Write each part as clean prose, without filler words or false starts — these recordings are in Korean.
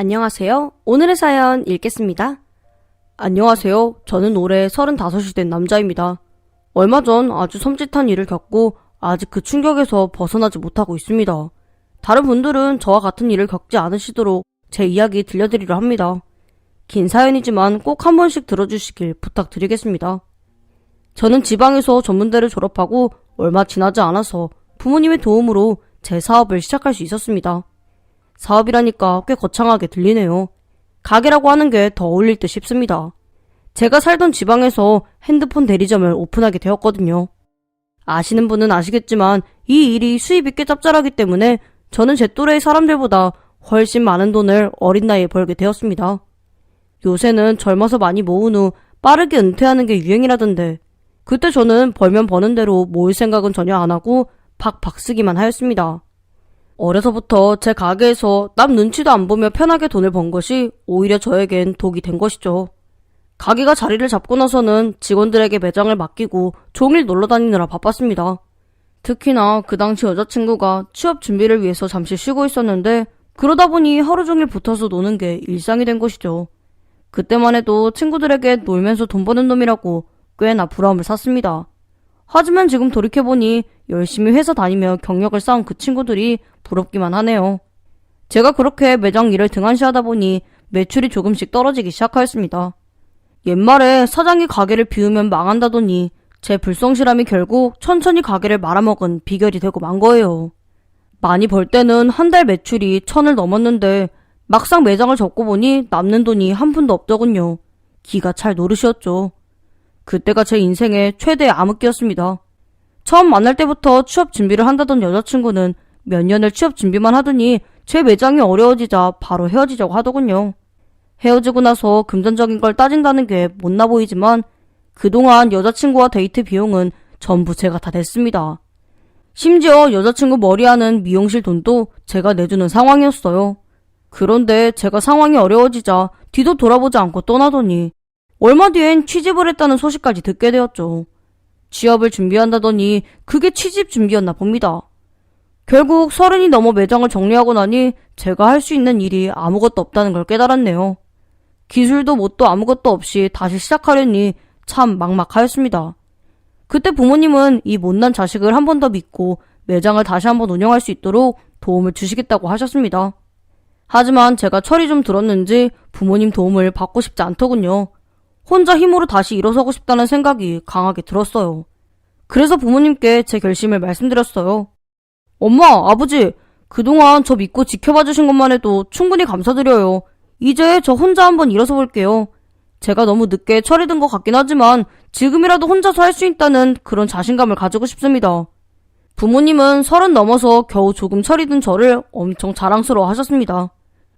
안녕하세요. 오늘의 사연 읽겠습니다. 안녕하세요. 저는 올해 35이 된 남자입니다. 얼마 전 아주 섬찟한 일을 겪고 아직 그 충격에서 벗어나지 못하고 있습니다. 다른 분들은 저와 같은 일을 겪지 않으시도록 제 이야기 들려드리려 합니다. 긴 사연이지만 꼭 한 번씩 들어주시길 부탁드리겠습니다. 저는 지방에서 전문대를 졸업하고 얼마 지나지 않아서 부모님의 도움으로 제 사업을 시작할 수 있었습니다. 사업이라니까 꽤 거창하게 들리네요. 가게라고 하는 게 더 어울릴 듯 싶습니다. 제가 살던 지방에서 핸드폰 대리점을 오픈하게 되었거든요. 아시는 분은 아시겠지만 이 일이 수입이 꽤 짭짤하기 때문에 저는 제 또래의 사람들보다 훨씬 많은 돈을 어린 나이에 벌게 되었습니다. 요새는 젊어서 많이 모은 후 빠르게 은퇴하는 게 유행이라던데 그때 저는 벌면 버는 대로 모을 생각은 전혀 안 하고 팍팍 쓰기만 하였습니다. 어려서부터 제 가게에서 남 눈치도 안 보며 편하게 돈을 번 것이 오히려 저에겐 독이 된 것이죠. 가게가 자리를 잡고 나서는 직원들에게 매장을 맡기고 종일 놀러 다니느라 바빴습니다. 특히나 그 당시 여자친구가 취업 준비를 위해서 잠시 쉬고 있었는데 그러다 보니 하루 종일 붙어서 노는 게 일상이 된 것이죠. 그때만 해도 친구들에게 놀면서 돈 버는 놈이라고 꽤나 부러움을 샀습니다. 하지만 지금 돌이켜보니 열심히 회사 다니며 경력을 쌓은 그 친구들이 부럽기만 하네요. 제가 그렇게 매장 일을 등한시하다 보니 매출이 조금씩 떨어지기 시작하였습니다. 옛말에 사장이 가게를 비우면 망한다더니 제 불성실함이 결국 천천히 가게를 말아먹은 비결이 되고 만 거예요. 많이 벌 때는 한 달 매출이 1,000을 넘었는데 막상 매장을 접고 보니 남는 돈이 한 푼도 없더군요. 기가 찰 노릇이었죠. 그때가 제 인생의 최대의 암흑기였습니다. 처음 만날 때부터 취업 준비를 한다던 여자친구는 몇 년을 취업 준비만 하더니 제 매장이 어려워지자 바로 헤어지자고 하더군요. 헤어지고 나서 금전적인 걸 따진다는 게 못나 보이지만 그동안 여자친구와 데이트 비용은 전부 제가 다 냈습니다. 심지어 여자친구 머리하는 미용실 돈도 제가 내주는 상황이었어요. 그런데 제가 상황이 어려워지자 뒤도 돌아보지 않고 떠나더니 얼마 뒤엔 취직을 했다는 소식까지 듣게 되었죠. 취업을 준비한다더니 그게 취직 준비였나 봅니다. 결국 30이 넘어 매장을 정리하고 나니 제가 할 수 있는 일이 아무것도 없다는 걸 깨달았네요. 기술도 뭣도 아무것도 없이 다시 시작하려니 참 막막하였습니다. 그때 부모님은 이 못난 자식을 한 번 더 믿고 매장을 다시 한번 운영할 수 있도록 도움을 주시겠다고 하셨습니다. 하지만 제가 철이 좀 들었는지 부모님 도움을 받고 싶지 않더군요. 혼자 힘으로 다시 일어서고 싶다는 생각이 강하게 들었어요. 그래서 부모님께 제 결심을 말씀드렸어요. 엄마, 아버지, 그동안 저 믿고 지켜봐 주신 것만 해도 충분히 감사드려요. 이제 저 혼자 한번 일어서 볼게요. 제가 너무 늦게 철이 든 것 같긴 하지만 지금이라도 혼자서 할 수 있다는 그런 자신감을 가지고 싶습니다. 부모님은 30 넘어서 겨우 조금 철이 든 저를 엄청 자랑스러워 하셨습니다.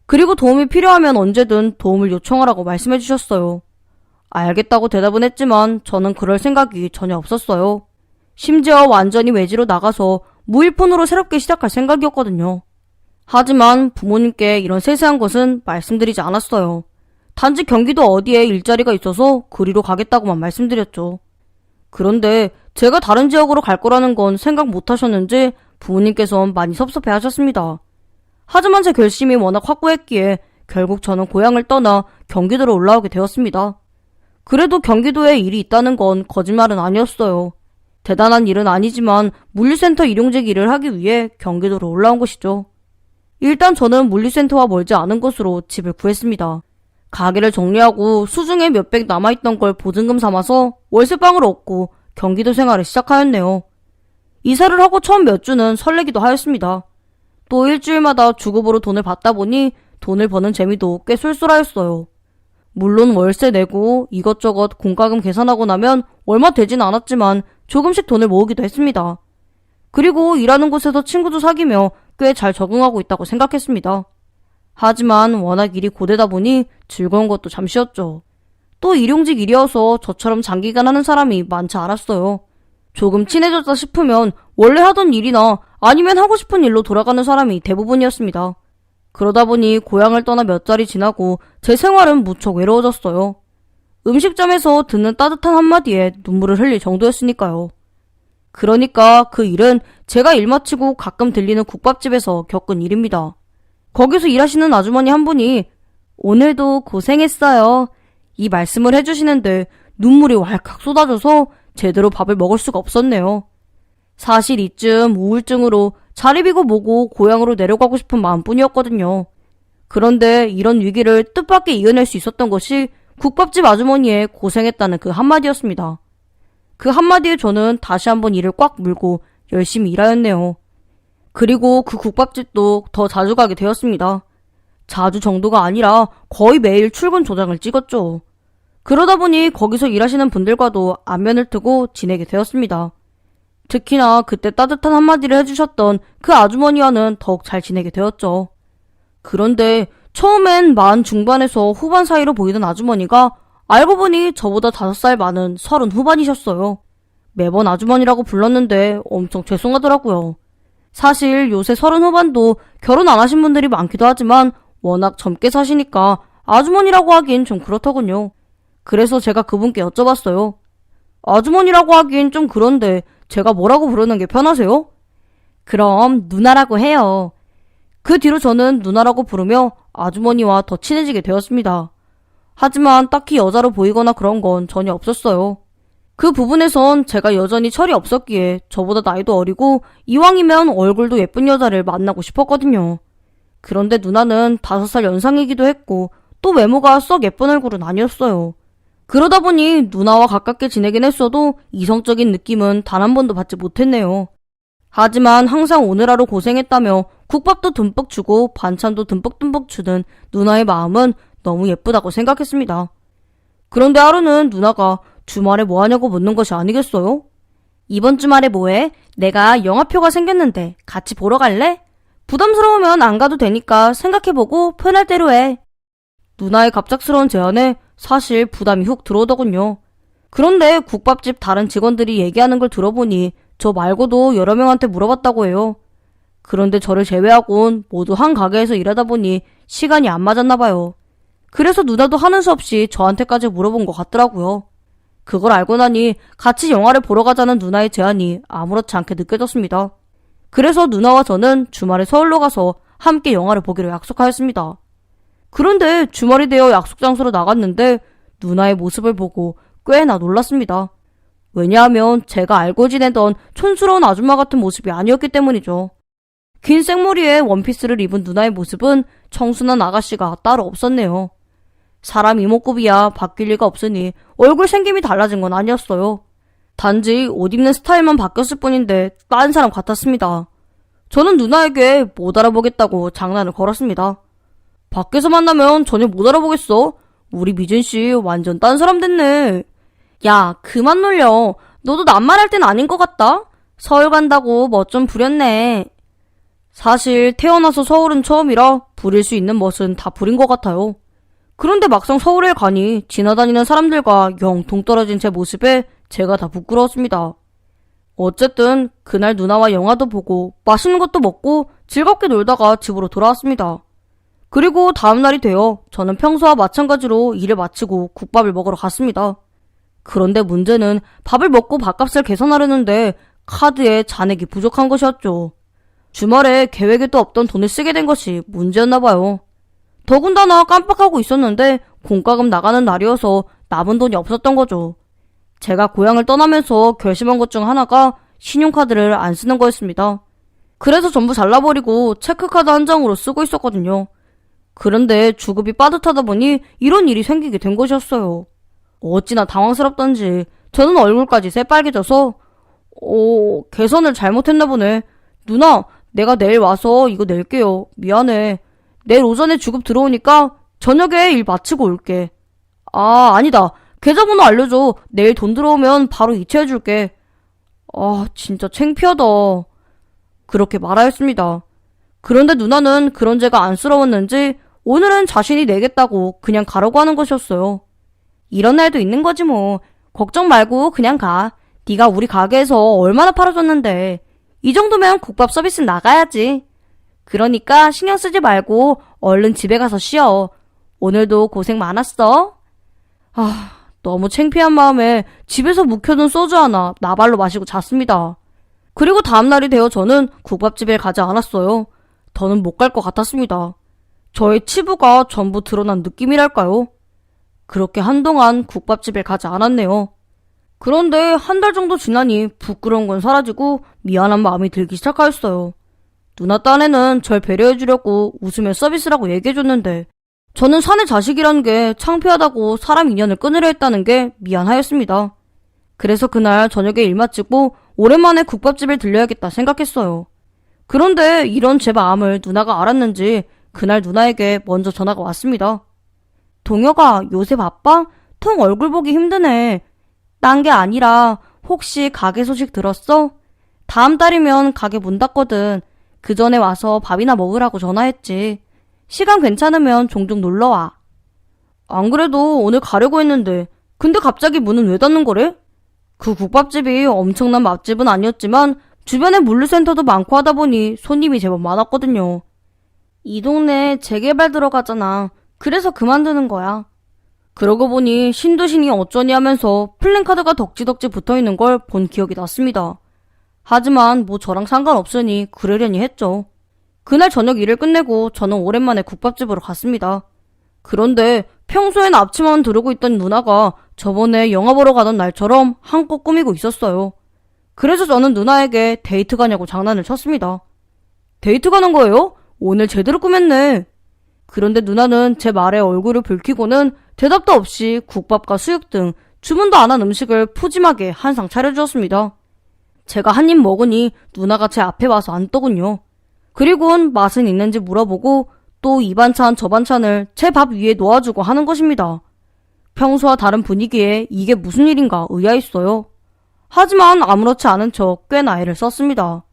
그리고 도움이 필요하면 언제든 도움을 요청하라고 말씀해 주셨어요. 알겠다고 대답은 했지만 저는 그럴 생각이 전혀 없었어요. 심지어 완전히 외지로 나가서 무일푼으로 새롭게 시작할 생각이었거든요. 하지만 부모님께 이런 세세한 것은 말씀드리지 않았어요. 단지 경기도 어디에 일자리가 있어서 그리로 가겠다고만 말씀드렸죠. 그런데 제가 다른 지역으로 갈 거라는 건 생각 못 하셨는지 부모님께선 많이 섭섭해 하셨습니다. 하지만 제 결심이 워낙 확고했기에 결국 저는 고향을 떠나 경기도로 올라오게 되었습니다. 그래도 경기도에 일이 있다는 건 거짓말은 아니었어요. 대단한 일은 아니지만 물류센터 일용직 일을 하기 위해 경기도로 올라온 것이죠. 일단 저는 물류센터와 멀지 않은 곳으로 집을 구했습니다. 가게를 정리하고 수중에 몇백 남아있던 걸 보증금 삼아서 월세방을 얻고 경기도 생활을 시작하였네요. 이사를 하고 처음 몇 주는 설레기도 하였습니다. 또 일주일마다 주급으로 돈을 받다 보니 돈을 버는 재미도 꽤 쏠쏠하였어요. 물론 월세 내고 이것저것 공과금 계산하고 나면 얼마 되진 않았지만 조금씩 돈을 모으기도 했습니다. 그리고 일하는 곳에서 친구도 사귀며 꽤 잘 적응하고 있다고 생각했습니다. 하지만 워낙 일이 고되다 보니 즐거운 것도 잠시였죠. 또 일용직 일이어서 저처럼 장기간 하는 사람이 많지 않았어요. 조금 친해졌다 싶으면 원래 하던 일이나 아니면 하고 싶은 일로 돌아가는 사람이 대부분이었습니다. 그러다 보니 고향을 떠나 몇 달이 지나고 제 생활은 무척 외로워졌어요. 음식점에서 듣는 따뜻한 한마디에 눈물을 흘릴 정도였으니까요. 그러니까 그 일은 제가 일 마치고 가끔 들리는 국밥집에서 겪은 일입니다. 거기서 일하시는 아주머니 한 분이 오늘도 고생했어요. 이 말씀을 해주시는데 눈물이 왈칵 쏟아져서 제대로 밥을 먹을 수가 없었네요. 사실 이쯤 우울증으로 자리 비고 뭐고 고향으로 내려가고 싶은 마음뿐이었거든요. 그런데 이런 위기를 뜻밖의 이겨낼 수 있었던 것이 국밥집 아주머니의 고생했다는 그 한마디였습니다. 그 한마디에 저는 다시 한번 이를 꽉 물고 열심히 일하였네요. 그리고 그 국밥집도 더 자주 가게 되었습니다. 자주 정도가 아니라 거의 매일 출근 도장을 찍었죠. 그러다 보니 거기서 일하시는 분들과도 안면을 트고 지내게 되었습니다. 특히나 그때 따뜻한 한마디를 해주셨던 그 아주머니와는 더욱 잘 지내게 되었죠. 그런데 처음엔 40 중반에서 후반 사이로 보이던 아주머니가 알고 보니 저보다 5살 많은 30 후반이셨어요. 매번 아주머니라고 불렀는데 엄청 죄송하더라고요. 사실 요새 30 후반도 결혼 안 하신 분들이 많기도 하지만 워낙 젊게 사시니까 아주머니라고 하긴 좀 그렇더군요. 그래서 제가 그분께 여쭤봤어요. 아주머니라고 하긴 좀 그런데 제가 뭐라고 부르는 게 편하세요? 그럼 누나라고 해요. 그 뒤로 저는 누나라고 부르며 아주머니와 더 친해지게 되었습니다. 하지만 딱히 여자로 보이거나 그런 건 전혀 없었어요. 그 부분에선 제가 여전히 철이 없었기에 저보다 나이도 어리고 이왕이면 얼굴도 예쁜 여자를 만나고 싶었거든요. 그런데 누나는 5살 연상이기도 했고 또 외모가 썩 예쁜 얼굴은 아니었어요. 그러다 보니 누나와 가깝게 지내긴 했어도 이성적인 느낌은 단 한 번도 받지 못했네요. 하지만 항상 오늘하루 고생했다며 국밥도 듬뿍 주고 반찬도 듬뿍듬뿍 주는 누나의 마음은 너무 예쁘다고 생각했습니다. 그런데 하루는 누나가 주말에 뭐하냐고 묻는 것이 아니겠어요? 이번 주말에 뭐해? 내가 영화표가 생겼는데 같이 보러 갈래? 부담스러우면 안 가도 되니까 생각해보고 편할 대로 해. 누나의 갑작스러운 제안에 사실 부담이 훅 들어오더군요. 그런데 국밥집 다른 직원들이 얘기하는 걸 들어보니 저 말고도 여러 명한테 물어봤다고 해요. 그런데 저를 제외하곤 모두 한 가게에서 일하다 보니 시간이 안 맞았나 봐요. 그래서 누나도 하는 수 없이 저한테까지 물어본 것 같더라고요. 그걸 알고 나니 같이 영화를 보러 가자는 누나의 제안이 아무렇지 않게 느껴졌습니다. 그래서 누나와 저는 주말에 서울로 가서 함께 영화를 보기로 약속하였습니다. 그런데 주말이 되어 약속 장소로 나갔는데 누나의 모습을 보고 꽤나 놀랐습니다. 왜냐하면 제가 알고 지내던 촌스러운 아줌마 같은 모습이 아니었기 때문이죠. 긴 생머리에 원피스를 입은 누나의 모습은 청순한 아가씨가 따로 없었네요. 사람 이목구비야 바뀔 리가 없으니 얼굴 생김이 달라진 건 아니었어요. 단지 옷 입는 스타일만 바뀌었을 뿐인데 딴 사람 같았습니다. 저는 누나에게 못 알아보겠다고 장난을 걸었습니다. 밖에서 만나면 전혀 못 알아보겠어. 우리 미진씨 완전 딴 사람 됐네. 야, 그만 놀려. 너도 낱말할 땐 아닌 것 같다. 서울 간다고 멋 좀 부렸네. 사실 태어나서 서울은 처음이라 부릴 수 있는 멋은 다 부린 것 같아요. 그런데 막상 서울에 가니 지나다니는 사람들과 영 동떨어진 제 모습에 제가 다 부끄러웠습니다. 어쨌든 그날 누나와 영화도 보고 맛있는 것도 먹고 즐겁게 놀다가 집으로 돌아왔습니다. 그리고 다음날이 되어 저는 평소와 마찬가지로 일을 마치고 국밥을 먹으러 갔습니다. 그런데 문제는 밥을 먹고 밥값을 계산하려는데 카드에 잔액이 부족한 것이었죠. 주말에 계획에도 없던 돈을 쓰게 된 것이 문제였나 봐요. 더군다나 깜빡하고 있었는데 공과금 나가는 날이어서 남은 돈이 없었던 거죠. 제가 고향을 떠나면서 결심한 것 중 하나가 신용카드를 안 쓰는 거였습니다. 그래서 전부 잘라버리고 체크카드 한 장으로 쓰고 있었거든요. 그런데 주급이 빠듯하다 보니 이런 일이 생기게 된 것이었어요. 어찌나 당황스럽던지 저는 얼굴까지 새빨개져서 계산을 잘못했나 보네. 누나, 내가 내일 와서 이거 낼게요. 미안해. 내일 오전에 주급 들어오니까 저녁에 일 마치고 올게. 아니다. 계좌번호 알려줘. 내일 돈 들어오면 바로 이체해줄게. 진짜 창피하다. 그렇게 말하였습니다. 그런데 누나는 그런 제가 안쓰러웠는지 오늘은 자신이 내겠다고 그냥 가라고 하는 것이었어요. 이런 날도 있는 거지 뭐. 걱정 말고 그냥 가. 네가 우리 가게에서 얼마나 팔아줬는데. 이 정도면 국밥 서비스 나가야지. 그러니까 신경 쓰지 말고 얼른 집에 가서 쉬어. 오늘도 고생 많았어. 너무 창피한 마음에 집에서 묵혀둔 소주 하나 나발로 마시고 잤습니다. 그리고 다음날이 되어 저는 국밥집에 가지 않았어요. 더는 못 갈 것 같았습니다. 저의 치부가 전부 드러난 느낌이랄까요? 그렇게 한동안 국밥집에 가지 않았네요. 그런데 한 달 정도 지나니 부끄러운 건 사라지고 미안한 마음이 들기 시작하였어요. 누나 딴에는 절 배려해주려고 웃으며 서비스라고 얘기해줬는데 저는 사내 자식이라는 게 창피하다고 사람 인연을 끊으려 했다는 게 미안하였습니다. 그래서 그날 저녁에 일 마치고 오랜만에 국밥집을 들려야겠다 생각했어요. 그런데 이런 제 마음을 누나가 알았는지 그날 누나에게 먼저 전화가 왔습니다. 동혁아, 요새 바빠? 통 얼굴 보기 힘드네. 딴 게 아니라 혹시 가게 소식 들었어? 다음 달이면 가게 문 닫거든. 그 전에 와서 밥이나 먹으라고 전화했지. 시간 괜찮으면 종종 놀러와. 안 그래도 오늘 가려고 했는데 근데 갑자기 문은 왜 닫는 거래? 그 국밥집이 엄청난 맛집은 아니었지만 주변에 물류센터도 많고 하다 보니 손님이 제법 많았거든요. 이 동네에 재개발 들어가잖아. 그래서 그만두는 거야. 그러고 보니 신도신이 어쩌니 하면서 플랜카드가 덕지덕지 붙어있는 걸 본 기억이 났습니다. 하지만 뭐 저랑 상관없으니 그러려니 했죠. 그날 저녁 일을 끝내고 저는 오랜만에 국밥집으로 갔습니다. 그런데 평소엔 앞치마만 두르고 있던 누나가 저번에 영화 보러 가던 날처럼 한껏 꾸미고 있었어요. 그래서 저는 누나에게 데이트 가냐고 장난을 쳤습니다. 데이트 가는 거예요? 오늘 제대로 꾸몄네. 그런데 누나는 제 말에 얼굴을 붉히고는 대답도 없이 국밥과 수육 등 주문도 안 한 음식을 푸짐하게 한 상 차려주었습니다. 제가 한 입 먹으니 누나가 제 앞에 와서 앉더군요. 그리고는 맛은 있는지 물어보고 또 이 반찬 저 반찬을 제 밥 위에 놓아주고 하는 것입니다. 평소와 다른 분위기에 이게 무슨 일인가 의아했어요. 하지만 아무렇지 않은 척 꽤나 애를 썼습니다.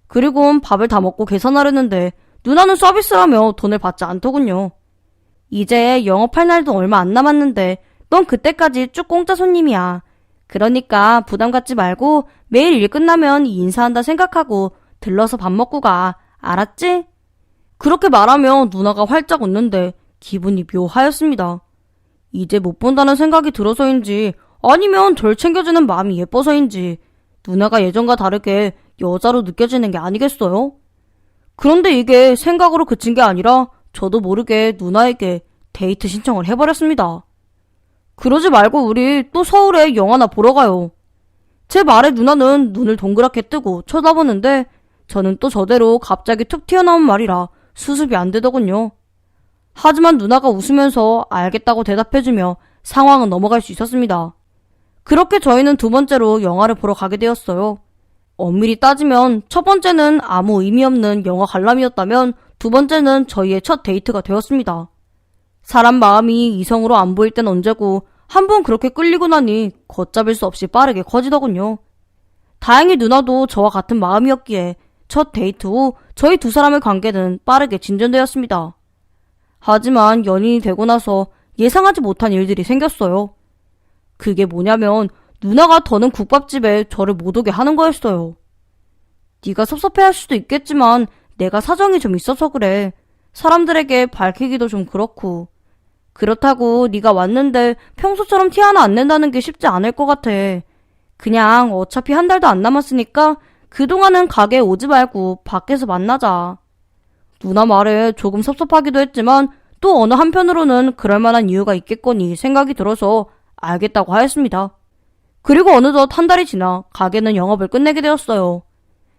그리고는 밥을 다 먹고 계산하려는데 누나는 서비스라며 돈을 받지 않더군요. 이제 영업할 날도 얼마 안 남았는데 넌 그때까지 쭉 공짜 손님이야. 그러니까 부담 갖지 말고 매일 일 끝나면 인사한다 생각하고 들러서 밥 먹고 가. 알았지? 그렇게 말하며 누나가 활짝 웃는데 기분이 묘하였습니다. 이제 못 본다는 생각이 들어서인지 아니면 절 챙겨주는 마음이 예뻐서인지 누나가 예전과 다르게 여자로 느껴지는 게 아니겠어요? 그런데 이게 생각으로 그친 게 아니라 저도 모르게 누나에게 데이트 신청을 해버렸습니다. 그러지 말고 우리 또 서울에 영화나 보러 가요. 제 말에 누나는 눈을 동그랗게 뜨고 쳐다보는데 저는 또 저대로 갑자기 툭 튀어나온 말이라 수습이 안 되더군요. 하지만 누나가 웃으면서 알겠다고 대답해주며 상황은 넘어갈 수 있었습니다. 그렇게 저희는 두 번째로 영화를 보러 가게 되었어요. 엄밀히 따지면 첫 번째는 아무 의미 없는 영화 관람이었다면 두 번째는 저희의 첫 데이트가 되었습니다. 사람 마음이 이성으로 안 보일 땐 언제고 한 번 그렇게 끌리고 나니 걷잡을 수 없이 빠르게 커지더군요. 다행히 누나도 저와 같은 마음이었기에 첫 데이트 후 저희 두 사람의 관계는 빠르게 진전되었습니다. 하지만 연인이 되고 나서 예상하지 못한 일들이 생겼어요. 그게 뭐냐면 누나가 더는 국밥집에 저를 못 오게 하는 거였어요. 네가 섭섭해할 수도 있겠지만 내가 사정이 좀 있어서 그래. 사람들에게 밝히기도 좀 그렇고. 그렇다고 네가 왔는데 평소처럼 티 하나 안 낸다는 게 쉽지 않을 것 같아. 그냥 어차피 한 달도 안 남았으니까 그동안은 가게에 오지 말고 밖에서 만나자. 누나 말에 조금 섭섭하기도 했지만 또 어느 한편으로는 그럴 만한 이유가 있겠거니 생각이 들어서 알겠다고 하였습니다. 그리고 어느덧 한 달이 지나 가게는 영업을 끝내게 되었어요.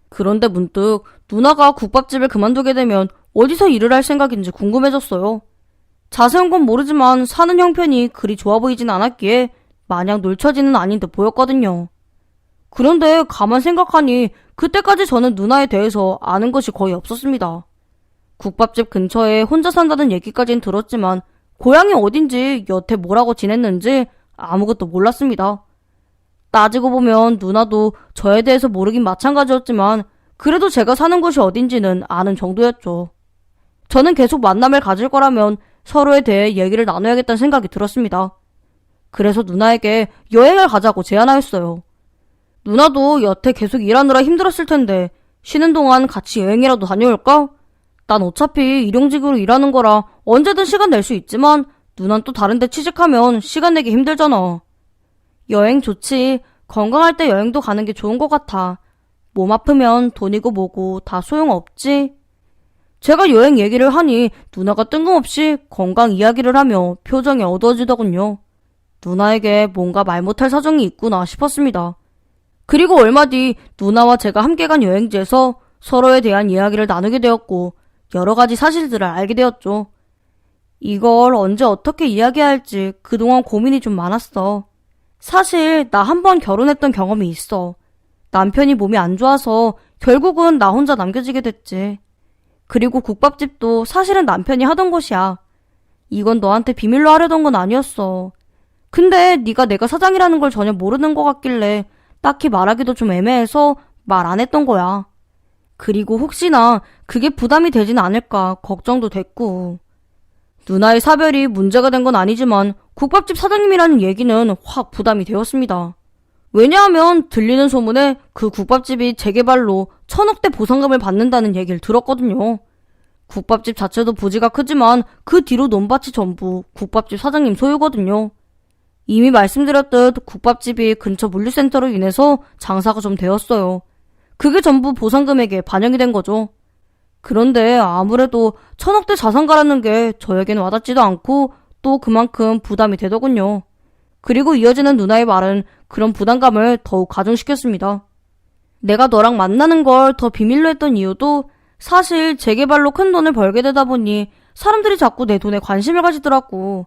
그런데 문득 누나가 국밥집을 그만두게 되면 어디서 일을 할 생각인지 궁금해졌어요. 자세한 건 모르지만 사는 형편이 그리 좋아 보이진 않았기에 마냥 놀처지는 아닌 듯 보였거든요. 그런데 가만 생각하니 그때까지 저는 누나에 대해서 아는 것이 거의 없었습니다. 국밥집 근처에 혼자 산다는 얘기까진 들었지만 고향이 어딘지 여태 뭐라고 지냈는지 아무것도 몰랐습니다. 따지고 보면 누나도 저에 대해서 모르긴 마찬가지였지만 그래도 제가 사는 곳이 어딘지는 아는 정도였죠. 저는 계속 만남을 가질 거라면 서로에 대해 얘기를 나눠야겠다는 생각이 들었습니다. 그래서 누나에게 여행을 가자고 제안하였어요. 누나도 여태 계속 일하느라 힘들었을 텐데 쉬는 동안 같이 여행이라도 다녀올까? 난 어차피 일용직으로 일하는 거라 언제든 시간 낼 수 있지만 누난 또 다른 데 취직하면 시간 내기 힘들잖아. 여행 좋지. 건강할 때 여행도 가는 게 좋은 것 같아. 몸 아프면 돈이고 뭐고 다 소용없지. 제가 여행 얘기를 하니 누나가 뜬금없이 건강 이야기를 하며 표정이 어두워지더군요. 누나에게 뭔가 말 못할 사정이 있구나 싶었습니다. 그리고 얼마 뒤 누나와 제가 함께 간 여행지에서 서로에 대한 이야기를 나누게 되었고 여러 가지 사실들을 알게 되었죠. 이걸 언제 어떻게 이야기할지 그동안 고민이 좀 많았어. 사실 나 한 번 결혼했던 경험이 있어. 남편이 몸이 안 좋아서 결국은 나 혼자 남겨지게 됐지. 그리고 국밥집도 사실은 남편이 하던 곳이야. 이건 너한테 비밀로 하려던 건 아니었어. 근데 네가 내가 사장이라는 걸 전혀 모르는 것 같길래 딱히 말하기도 좀 애매해서 말 안 했던 거야. 그리고 혹시나 그게 부담이 되진 않을까 걱정도 됐고. 누나의 사별이 문제가 된 건 아니지만 국밥집 사장님이라는 얘기는 확 부담이 되었습니다. 왜냐하면 들리는 소문에 그 국밥집이 재개발로 1,000억대 보상금을 받는다는 얘기를 들었거든요. 국밥집 자체도 부지가 크지만 그 뒤로 논밭이 전부 국밥집 사장님 소유거든요. 이미 말씀드렸듯 국밥집이 근처 물류센터로 인해서 장사가 좀 되었어요. 그게 전부 보상금액에 반영이 된 거죠. 그런데 아무래도 1,000억대 자산가라는 게 저에겐 와닿지도 않고 또 그만큼 부담이 되더군요. 그리고 이어지는 누나의 말은 그런 부담감을 더욱 가중시켰습니다. 내가 너랑 만나는 걸 더 비밀로 했던 이유도 사실 재개발로 큰 돈을 벌게 되다 보니 사람들이 자꾸 내 돈에 관심을 가지더라고.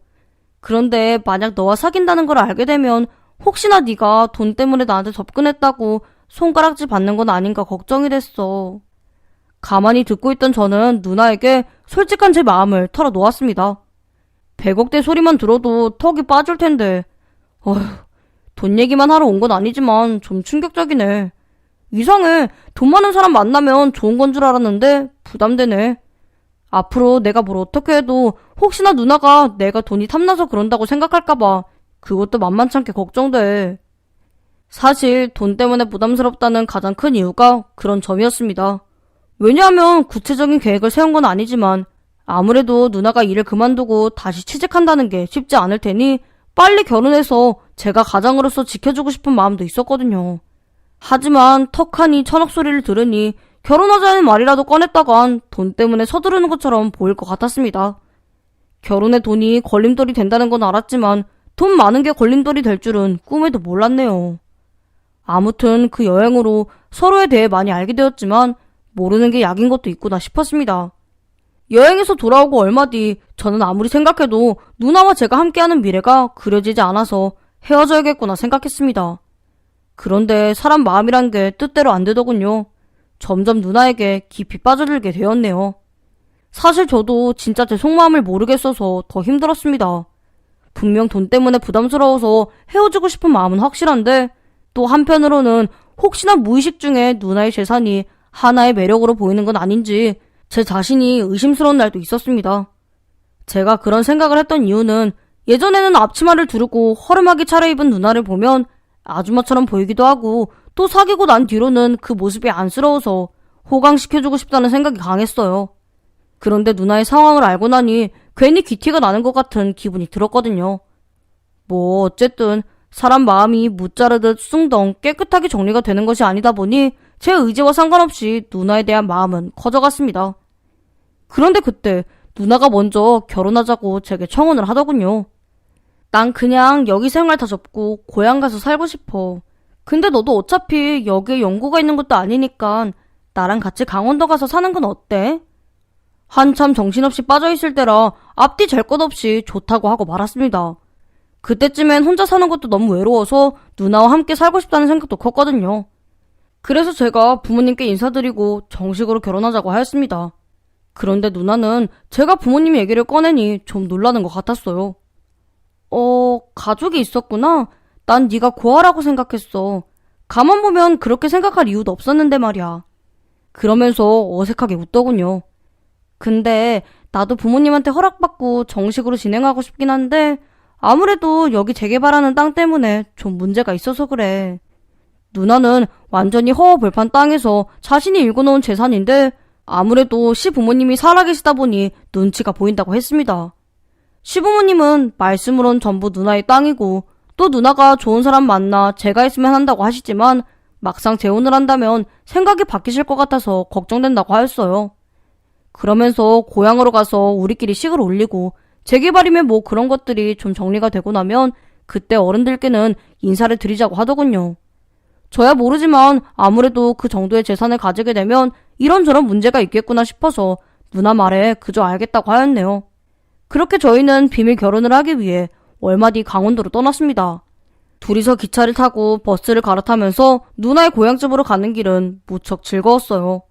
그런데 만약 너와 사귄다는 걸 알게 되면 혹시나 네가 돈 때문에 나한테 접근했다고 손가락질 받는 건 아닌가 걱정이 됐어. 가만히 듣고 있던 저는 누나에게 솔직한 제 마음을 털어놓았습니다. 100억대 소리만 들어도 턱이 빠질 텐데 어휴, 돈 얘기만 하러 온 건 아니지만 좀 충격적이네. 이상해. 돈 많은 사람 만나면 좋은 건 줄 알았는데 부담되네. 앞으로 내가 뭘 어떻게 해도 혹시나 누나가 내가 돈이 탐나서 그런다고 생각할까봐 그것도 만만찮게 걱정돼. 사실 돈 때문에 부담스럽다는 가장 큰 이유가 그런 점이었습니다. 왜냐하면 구체적인 계획을 세운 건 아니지만 아무래도 누나가 일을 그만두고 다시 취직한다는 게 쉽지 않을 테니 빨리 결혼해서 제가 가장으로서 지켜주고 싶은 마음도 있었거든요. 하지만 턱하니 1,000억 소리를 들으니 결혼하자는 말이라도 꺼냈다간 돈 때문에 서두르는 것처럼 보일 것 같았습니다. 결혼에 돈이 걸림돌이 된다는 건 알았지만 돈 많은 게 걸림돌이 될 줄은 꿈에도 몰랐네요. 아무튼 그 여행으로 서로에 대해 많이 알게 되었지만 모르는 게 약인 것도 있구나 싶었습니다. 여행에서 돌아오고 얼마 뒤 저는 아무리 생각해도 누나와 제가 함께하는 미래가 그려지지 않아서 헤어져야겠구나 생각했습니다. 그런데 사람 마음이란 게 뜻대로 안 되더군요. 점점 누나에게 깊이 빠져들게 되었네요. 사실 저도 진짜 제 속마음을 모르겠어서 더 힘들었습니다. 분명 돈 때문에 부담스러워서 헤어지고 싶은 마음은 확실한데 또 한편으로는 혹시나 무의식 중에 누나의 재산이 하나의 매력으로 보이는 건 아닌지 제 자신이 의심스러운 날도 있었습니다. 제가 그런 생각을 했던 이유는 예전에는 앞치마를 두르고 허름하게 차려입은 누나를 보면 아줌마처럼 보이기도 하고 또 사귀고 난 뒤로는 그 모습이 안쓰러워서 호강시켜주고 싶다는 생각이 강했어요. 그런데 누나의 상황을 알고 나니 괜히 귀티가 나는 것 같은 기분이 들었거든요. 뭐 어쨌든 사람 마음이 무자르듯 숭덩 깨끗하게 정리가 되는 것이 아니다 보니 제 의지와 상관없이 누나에 대한 마음은 커져갔습니다. 그런데 그때 누나가 먼저 결혼하자고 제게 청혼을 하더군요. 난 그냥 여기 생활 다 접고 고향 가서 살고 싶어. 근데 너도 어차피 여기에 연고가 있는 것도 아니니까 나랑 같이 강원도 가서 사는 건 어때? 한참 정신없이 빠져있을 때라 앞뒤 잘 것 없이 좋다고 하고 말았습니다. 그때쯤엔 혼자 사는 것도 너무 외로워서 누나와 함께 살고 싶다는 생각도 컸거든요. 그래서 제가 부모님께 인사드리고 정식으로 결혼하자고 하였습니다. 그런데 누나는 제가 부모님 얘기를 꺼내니 좀 놀라는 것 같았어요. 가족이 있었구나. 난 네가 고아라고 생각했어. 가만 보면 그렇게 생각할 이유도 없었는데 말이야. 그러면서 어색하게 웃더군요. 근데 나도 부모님한테 허락받고 정식으로 진행하고 싶긴 한데 아무래도 여기 재개발하는 땅 때문에 좀 문제가 있어서 그래. 누나는 완전히 허허벌판 땅에서 자신이 일궈놓은 재산인데 아무래도 시부모님이 살아계시다 보니 눈치가 보인다고 했습니다. 시부모님은 말씀으론 전부 누나의 땅이고 또 누나가 좋은 사람 만나 제가 있으면 한다고 하시지만 막상 재혼을 한다면 생각이 바뀌실 것 같아서 걱정된다고 하였어요. 그러면서 고향으로 가서 우리끼리 식을 올리고 재개발이면 뭐 그런 것들이 좀 정리가 되고 나면 그때 어른들께는 인사를 드리자고 하더군요. 저야 모르지만 아무래도 그 정도의 재산을 가지게 되면 이런저런 문제가 있겠구나 싶어서 누나 말에 그저 알겠다고 하였네요. 그렇게 저희는 비밀 결혼을 하기 위해 얼마 뒤 강원도로 떠났습니다. 둘이서 기차를 타고 버스를 갈아타면서 누나의 고향집으로 가는 길은 무척 즐거웠어요.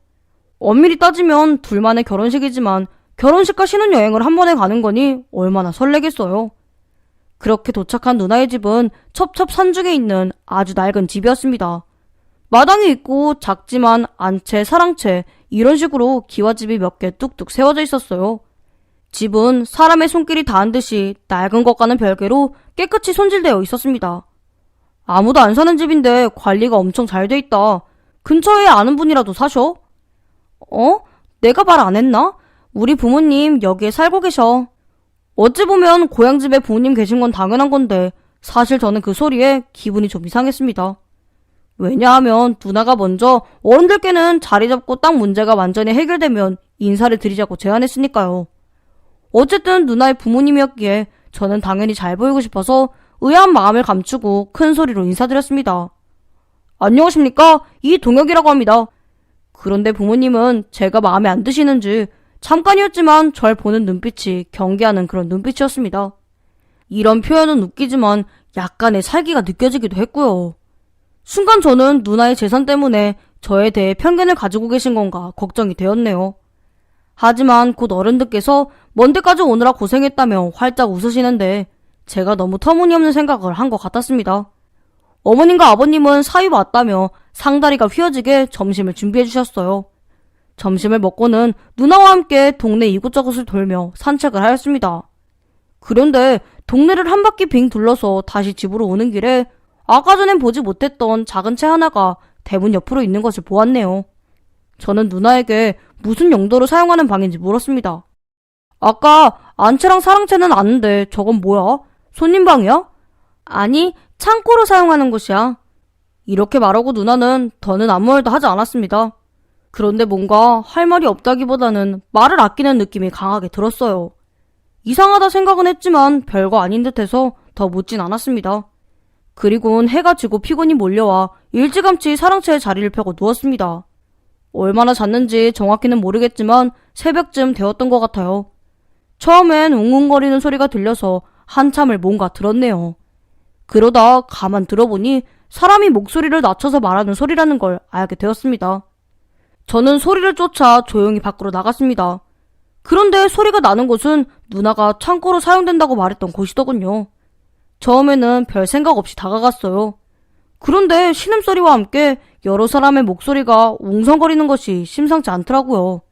엄밀히 따지면 둘만의 결혼식이지만 결혼식과 신혼여행을 한 번에 가는 거니 얼마나 설레겠어요. 그렇게 도착한 누나의 집은 첩첩 산중에 있는 아주 낡은 집이었습니다. 마당이 있고 작지만 안채, 사랑채 이런 식으로 기와집이 몇 개 뚝뚝 세워져 있었어요. 집은 사람의 손길이 닿은 듯이 낡은 것과는 별개로 깨끗이 손질되어 있었습니다. 아무도 안 사는 집인데 관리가 엄청 잘 돼 있다. 근처에 아는 분이라도 사셔? 내가 말 안 했나? 우리 부모님 여기에 살고 계셔. 어찌 보면 고향집에 부모님 계신 건 당연한 건데 사실 저는 그 소리에 기분이 좀 이상했습니다. 왜냐하면 누나가 먼저 어른들께는 자리 잡고 딱 문제가 완전히 해결되면 인사를 드리자고 제안했으니까요. 어쨌든 누나의 부모님이었기에 저는 당연히 잘 보이고 싶어서 의아한 마음을 감추고 큰 소리로 인사드렸습니다. 안녕하십니까? 이동혁이라고 합니다. 그런데 부모님은 제가 마음에 안 드시는지 잠깐이었지만 절 보는 눈빛이 경계하는 그런 눈빛이었습니다. 이런 표현은 웃기지만 약간의 살기가 느껴지기도 했고요. 순간 저는 누나의 재산 때문에 저에 대해 편견을 가지고 계신 건가 걱정이 되었네요. 하지만 곧 어른들께서 먼 데까지 오느라 고생했다며 활짝 웃으시는데 제가 너무 터무니없는 생각을 한 것 같았습니다. 어머님과 아버님은 사위 왔다며 상다리가 휘어지게 점심을 준비해 주셨어요. 점심을 먹고는 누나와 함께 동네 이곳저곳을 돌며 산책을 하였습니다. 그런데 동네를 한 바퀴 빙 둘러서 다시 집으로 오는 길에 아까 전엔 보지 못했던 작은 채 하나가 대문 옆으로 있는 것을 보았네요. 저는 누나에게 무슨 용도로 사용하는 방인지 물었습니다. 아까 안채랑 사랑채는 아는데 저건 뭐야? 손님 방이야? 아니, 창고로 사용하는 곳이야. 이렇게 말하고 누나는 더는 아무 말도 하지 않았습니다. 그런데 뭔가 할 말이 없다기보다는 말을 아끼는 느낌이 강하게 들었어요. 이상하다 생각은 했지만 별거 아닌 듯해서 더 묻진 않았습니다. 그리고는 해가 지고 피곤이 몰려와 일찌감치 사랑채에 자리를 펴고 누웠습니다. 얼마나 잤는지 정확히는 모르겠지만 새벽쯤 되었던 것 같아요. 처음엔 웅웅거리는 소리가 들려서 한참을 뭔가 들었네요. 그러다 가만 들어보니 사람이 목소리를 낮춰서 말하는 소리라는 걸 알게 되었습니다. 저는 소리를 쫓아 조용히 밖으로 나갔습니다. 그런데 소리가 나는 곳은 누나가 창고로 사용된다고 말했던 곳이더군요. 처음에는 별 생각 없이 다가갔어요. 그런데 신음소리와 함께 여러 사람의 목소리가 웅성거리는 것이 심상치 않더라고요.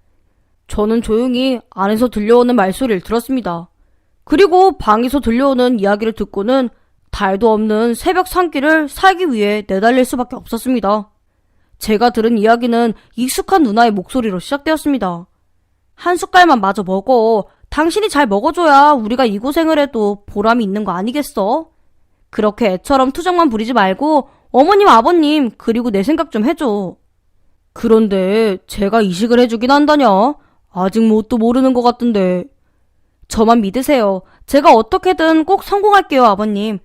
저는 조용히 안에서 들려오는 말소리를 들었습니다. 그리고 방에서 들려오는 이야기를 듣고는 달도 없는 새벽 산길을 살기 위해 내달릴 수밖에 없었습니다. 제가 들은 이야기는 익숙한 누나의 목소리로 시작되었습니다. 한 숟갈만 마저 먹어. 당신이 잘 먹어줘야 우리가 이 고생을 해도 보람이 있는 거 아니겠어? 그렇게 애처럼 투정만 부리지 말고 어머님, 아버님, 그리고 내 생각 좀 해줘. 그런데 제가 이식을 해주긴 한다냐? 아직 뭣도 모르는 것 같던데. 저만 믿으세요. 제가 어떻게든 꼭 성공할게요, 아버님.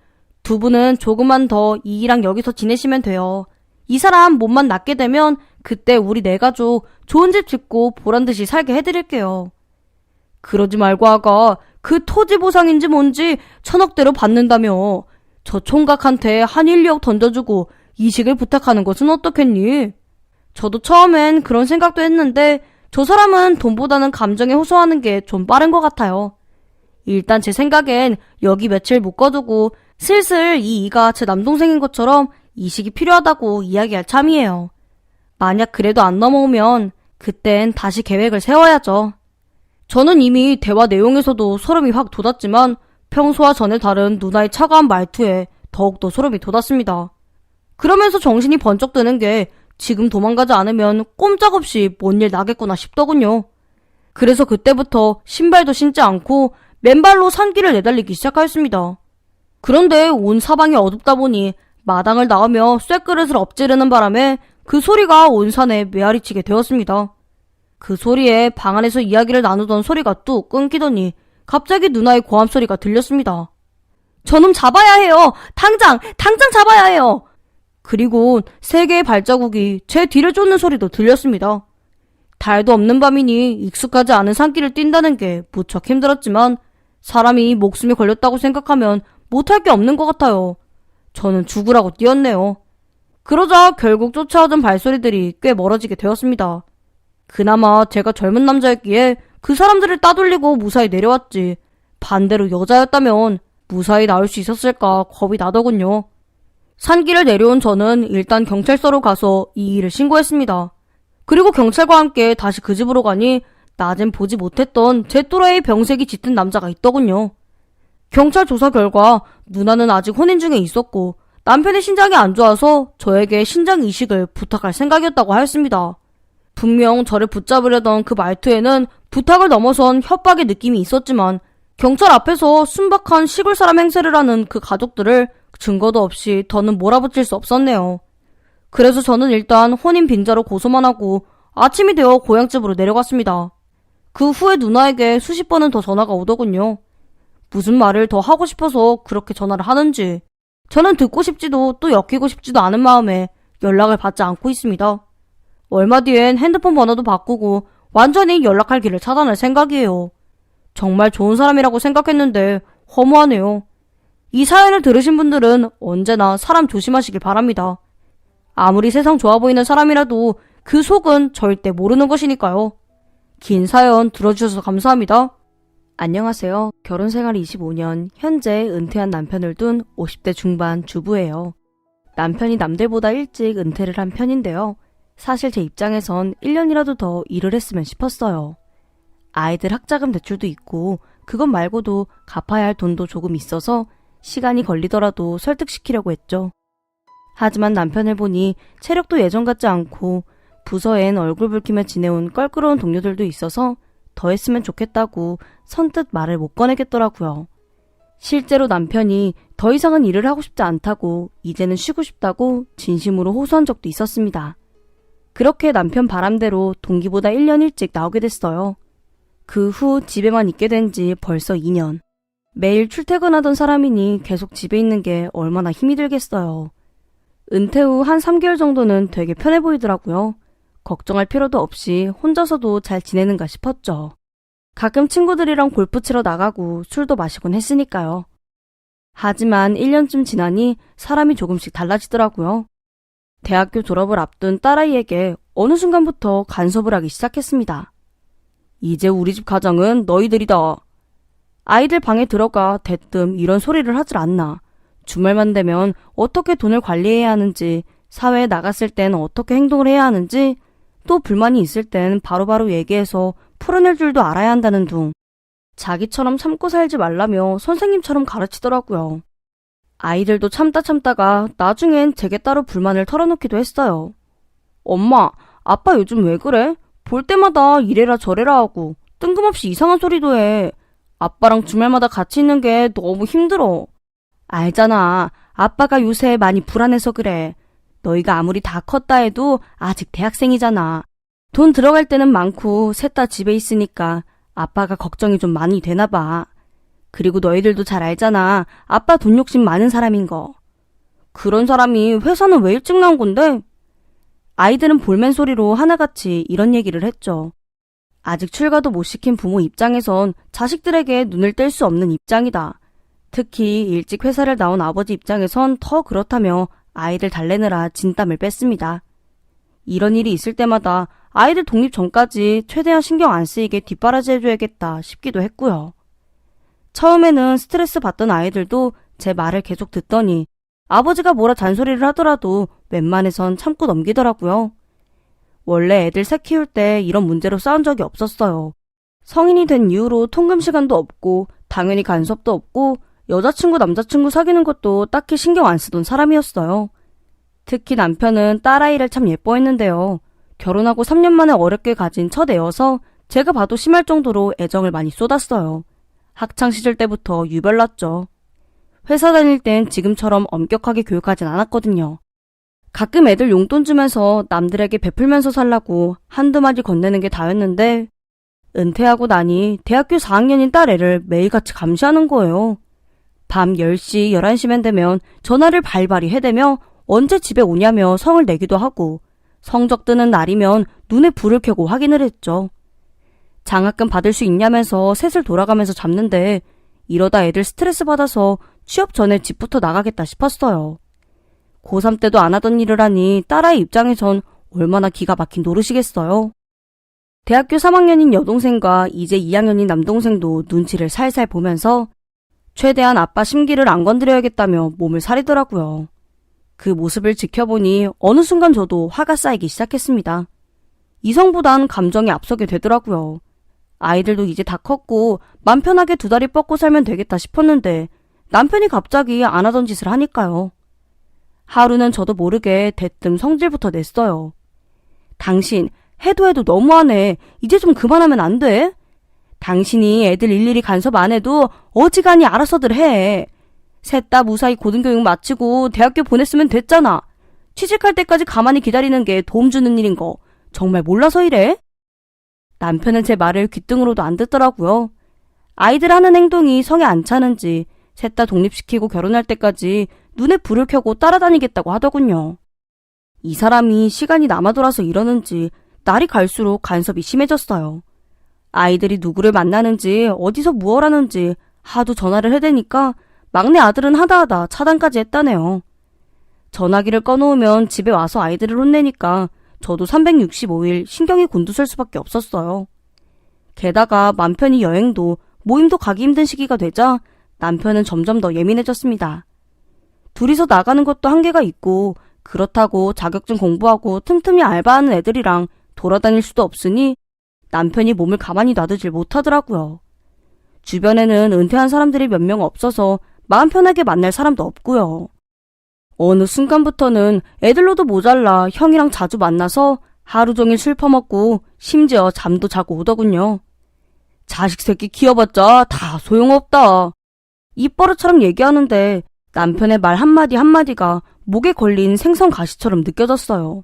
두 분은 조금만 더 이이랑 여기서 지내시면 돼요. 이 사람 몸만 낫게 되면 그때 우리 네 가족 좋은 집 짓고 보란듯이 살게 해드릴게요. 그러지 말고 아가, 그 토지 보상인지 뭔지 1,000억대로 받는다며. 저 총각한테 한 1, 2억 던져주고 이식을 부탁하는 것은 어떻겠니? 저도 처음엔 그런 생각도 했는데 저 사람은 돈보다는 감정에 호소하는 게 좀 빠른 것 같아요. 일단 제 생각엔 여기 며칠 묶어두고 슬슬 이 이가 제 남동생인 것처럼 이식이 필요하다고 이야기할 참이에요. 만약 그래도 안 넘어오면 그땐 다시 계획을 세워야죠. 저는 이미 대화 내용에서도 소름이 확 돋았지만 평소와 전혀 다른 누나의 차가운 말투에 더욱더 소름이 돋았습니다. 그러면서 정신이 번쩍 드는 게 지금 도망가지 않으면 꼼짝없이 뭔 일 나겠구나 싶더군요. 그래서 그때부터 신발도 신지 않고 맨발로 산길을 내달리기 시작하였습니다. 그런데 온 사방이 어둡다 보니 마당을 나오며 쇳그릇을 엎지르는 바람에 그 소리가 온 산에 메아리치게 되었습니다. 그 소리에 방 안에서 이야기를 나누던 소리가 뚝 끊기더니 갑자기 누나의 고함 소리가 들렸습니다. 저놈 잡아야 해요. 당장 잡아야 해요. 그리고 3개의 발자국이 제 뒤를 쫓는 소리도 들렸습니다. 달도 없는 밤이니 익숙하지 않은 산길을 뛴다는 게 무척 힘들었지만 사람이 목숨이 걸렸다고 생각하면 못할 게 없는 것 같아요. 저는 죽으라고 뛰었네요. 그러자 결국 쫓아오던 발소리들이 꽤 멀어지게 되었습니다. 그나마 제가 젊은 남자였기에 그 사람들을 따돌리고 무사히 내려왔지. 반대로 여자였다면 무사히 나올 수 있었을까 겁이 나더군요. 산길을 내려온 저는 일단 경찰서로 가서 이 일을 신고했습니다. 그리고 경찰과 함께 다시 그 집으로 가니 낮엔 보지 못했던 제 또래의 병색이 짙은 남자가 있더군요. 경찰 조사 결과 누나는 아직 혼인 중에 있었고 남편의 신장이 안 좋아서 저에게 신장 이식을 부탁할 생각이었다고 하였습니다. 분명 저를 붙잡으려던 그 말투에는 부탁을 넘어선 협박의 느낌이 있었지만 경찰 앞에서 순박한 시골 사람 행세를 하는 그 가족들을 증거도 없이 더는 몰아붙일 수 없었네요. 그래서 저는 일단 혼인 빙자로 고소만 하고 아침이 되어 고향집으로 내려갔습니다. 그 후에 누나에게 수십 번은 더 전화가 오더군요. 무슨 말을 더 하고 싶어서 그렇게 전화를 하는지 저는 듣고 싶지도 또 엮이고 싶지도 않은 마음에 연락을 받지 않고 있습니다. 얼마 뒤엔 핸드폰 번호도 바꾸고 완전히 연락할 길을 차단할 생각이에요. 정말 좋은 사람이라고 생각했는데 허무하네요. 이 사연을 들으신 분들은 언제나 사람 조심하시길 바랍니다. 아무리 세상 좋아 보이는 사람이라도 그 속은 절대 모르는 것이니까요. 긴 사연 들어주셔서 감사합니다. 안녕하세요. 결혼생활 25년, 현재 은퇴한 남편을 둔 50대 중반 주부예요. 남편이 남들보다 일찍 은퇴를 한 편인데요. 사실 제 입장에선 1년이라도 더 일을 했으면 싶었어요. 아이들 학자금 대출도 있고 그것 말고도 갚아야 할 돈도 조금 있어서 시간이 걸리더라도 설득시키려고 했죠. 하지만 남편을 보니 체력도 예전 같지 않고 부서엔 얼굴 붉히며 지내온 껄끄러운 동료들도 있어서 더 했으면 좋겠다고 선뜻 말을 못 꺼내겠더라고요. 실제로 남편이 더 이상은 일을 하고 싶지 않다고 이제는 쉬고 싶다고 진심으로 호소한 적도 있었습니다. 그렇게 남편 바람대로 동기보다 1년 일찍 나오게 됐어요. 그 후 집에만 있게 된 지 벌써 2년. 매일 출퇴근하던 사람이니 계속 집에 있는 게 얼마나 힘이 들겠어요. 은퇴 후 한 3개월 정도는 되게 편해 보이더라고요. 걱정할 필요도 없이 혼자서도 잘 지내는가 싶었죠. 가끔 친구들이랑 골프 치러 나가고 술도 마시곤 했으니까요. 하지만 1년쯤 지나니 사람이 조금씩 달라지더라고요. 대학교 졸업을 앞둔 딸아이에게 어느 순간부터 간섭을 하기 시작했습니다. 이제 우리 집 가장은 너희들이다. 아이들 방에 들어가 대뜸 이런 소리를 하질 않나. 주말만 되면 어떻게 돈을 관리해야 하는지, 사회에 나갔을 땐 어떻게 행동을 해야 하는지, 또 불만이 있을 땐 바로바로 얘기해서 풀어낼 줄도 알아야 한다는 둥. 자기처럼 참고 살지 말라며 선생님처럼 가르치더라고요. 아이들도 참다가 나중엔 제게 따로 불만을 털어놓기도 했어요. 엄마, 아빠 요즘 왜 그래? 볼 때마다 이래라 저래라 하고 뜬금없이 이상한 소리도 해. 아빠랑 주말마다 같이 있는 게 너무 힘들어. 알잖아. 아빠가 요새 많이 불안해서 그래. 너희가 아무리 다 컸다 해도 아직 대학생이잖아. 돈 들어갈 때는 많고 셋 다 집에 있으니까 아빠가 걱정이 좀 많이 되나 봐. 그리고 너희들도 잘 알잖아. 아빠 돈 욕심 많은 사람인 거. 그런 사람이 회사는 왜 일찍 나온 건데? 아이들은 볼멘 소리로 하나같이 이런 얘기를 했죠. 아직 출가도 못 시킨 부모 입장에선 자식들에게 눈을 뗄 수 없는 입장이다. 특히 일찍 회사를 나온 아버지 입장에선 더 그렇다며 아이들 달래느라 진땀을 뺐습니다. 이런 일이 있을 때마다 아이들 독립 전까지 최대한 신경 안 쓰이게 뒷바라지 해줘야겠다 싶기도 했고요. 처음에는 스트레스 받던 아이들도 제 말을 계속 듣더니 아버지가 뭐라 잔소리를 하더라도 웬만해선 참고 넘기더라고요. 원래 애들 새 키울 때 이런 문제로 싸운 적이 없었어요. 성인이 된 이후로 통금 시간도 없고 당연히 간섭도 없고 여자친구 남자친구 사귀는 것도 딱히 신경 안 쓰던 사람이었어요. 특히 남편은 딸아이를 참 예뻐했는데요. 결혼하고 3년 만에 어렵게 가진 첫 애여서 제가 봐도 심할 정도로 애정을 많이 쏟았어요. 학창시절 때부터 유별났죠. 회사 다닐 땐 지금처럼 엄격하게 교육하진 않았거든요. 가끔 애들 용돈 주면서 남들에게 베풀면서 살라고 한두 마디 건네는 게 다였는데 은퇴하고 나니 대학교 4학년인 딸 애를 매일같이 감시하는 거예요. 밤 10시, 11시만 되면 전화를 발발이 해대며 언제 집에 오냐며 성을 내기도 하고 성적 뜨는 날이면 눈에 불을 켜고 확인을 했죠. 장학금 받을 수 있냐면서 셋을 돌아가면서 잡는데 이러다 애들 스트레스 받아서 취업 전에 집부터 나가겠다 싶었어요. 고3 때도 안 하던 일을 하니 딸아이 입장에선 얼마나 기가 막힌 노릇이겠어요. 대학교 3학년인 여동생과 이제 2학년인 남동생도 눈치를 살살 보면서 최대한 아빠 심기를 안 건드려야겠다며 몸을 사리더라고요. 그 모습을 지켜보니 어느 순간 저도 화가 쌓이기 시작했습니다. 이성보단 감정이 앞서게 되더라고요. 아이들도 이제 다 컸고 맘 편하게 두 다리 뻗고 살면 되겠다 싶었는데 남편이 갑자기 안 하던 짓을 하니까요. 하루는 저도 모르게 대뜸 성질부터 냈어요. 당신 해도 너무하네. 이제 좀 그만하면 안 돼? 당신이 애들 일일이 간섭 안 해도 어지간히 알아서들 해. 셋 다 무사히 고등교육 마치고 대학교 보냈으면 됐잖아. 취직할 때까지 가만히 기다리는 게 도움 주는 일인 거 정말 몰라서 이래? 남편은 제 말을 귓등으로도 안 듣더라고요. 아이들 하는 행동이 성에 안 차는지 셋 다 독립시키고 결혼할 때까지 눈에 불을 켜고 따라다니겠다고 하더군요. 이 사람이 시간이 남아돌아서 이러는지 날이 갈수록 간섭이 심해졌어요. 아이들이 누구를 만나는지 어디서 무얼 하는지 하도 전화를 해대니까 막내 아들은 하다하다 차단까지 했다네요. 전화기를 꺼놓으면 집에 와서 아이들을 혼내니까 저도 365일 신경이 곤두설 수밖에 없었어요. 게다가 맘 편히 여행도 모임도 가기 힘든 시기가 되자 남편은 점점 더 예민해졌습니다. 둘이서 나가는 것도 한계가 있고 그렇다고 자격증 공부하고 틈틈이 알바하는 애들이랑 돌아다닐 수도 없으니 남편이 몸을 가만히 놔두질 못하더라고요. 주변에는 은퇴한 사람들이 몇 명 없어서 마음 편하게 만날 사람도 없고요. 어느 순간부터는 애들로도 모자라 형이랑 자주 만나서 하루 종일 술 퍼먹고 심지어 잠도 자고 오더군요. 자식 새끼 키워봤자 다 소용없다. 입버릇처럼 얘기하는데 남편의 말 한마디 한마디가 목에 걸린 생선가시처럼 느껴졌어요.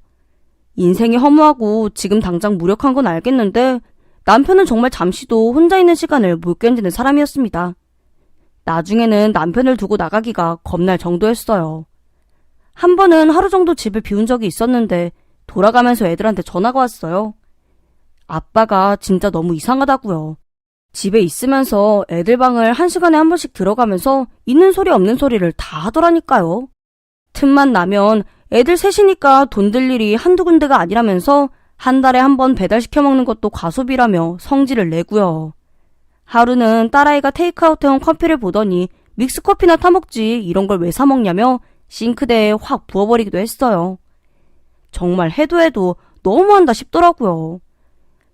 인생이 허무하고 지금 당장 무력한 건 알겠는데 남편은 정말 잠시도 혼자 있는 시간을 못 견디는 사람이었습니다. 나중에는 남편을 두고 나가기가 겁날 정도였어요. 한 번은 하루 정도 집을 비운 적이 있었는데 돌아가면서 애들한테 전화가 왔어요. 아빠가 진짜 너무 이상하다고요. 집에 있으면서 애들 방을 1시간에 한 번씩 들어가면서 있는 소리 없는 소리를 다 하더라니까요. 틈만 나면 애들 셋이니까 돈 들 일이 한두 군데가 아니라면서 한 달에 한 번 배달시켜 먹는 것도 과소비라며 성질을 내고요. 하루는 딸아이가 테이크아웃해온 커피를 보더니 믹스커피나 타먹지 이런 걸 왜 사먹냐며 싱크대에 확 부어버리기도 했어요. 정말 해도 너무한다 싶더라고요.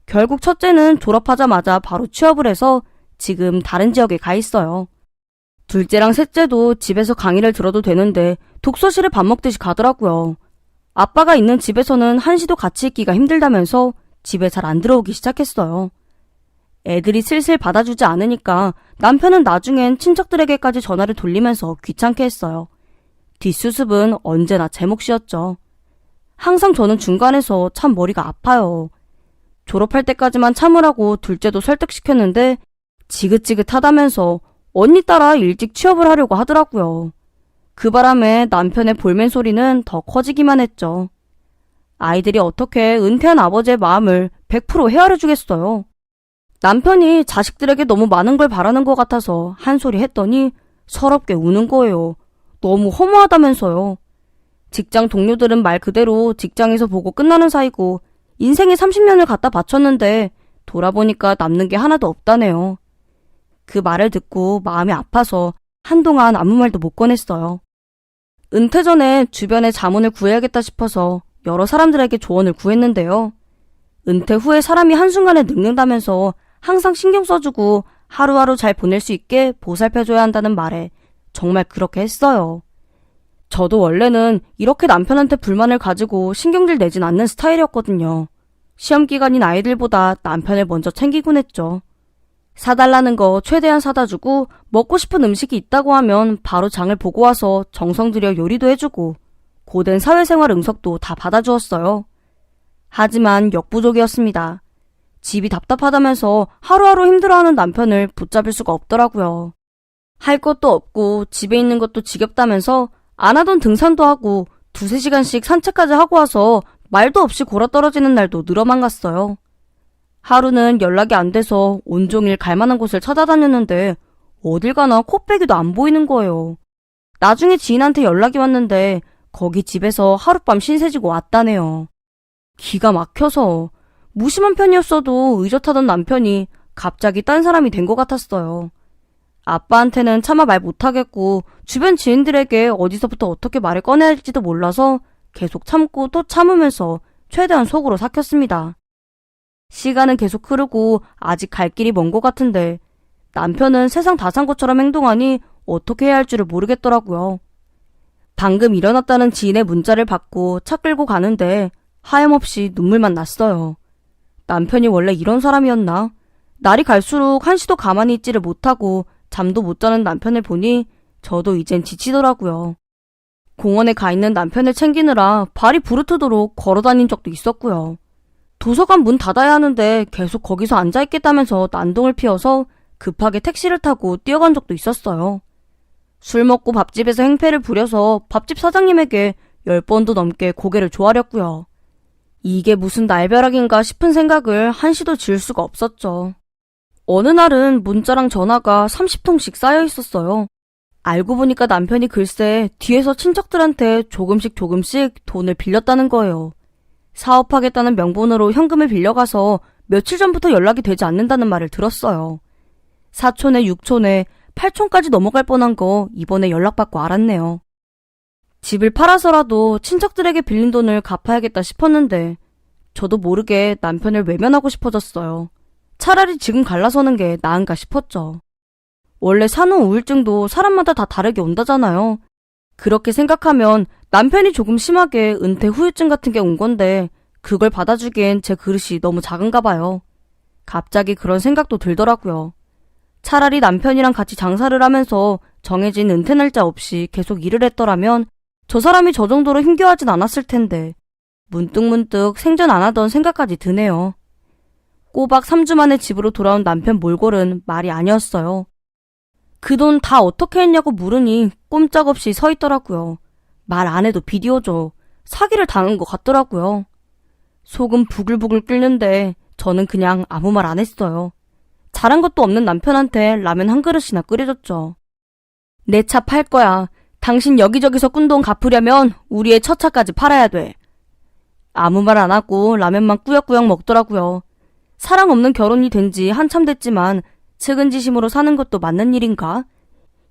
결국 첫째는 졸업하자마자 바로 취업을 해서 지금 다른 지역에 가 있어요. 둘째랑 셋째도 집에서 강의를 들어도 되는데 독서실에 밥 먹듯이 가더라고요. 아빠가 있는 집에서는 한시도 같이 있기가 힘들다면서 집에 잘 안 들어오기 시작했어요. 애들이 슬슬 받아주지 않으니까 남편은 나중엔 친척들에게까지 전화를 돌리면서 귀찮게 했어요. 뒷수습은 언제나 제 몫이었죠. 항상 저는 중간에서 참 머리가 아파요. 졸업할 때까지만 참으라고 둘째도 설득시켰는데 지긋지긋하다면서 언니 따라 일찍 취업을 하려고 하더라고요. 그 바람에 남편의 볼멘 소리는 더 커지기만 했죠. 아이들이 어떻게 은퇴한 아버지의 마음을 100% 헤아려주겠어요. 남편이 자식들에게 너무 많은 걸 바라는 것 같아서 한 소리 했더니 서럽게 우는 거예요. 너무 허무하다면서요. 직장 동료들은 말 그대로 직장에서 보고 끝나는 사이고 인생의 30년을 갖다 바쳤는데 돌아보니까 남는 게 하나도 없다네요. 그 말을 듣고 마음이 아파서 한동안 아무 말도 못 꺼냈어요. 은퇴 전에 주변에 자문을 구해야겠다 싶어서 여러 사람들에게 조언을 구했는데요. 은퇴 후에 사람이 한순간에 늙는다면서 항상 신경 써주고 하루하루 잘 보낼 수 있게 보살펴줘야 한다는 말에 정말 그렇게 했어요. 저도 원래는 이렇게 남편한테 불만을 가지고 신경질 내진 않는 스타일이었거든요. 시험 기간인 아이들보다 남편을 먼저 챙기곤 했죠. 사달라는 거 최대한 사다 주고 먹고 싶은 음식이 있다고 하면 바로 장을 보고 와서 정성 들여 요리도 해주고 고된 사회생활 응석도 다 받아주었어요. 하지만 역부족이었습니다. 집이 답답하다면서 하루하루 힘들어하는 남편을 붙잡을 수가 없더라고요. 할 것도 없고 집에 있는 것도 지겹다면서 안 하던 등산도 하고 2-3시간씩 산책까지 하고 와서 말도 없이 골아떨어지는 날도 늘어만 갔어요. 하루는 연락이 안 돼서 온종일 갈만한 곳을 찾아다녔는데 어딜 가나 코빼기도 안 보이는 거예요. 나중에 지인한테 연락이 왔는데 거기 집에서 하룻밤 신세지고 왔다네요. 기가 막혀서 무심한 편이었어도 의젓하던 남편이 갑자기 딴 사람이 된 것 같았어요. 아빠한테는 차마 말 못하겠고 주변 지인들에게 어디서부터 어떻게 말을 꺼내야 할지도 몰라서 계속 참고 또 참으면서 최대한 속으로 삭혔습니다. 시간은 계속 흐르고 아직 갈 길이 먼 것 같은데 남편은 세상 다 산 것처럼 행동하니 어떻게 해야 할 줄을 모르겠더라고요. 방금 일어났다는 지인의 문자를 받고 차 끌고 가는데 하염없이 눈물만 났어요. 남편이 원래 이런 사람이었나? 날이 갈수록 한시도 가만히 있지를 못하고 잠도 못 자는 남편을 보니 저도 이젠 지치더라고요. 공원에 가 있는 남편을 챙기느라 발이 부르트도록 걸어다닌 적도 있었고요. 도서관 문 닫아야 하는데 계속 거기서 앉아있겠다면서 난동을 피워서 급하게 택시를 타고 뛰어간 적도 있었어요. 술 먹고 밥집에서 행패를 부려서 밥집 사장님에게 10번도 넘게 고개를 조아렸고요. 이게 무슨 날벼락인가 싶은 생각을 한시도 지을 수가 없었죠. 어느 날은 문자랑 전화가 30통씩 쌓여 있었어요. 알고 보니까 남편이 글쎄 뒤에서 친척들한테 조금씩 돈을 빌렸다는 거예요. 사업하겠다는 명분으로 현금을 빌려가서 며칠 전부터 연락이 되지 않는다는 말을 들었어요. 사촌에 6촌에 8촌까지 넘어갈 뻔한 거 이번에 연락받고 알았네요. 집을 팔아서라도 친척들에게 빌린 돈을 갚아야겠다 싶었는데 저도 모르게 남편을 외면하고 싶어졌어요. 차라리 지금 갈라서는 게 나은가 싶었죠. 원래 산후 우울증도 사람마다 다 다르게 온다잖아요. 그렇게 생각하면 남편이 조금 심하게 은퇴 후유증 같은 게 온 건데 그걸 받아주기엔 제 그릇이 너무 작은가 봐요. 갑자기 그런 생각도 들더라고요. 차라리 남편이랑 같이 장사를 하면서 정해진 은퇴 날짜 없이 계속 일을 했더라면 저 사람이 저 정도로 힘겨워하진 않았을 텐데 문득문득 생전 안 하던 생각까지 드네요. 꼬박 3주 만에 집으로 돌아온 남편 몰골은 말이 아니었어요. 그 돈 다 어떻게 했냐고 물으니 꼼짝없이 서 있더라고요. 말 안 해도 비디오죠. 사기를 당한 것 같더라고요. 속은 부글부글 끓는데 저는 그냥 아무 말 안 했어요. 잘한 것도 없는 남편한테 라면 한 그릇이나 끓여줬죠. 내 차 팔 거야. 당신 여기저기서 꾼 돈 갚으려면 우리의 첫 차까지 팔아야 돼. 아무 말 안 하고 라면만 꾸역꾸역 먹더라고요. 사랑 없는 결혼이 된 지 한참 됐지만 측은지심으로 사는 것도 맞는 일인가?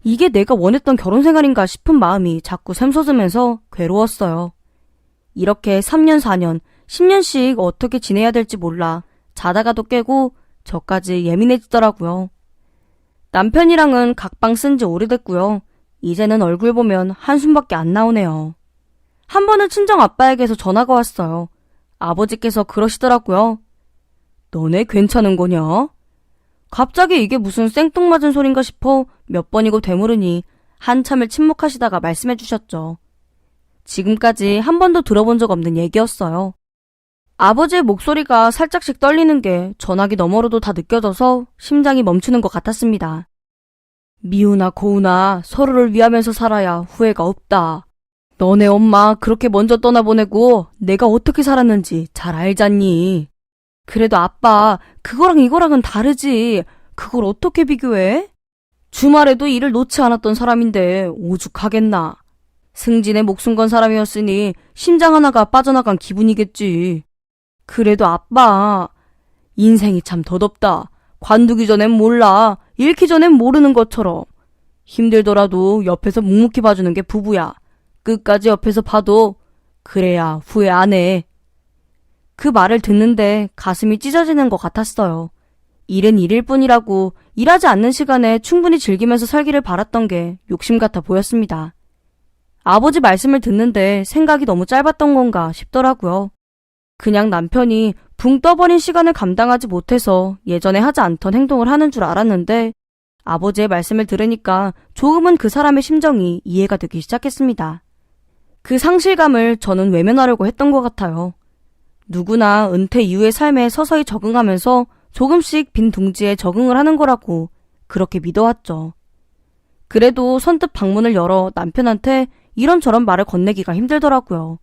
이게 내가 원했던 결혼 생활인가 싶은 마음이 자꾸 샘솟으면서 괴로웠어요. 이렇게 3년, 4년, 10년씩 어떻게 지내야 될지 몰라 자다가도 깨고 저까지 예민해지더라고요. 남편이랑은 각방 쓴 지 오래됐고요. 이제는 얼굴 보면 한숨밖에 안 나오네요. 한 번은 친정 아빠에게서 전화가 왔어요. 아버지께서 그러시더라고요. 너네 괜찮은 거냐? 갑자기 이게 무슨 생뚱맞은 소린가 싶어 몇 번이고 되물으니 한참을 침묵하시다가 말씀해 주셨죠. 지금까지 한 번도 들어본 적 없는 얘기였어요. 아버지의 목소리가 살짝씩 떨리는 게 전화기 너머로도 다 느껴져서 심장이 멈추는 것 같았습니다. 미우나 고우나 서로를 위하면서 살아야 후회가 없다. 너네 엄마 그렇게 먼저 떠나보내고 내가 어떻게 살았는지 잘 알잖니. 그래도 아빠 그거랑 이거랑은 다르지. 그걸 어떻게 비교해? 주말에도 일을 놓지 않았던 사람인데 오죽하겠나. 승진에 목숨 건 사람이었으니 심장 하나가 빠져나간 기분이겠지. 그래도 아빠 인생이 참 덧없다. 관두기 전엔 몰라. 잃기 전엔 모르는 것처럼. 힘들더라도 옆에서 묵묵히 봐주는 게 부부야. 끝까지 옆에서 봐도 그래야 후회 안 해. 그 말을 듣는데 가슴이 찢어지는 것 같았어요. 일은 일일 뿐이라고 일하지 않는 시간에 충분히 즐기면서 살기를 바랐던 게 욕심 같아 보였습니다. 아버지 말씀을 듣는데 생각이 너무 짧았던 건가 싶더라고요. 그냥 남편이 붕 떠버린 시간을 감당하지 못해서 예전에 하지 않던 행동을 하는 줄 알았는데 아버지의 말씀을 들으니까 조금은 그 사람의 심정이 이해가 되기 시작했습니다. 그 상실감을 저는 외면하려고 했던 것 같아요. 누구나 은퇴 이후의 삶에 서서히 적응하면서 조금씩 빈 둥지에 적응을 하는 거라고 그렇게 믿어왔죠. 그래도 선뜻 방문을 열어 남편한테 이런저런 말을 건네기가 힘들더라고요.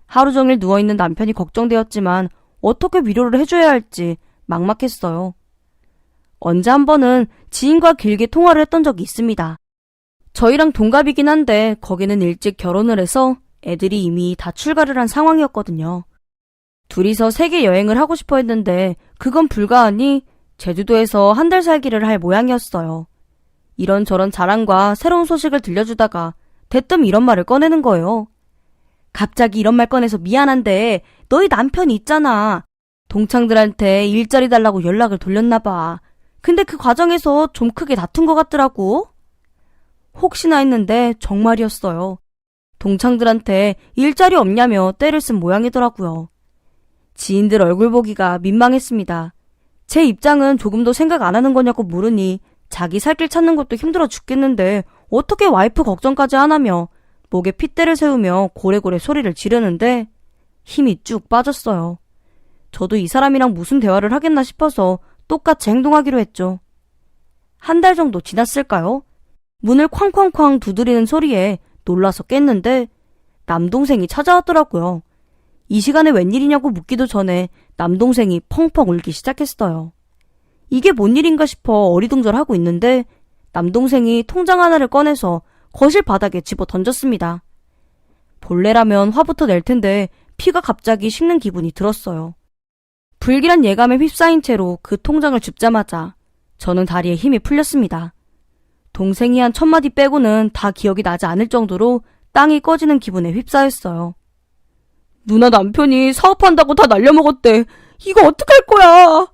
하루 종일 누워있는 남편이 걱정되었지만 어떻게 위로를 해줘야 할지 막막했어요. 언제 한 번은 지인과 길게 통화를 했던 적이 있습니다. 저희랑 동갑이긴 한데 거기는 일찍 결혼을 해서 애들이 이미 다 출가를 한 상황이었거든요. 둘이서 세계 여행을 하고 싶어 했는데 그건 불가하니 제주도에서 한 달 살기를 할 모양이었어요. 이런저런 자랑과 새로운 소식을 들려주다가 대뜸 이런 말을 꺼내는 거예요. 갑자기 이런 말 꺼내서 미안한데 너희 남편이 있잖아. 동창들한테 일자리 달라고 연락을 돌렸나 봐. 근데 그 과정에서 좀 크게 다툰 것 같더라고. 혹시나 했는데 정말이었어요. 동창들한테 일자리 없냐며 떼를 쓴 모양이더라고요. 지인들 얼굴 보기가 민망했습니다. 제 입장은 조금도 생각 안 하는 거냐고 물으니 자기 살 길 찾는 것도 힘들어 죽겠는데 어떻게 와이프 걱정까지 하나며 목에 핏대를 세우며 고래고래 소리를 지르는데 힘이 쭉 빠졌어요. 저도 이 사람이랑 무슨 대화를 하겠나 싶어서 똑같이 행동하기로 했죠. 한 달 정도 지났을까요? 문을 쾅쾅쾅 두드리는 소리에 놀라서 깼는데 남동생이 찾아왔더라고요. 이 시간에 웬일이냐고 묻기도 전에 남동생이 펑펑 울기 시작했어요. 이게 뭔 일인가 싶어 어리둥절하고 있는데 남동생이 통장 하나를 꺼내서 거실 바닥에 집어 던졌습니다. 본래라면 화부터 낼 텐데 피가 갑자기 식는 기분이 들었어요. 불길한 예감에 휩싸인 채로 그 통장을 줍자마자 저는 다리에 힘이 풀렸습니다. 동생이 한 1000마디 빼고는 다 기억이 나지 않을 정도로 땅이 꺼지는 기분에 휩싸였어요. 누나 남편이 사업한다고 다 날려먹었대. 이거 어떡할 거야?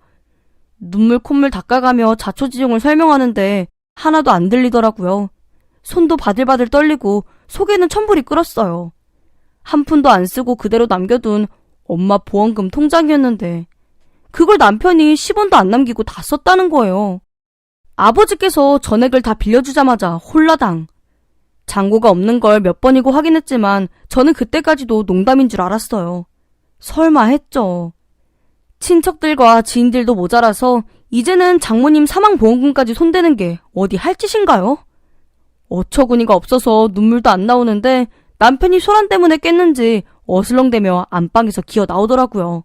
눈물 콧물 닦아가며 자초지종을 설명하는데 하나도 안 들리더라고요. 손도 바들바들 떨리고 속에는 천불이 끓었어요. 한 푼도 안 쓰고 그대로 남겨둔 엄마 보험금 통장이었는데 그걸 남편이 10원도 안 남기고 다 썼다는 거예요. 아버지께서 전액을 다 빌려주자마자 홀라당. 잔고가 없는 걸 몇 번이고 확인했지만 저는 그때까지도 농담인 줄 알았어요. 설마 했죠. 친척들과 지인들도 모자라서 이제는 장모님 사망보험금까지 손대는 게 어디 할 짓인가요? 어처구니가 없어서 눈물도 안 나오는데 남편이 소란 때문에 깼는지 어슬렁대며 안방에서 기어 나오더라고요.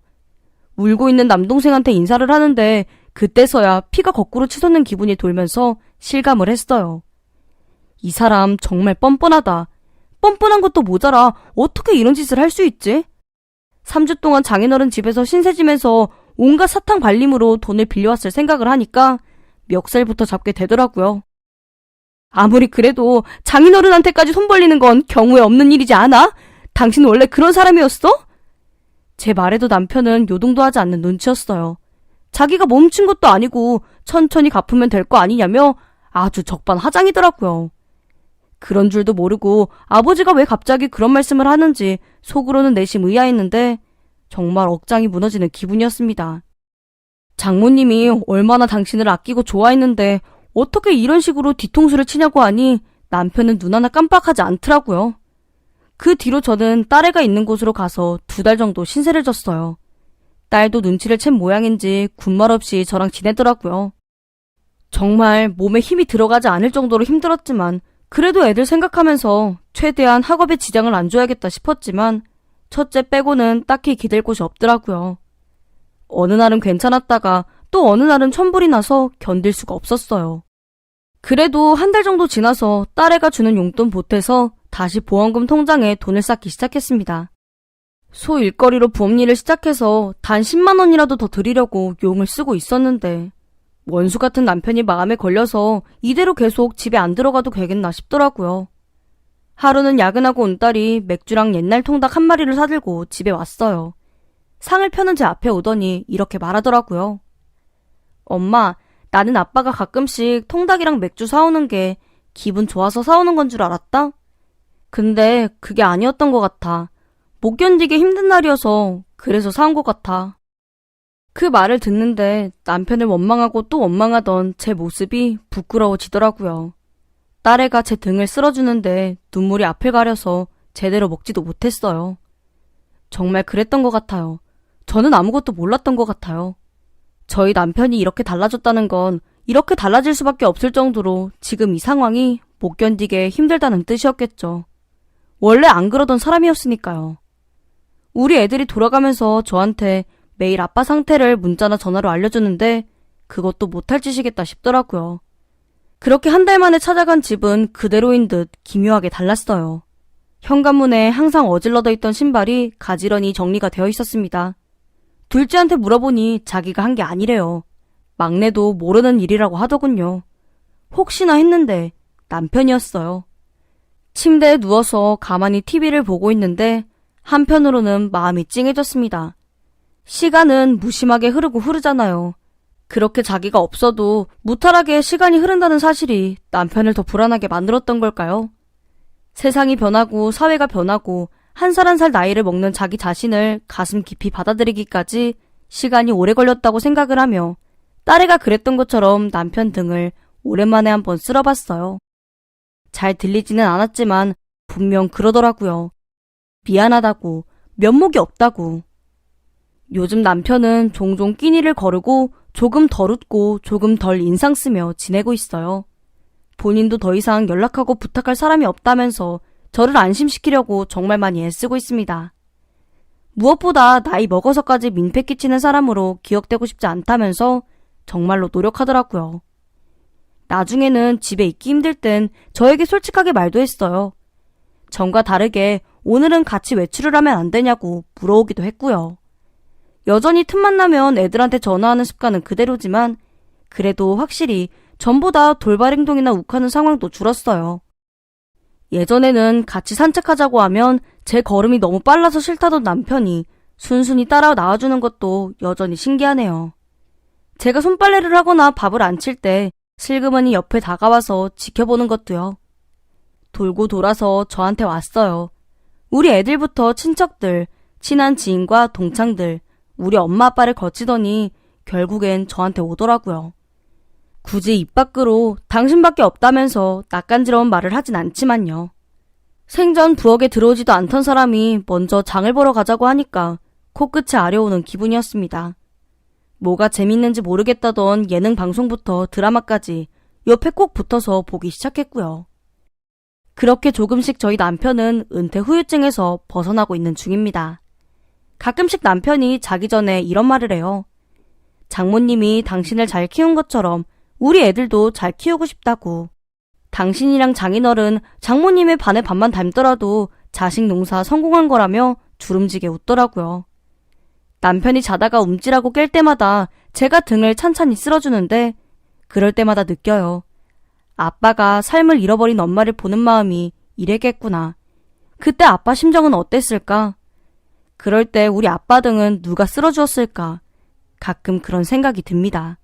울고 있는 남동생한테 인사를 하는데 그때서야 피가 거꾸로 치솟는 기분이 돌면서 실감을 했어요. 이 사람 정말 뻔뻔하다. 뻔뻔한 것도 모자라 어떻게 이런 짓을 할 수 있지? 3주 동안 장인어른 집에서 신세지면서 온갖 사탕 발림으로 돈을 빌려왔을 생각을 하니까 멱살부터 잡게 되더라고요. 아무리 그래도 장인어른한테까지 손 벌리는 건 경우에 없는 일이지 않아? 당신 원래 그런 사람이었어? 제 말에도 남편은 요동도 하지 않는 눈치였어요. 자기가 멈춘 것도 아니고 천천히 갚으면 될 거 아니냐며 아주 적반하장이더라고요. 그런 줄도 모르고 아버지가 왜 갑자기 그런 말씀을 하는지 속으로는 내심 의아했는데 정말 억장이 무너지는 기분이었습니다. 장모님이 얼마나 당신을 아끼고 좋아했는데 어떻게 이런 식으로 뒤통수를 치냐고 하니 남편은 눈 하나 깜빡하지 않더라고요. 그 뒤로 저는 딸애가 있는 곳으로 가서 2달 정도 신세를 졌어요. 딸도 눈치를 챈 모양인지 군말 없이 저랑 지내더라고요. 정말 몸에 힘이 들어가지 않을 정도로 힘들었지만 그래도 애들 생각하면서 최대한 학업에 지장을 안 줘야겠다 싶었지만 첫째 빼고는 딱히 기댈 곳이 없더라고요. 어느 날은 괜찮았다가 또 어느 날은 천불이 나서 견딜 수가 없었어요. 그래도 한 달 정도 지나서 딸애가 주는 용돈 보태서 다시 보험금 통장에 돈을 쌓기 시작했습니다. 소 일거리로 부업일을 시작해서 단 10만 원이라도 더 드리려고 용을 쓰고 있었는데 원수 같은 남편이 마음에 걸려서 이대로 계속 집에 안 들어가도 되겠나 싶더라고요. 하루는 야근하고 온 딸이 맥주랑 옛날 통닭 한 마리를 사들고 집에 왔어요. 상을 펴는 제 앞에 오더니 이렇게 말하더라고요. 엄마, 나는 아빠가 가끔씩 통닭이랑 맥주 사오는 게 기분 좋아서 사오는 건 줄 알았다? 근데 그게 아니었던 것 같아. 못 견디게 힘든 날이어서 그래서 사온 것 같아. 그 말을 듣는데 남편을 원망하고 또 원망하던 제 모습이 부끄러워지더라고요. 딸애가 제 등을 쓸어주는데 눈물이 앞을 가려서 제대로 먹지도 못했어요. 정말 그랬던 것 같아요. 저는 아무것도 몰랐던 것 같아요. 저희 남편이 이렇게 달라졌다는 건 이렇게 달라질 수밖에 없을 정도로 지금 이 상황이 못 견디게 힘들다는 뜻이었겠죠. 원래 안 그러던 사람이었으니까요. 우리 애들이 돌아가면서 저한테 매일 아빠 상태를 문자나 전화로 알려주는데 그것도 못할 짓이겠다 싶더라고요. 그렇게 한 달 만에 찾아간 집은 그대로인 듯 기묘하게 달랐어요. 현관문에 항상 어질러져 있던 신발이 가지런히 정리가 되어 있었습니다. 둘째한테 물어보니 자기가 한 게 아니래요. 막내도 모르는 일이라고 하더군요. 혹시나 했는데 남편이었어요. 침대에 누워서 가만히 TV를 보고 있는데 한편으로는 마음이 찡해졌습니다. 시간은 무심하게 흐르잖아요. 그렇게 자기가 없어도 무탈하게 시간이 흐른다는 사실이 남편을 더 불안하게 만들었던 걸까요? 세상이 변하고 사회가 변하고 한 살 한 살 나이를 먹는 자기 자신을 가슴 깊이 받아들이기까지 시간이 오래 걸렸다고 생각을 하며 딸애가 그랬던 것처럼 남편 등을 오랜만에 한번 쓸어봤어요. 잘 들리지는 않았지만 분명 그러더라고요. 미안하다고, 면목이 없다고. 요즘 남편은 종종 끼니를 거르고 조금 덜 웃고 조금 덜 인상 쓰며 지내고 있어요. 본인도 더 이상 연락하고 부탁할 사람이 없다면서 저를 안심시키려고 정말 많이 애쓰고 있습니다. 무엇보다 나이 먹어서까지 민폐 끼치는 사람으로 기억되고 싶지 않다면서 정말로 노력하더라고요. 나중에는 집에 있기 힘들 땐 저에게 솔직하게 말도 했어요. 전과 다르게 오늘은 같이 외출을 하면 안 되냐고 물어오기도 했고요. 여전히 틈만 나면 애들한테 전화하는 습관은 그대로지만 그래도 확실히 전보다 돌발 행동이나 욱하는 상황도 줄었어요. 예전에는 같이 산책하자고 하면 제 걸음이 너무 빨라서 싫다던 남편이 순순히 따라 나와주는 것도 여전히 신기하네요. 제가 손빨래를 하거나 밥을 안 칠 때 슬그머니 옆에 다가와서 지켜보는 것도요. 돌고 돌아서 저한테 왔어요. 우리 애들부터 친척들, 친한 지인과 동창들, 우리 엄마 아빠를 거치더니 결국엔 저한테 오더라고요. 굳이 입 밖으로 당신밖에 없다면서 낯간지러운 말을 하진 않지만요. 생전 부엌에 들어오지도 않던 사람이 먼저 장을 보러 가자고 하니까 코끝이 아려오는 기분이었습니다. 뭐가 재밌는지 모르겠다던 예능 방송부터 드라마까지 옆에 꼭 붙어서 보기 시작했고요. 그렇게 조금씩 저희 남편은 은퇴 후유증에서 벗어나고 있는 중입니다. 가끔씩 남편이 자기 전에 이런 말을 해요. 장모님이 당신을 잘 키운 것처럼 우리 애들도 잘 키우고 싶다고. 당신이랑 장인어른 장모님의 반의 반만 닮더라도 자식 농사 성공한 거라며 주름지게 웃더라고요. 남편이 자다가 움찔하고 깰 때마다 제가 등을 찬찬히 쓸어주는데 그럴 때마다 느껴요. 아빠가 삶을 잃어버린 엄마를 보는 마음이 이랬겠구나. 그때 아빠 심정은 어땠을까? 그럴 때 우리 아빠 등은 누가 쓸어주었을까? 가끔 그런 생각이 듭니다.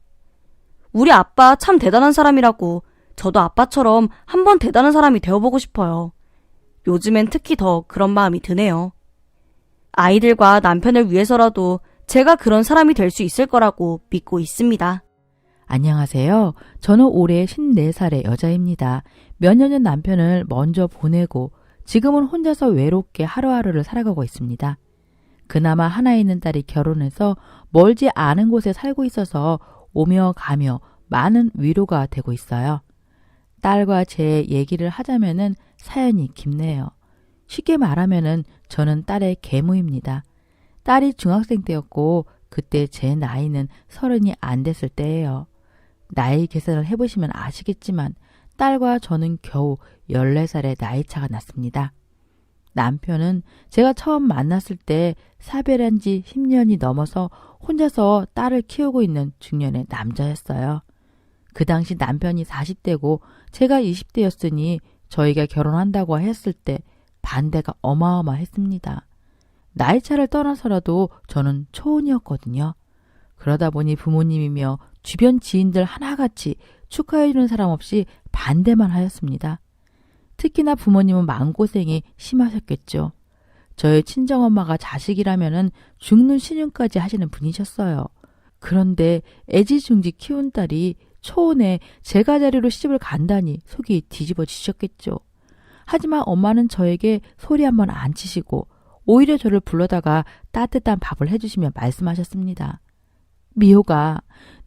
우리 아빠 참 대단한 사람이라고 저도 아빠처럼 한번 대단한 사람이 되어보고 싶어요. 요즘엔 특히 더 그런 마음이 드네요. 아이들과 남편을 위해서라도 제가 그런 사람이 될 수 있을 거라고 믿고 있습니다. 안녕하세요. 저는 올해 54살의 여자입니다. 몇 년 전 남편을 먼저 보내고 지금은 혼자서 외롭게 하루하루를 살아가고 있습니다. 그나마 하나 있는 딸이 결혼해서 멀지 않은 곳에 살고 있어서 오며 가며 많은 위로가 되고 있어요. 딸과 제 얘기를 하자면은 사연이 깊네요. 쉽게 말하면은 저는 딸의 계모입니다. 딸이 중학생 때였고 그때 제 나이는 30이 안 됐을 때예요. 나이 계산을 해보시면 아시겠지만 딸과 저는 겨우 14살의 나이 차가 났습니다. 남편은 제가 처음 만났을 때 사별한 지 10년이 넘어서 혼자서 딸을 키우고 있는 중년의 남자였어요. 그 당시 남편이 40대고 제가 20대였으니 저희가 결혼한다고 했을 때 반대가 어마어마했습니다. 나이 차를 떠나서라도 저는 초혼이었거든요. 그러다 보니 부모님이며 주변 지인들 하나같이 축하해주는 사람 없이 반대만 하였습니다. 특히나 부모님은 마음고생이 심하셨겠죠. 저희 친정엄마가 자식이라면은 죽는 신용까지 하시는 분이셨어요. 그런데 애지중지 키운 딸이 초혼에 제가 자리로 시집을 간다니 속이 뒤집어지셨겠죠. 하지만 엄마는 저에게 소리 한번 안 치시고 오히려 저를 불러다가 따뜻한 밥을 해주시며 말씀하셨습니다. 미호가,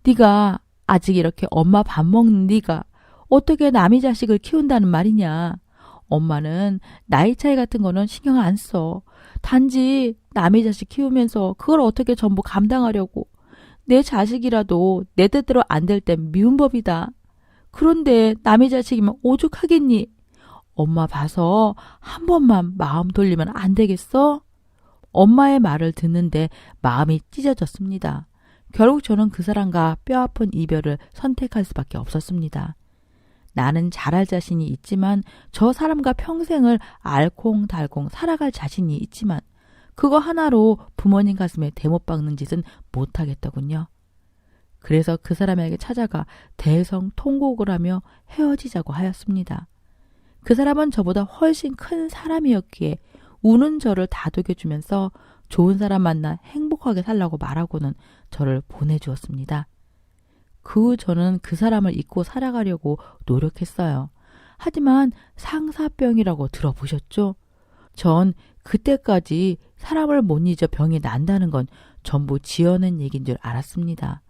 네가 아직 이렇게 엄마 밥 먹는 네가 어떻게 남의 자식을 키운다는 말이냐. 엄마는 나이 차이 같은 거는 신경 안 써. 단지 남의 자식 키우면서 그걸 어떻게 전부 감당하려고. 내 자식이라도 내 뜻대로 안 될 땐 미운 법이다. 그런데 남의 자식이면 오죽하겠니? 엄마 봐서 한 번만 마음 돌리면 안 되겠어? 엄마의 말을 듣는데 마음이 찢어졌습니다. 결국 저는 그 사람과 뼈아픈 이별을 선택할 수밖에 없었습니다. 나는 잘할 자신이 있지만 저 사람과 평생을 알콩달콩 살아갈 자신이 있지만 그거 하나로 부모님 가슴에 대못 박는 짓은 못하겠더군요. 그래서 그 사람에게 찾아가 대성통곡을 하며 헤어지자고 하였습니다. 그 사람은 저보다 훨씬 큰 사람이었기에 우는 저를 다독여주면서 좋은 사람 만나 행복하게 살라고 말하고는 저를 보내주었습니다. 그 후 저는 그 사람을 잊고 살아가려고 노력했어요. 하지만 상사병이라고 들어보셨죠? 전 그때까지 사람을 못 잊어 병이 난다는 건 전부 지어낸 얘기인 줄 알았습니다.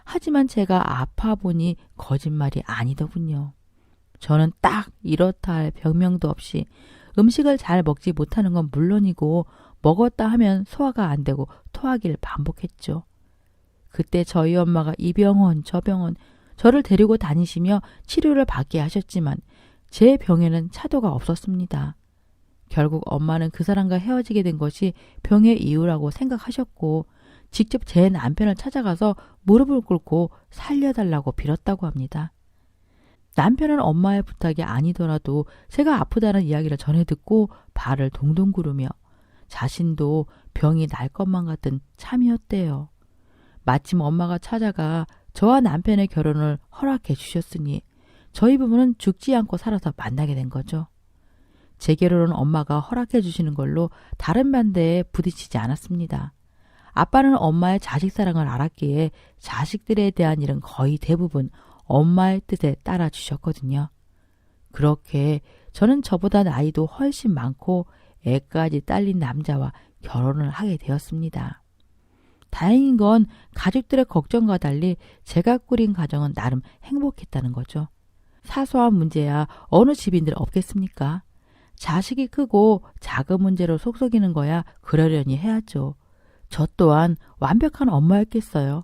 하지만 제가 아파 보니 거짓말이 아니더군요. 저는 딱 이렇다 할 병명도 없이 음식을 잘 먹지 못하는 건 물론이고 먹었다 하면 소화가 안 되고 토하기를 반복했죠. 그때 저희 엄마가 이 병원 저 병원 저를 데리고 다니시며 치료를 받게 하셨지만 제 병에는 차도가 없었습니다. 결국 엄마는 그 사람과 헤어지게 된 것이 병의 이유라고 생각하셨고 직접 제 남편을 찾아가서 무릎을 꿇고 살려달라고 빌었다고 합니다. 남편은 엄마의 부탁이 아니더라도 제가 아프다는 이야기를 전해 듣고 발을 동동 구르며 자신도 병이 날 것만 같은 참이었대요. 마침 엄마가 찾아가 저와 남편의 결혼을 허락해 주셨으니 저희 부부는 죽지 않고 살아서 만나게 된 거죠. 제 결혼은 엄마가 허락해 주시는 걸로 다른 반대에 부딪히지 않았습니다. 아빠는 엄마의 자식 사랑을 알았기에 자식들에 대한 일은 거의 대부분 엄마의 뜻에 따라 주셨거든요. 그렇게 저는 저보다 나이도 훨씬 많고 애까지 딸린 남자와 결혼을 하게 되었습니다. 다행인 건 가족들의 걱정과 달리 제가 꾸린 가정은 나름 행복했다는 거죠. 사소한 문제야 어느 집인들 없겠습니까? 자식이 크고 작은 문제로 속썩이는 거야 그러려니 해야죠. 저 또한 완벽한 엄마였겠어요.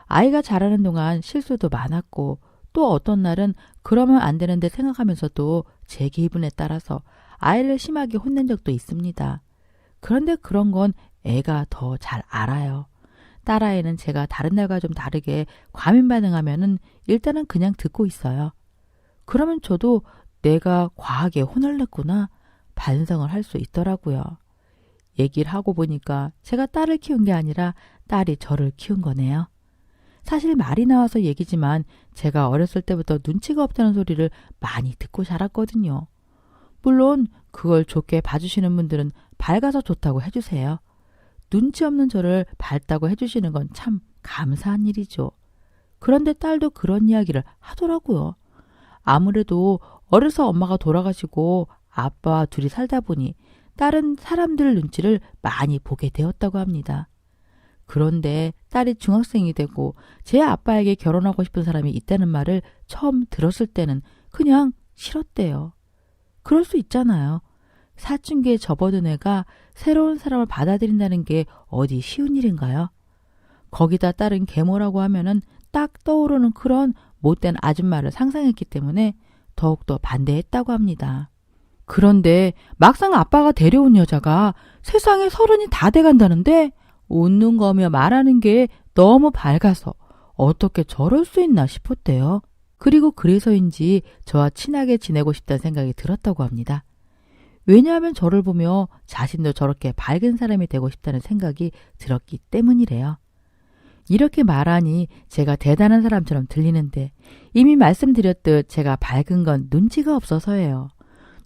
아이가 자라는 동안 실수도 많았고 또 어떤 날은 그러면 안 되는데 생각하면서도 제 기분에 따라서 아이를 심하게 혼낸 적도 있습니다. 그런데 그런 건 애가 더 잘 알아요. 딸아이는 제가 다른 날과 좀 다르게 과민 반응하면은 일단은 그냥 듣고 있어요. 그러면 저도 내가 과하게 혼을 냈구나 반성을 할 수 있더라고요. 얘기를 하고 보니까 제가 딸을 키운 게 아니라 딸이 저를 키운 거네요. 사실 말이 나와서 얘기지만 제가 어렸을 때부터 눈치가 없다는 소리를 많이 듣고 자랐거든요. 물론 그걸 좋게 봐주시는 분들은 밝아서 좋다고 해주세요. 눈치 없는 저를 밝다고 해주시는 건 참 감사한 일이죠. 그런데 딸도 그런 이야기를 하더라고요. 아무래도 어려서 엄마가 돌아가시고 아빠와 둘이 살다 보니 딸은 사람들 눈치를 많이 보게 되었다고 합니다. 그런데 딸이 중학생이 되고 제 아빠에게 결혼하고 싶은 사람이 있다는 말을 처음 들었을 때는 그냥 싫었대요. 그럴 수 있잖아요. 사춘기에 접어든 애가 새로운 사람을 받아들인다는 게 어디 쉬운 일인가요? 거기다 딸은 계모라고 하면은 딱 떠오르는 그런 못된 아줌마를 상상했기 때문에 더욱더 반대했다고 합니다. 그런데 막상 아빠가 데려온 여자가 세상에 30이 다 돼간다는데 웃는 거며 말하는 게 너무 밝아서 어떻게 저럴 수 있나 싶었대요. 그리고 그래서인지 저와 친하게 지내고 싶다는 생각이 들었다고 합니다. 왜냐하면 저를 보며 자신도 저렇게 밝은 사람이 되고 싶다는 생각이 들었기 때문이래요. 이렇게 말하니 제가 대단한 사람처럼 들리는데 이미 말씀드렸듯 제가 밝은 건 눈치가 없어서예요.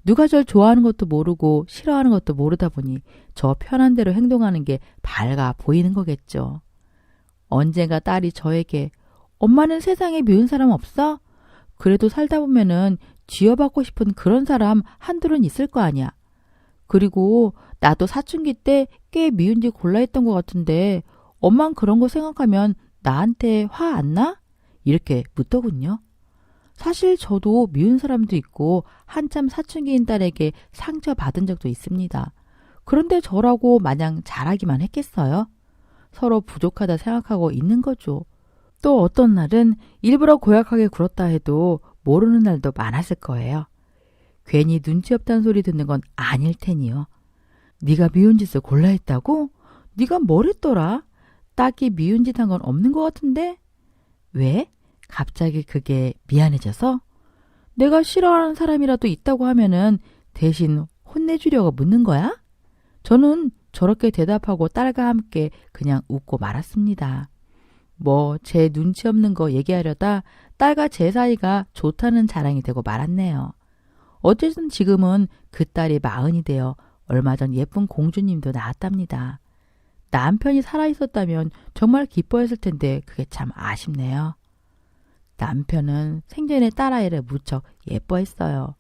누가 절 좋아하는 것도 모르고 싫어하는 것도 모르다 보니 저 편한 대로 행동하는 게 밝아 보이는 거겠죠. 언젠가 딸이 저에게 엄마는 세상에 미운 사람 없어? 그래도 살다 보면은 지어받고 싶은 그런 사람 한둘은 있을 거 아니야. 그리고 나도 사춘기 때 꽤 미운 지 골라 했던 것 같은데 엄만 그런 거 생각하면 나한테 화 안 나? 이렇게 묻더군요. 사실 저도 미운 사람도 있고 한참 사춘기인 딸에게 상처받은 적도 있습니다. 그런데 저라고 마냥 잘하기만 했겠어요? 서로 부족하다 생각하고 있는 거죠. 또 어떤 날은 일부러 고약하게 굴었다 해도 모르는 날도 많았을 거예요. 괜히 눈치 없다는 소리 듣는 건 아닐 테니요. 네가 미운 짓을 골라 했다고? 네가 뭘 했더라? 딱히 미운 짓 한 건 없는 것 같은데? 왜? 갑자기 그게 미안해져서? 내가 싫어하는 사람이라도 있다고 하면은 대신 혼내주려고 묻는 거야? 저는 저렇게 대답하고 딸과 함께 그냥 웃고 말았습니다. 뭐 제 눈치 없는 거 얘기하려다 딸과 제 사이가 좋다는 자랑이 되고 말았네요. 어쨌든 지금은 그 딸이 40이 되어 얼마 전 예쁜 공주님도 낳았답니다. 남편이 살아있었다면 정말 기뻐했을 텐데 그게 참 아쉽네요. 남편은 생전에 딸아이를 무척 예뻐했어요.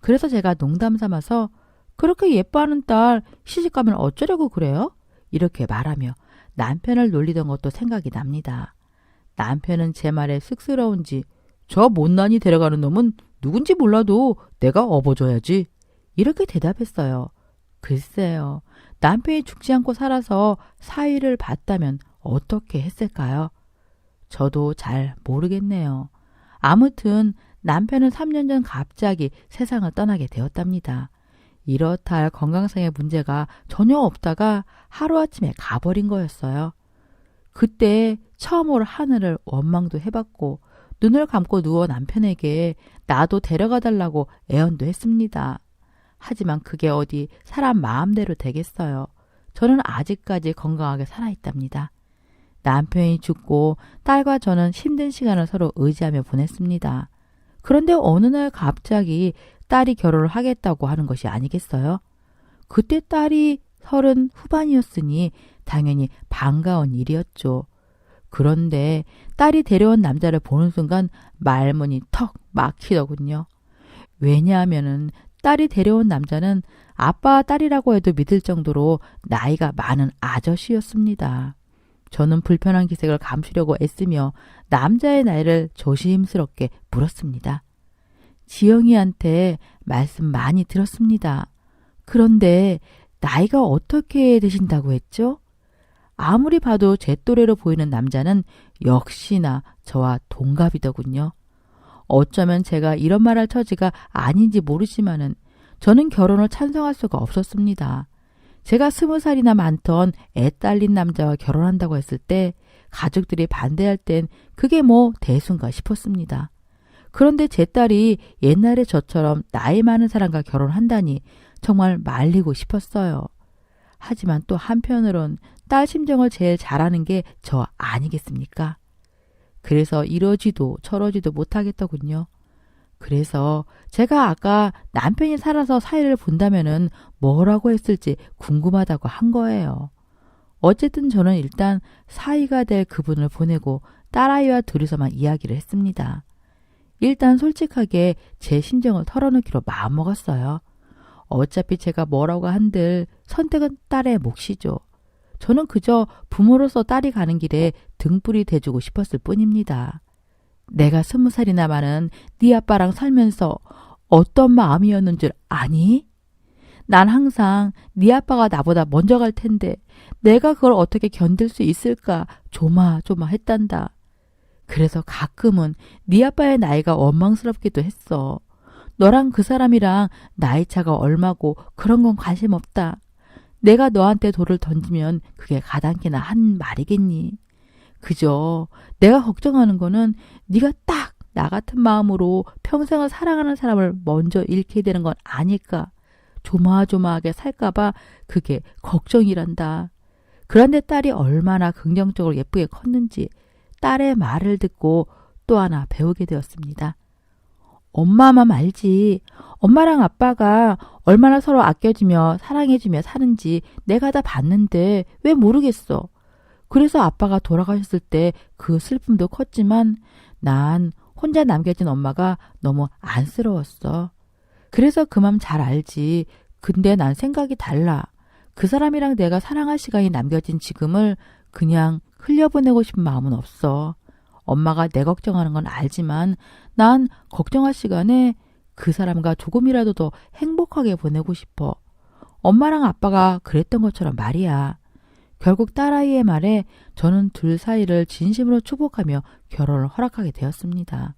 그래서 제가 농담 삼아서 그렇게 예뻐하는 딸 시집가면 어쩌려고 그래요? 이렇게 말하며 남편을 놀리던 것도 생각이 납니다. 남편은 제 말에 쑥스러운지 저 못난이 데려가는 놈은 누군지 몰라도 내가 업어줘야지. 이렇게 대답했어요. 글쎄요. 남편이 죽지 않고 살아서 사위를 봤다면 어떻게 했을까요? 저도 잘 모르겠네요. 아무튼 남편은 3년 전 갑자기 세상을 떠나게 되었답니다. 이렇다 할 건강상의 문제가 전혀 없다가 하루아침에 가버린 거였어요. 그때 처음으로 하늘을 원망도 해봤고 눈을 감고 누워 남편에게 나도 데려가 달라고 애원도 했습니다. 하지만 그게 어디 사람 마음대로 되겠어요. 저는 아직까지 건강하게 살아있답니다. 남편이 죽고 딸과 저는 힘든 시간을 서로 의지하며 보냈습니다. 그런데 어느 날 갑자기 딸이 결혼을 하겠다고 하는 것이 아니겠어요? 그때 딸이 30 후반이었으니 당연히 반가운 일이었죠. 그런데 딸이 데려온 남자를 보는 순간 말문이 턱 막히더군요. 왜냐하면은 딸이 데려온 남자는 아빠와 딸이라고 해도 믿을 정도로 나이가 많은 아저씨였습니다. 저는 불편한 기색을 감추려고 애쓰며 남자의 나이를 조심스럽게 물었습니다. 지영이한테 말씀 많이 들었습니다. 그런데 나이가 어떻게 되신다고 했죠? 아무리 봐도 제 또래로 보이는 남자는 역시나 저와 동갑이더군요. 어쩌면 제가 이런 말할 처지가 아닌지 모르지만은 저는 결혼을 찬성할 수가 없었습니다. 제가 20살이나 많던 애 딸린 남자와 결혼한다고 했을 때 가족들이 반대할 땐 그게 뭐 대수인가 싶었습니다. 그런데 제 딸이 옛날에 저처럼 나이 많은 사람과 결혼한다니 정말 말리고 싶었어요. 하지만 또 한편으론 딸 심정을 제일 잘 아는 게 저 아니겠습니까? 그래서 이러지도 저러지도 못하겠더군요. 그래서 제가 아까 남편이 살아서 사이를 본다면은 뭐라고 했을지 궁금하다고 한 거예요. 어쨌든 저는 일단 사이가 될 그분을 보내고 딸아이와 둘이서만 이야기를 했습니다. 일단 솔직하게 제 심정을 털어놓기로 마음먹었어요. 어차피 제가 뭐라고 한들 선택은 딸의 몫이죠. 저는 그저 부모로서 딸이 가는 길에 등불이 돼주고 싶었을 뿐입니다. 내가 20살이나 많은 네 아빠랑 살면서 어떤 마음이었는 줄 아니? 난 항상 네 아빠가 나보다 먼저 갈 텐데 내가 그걸 어떻게 견딜 수 있을까 조마조마했단다. 그래서 가끔은 네 아빠의 나이가 원망스럽기도 했어. 너랑 그 사람이랑 나이 차가 얼마고 그런 건 관심 없다. 내가 너한테 돌을 던지면 그게 가당키나 한 말이겠니? 그저 내가 걱정하는 거는 네가 딱 나 같은 마음으로 평생을 사랑하는 사람을 먼저 잃게 되는 건 아닐까. 조마조마하게 살까봐 그게 걱정이란다. 그런데 딸이 얼마나 긍정적으로 예쁘게 컸는지 딸의 말을 듣고 또 하나 배우게 되었습니다. 엄마만 알지. 엄마랑 아빠가 얼마나 서로 아껴주며 사랑해주며 사는지 내가 다 봤는데 왜 모르겠어. 그래서 아빠가 돌아가셨을 때 그 슬픔도 컸지만 난 혼자 남겨진 엄마가 너무 안쓰러웠어. 그래서 그 맘 잘 알지. 근데 난 생각이 달라. 그 사람이랑 내가 사랑할 시간이 남겨진 지금을 그냥 흘려보내고 싶은 마음은 없어. 엄마가 내 걱정하는 건 알지만 난 걱정할 시간에 그 사람과 조금이라도 더 행복하게 보내고 싶어. 엄마랑 아빠가 그랬던 것처럼 말이야. 결국 딸아이의 말에 저는 둘 사이를 진심으로 축복하며 결혼을 허락하게 되었습니다.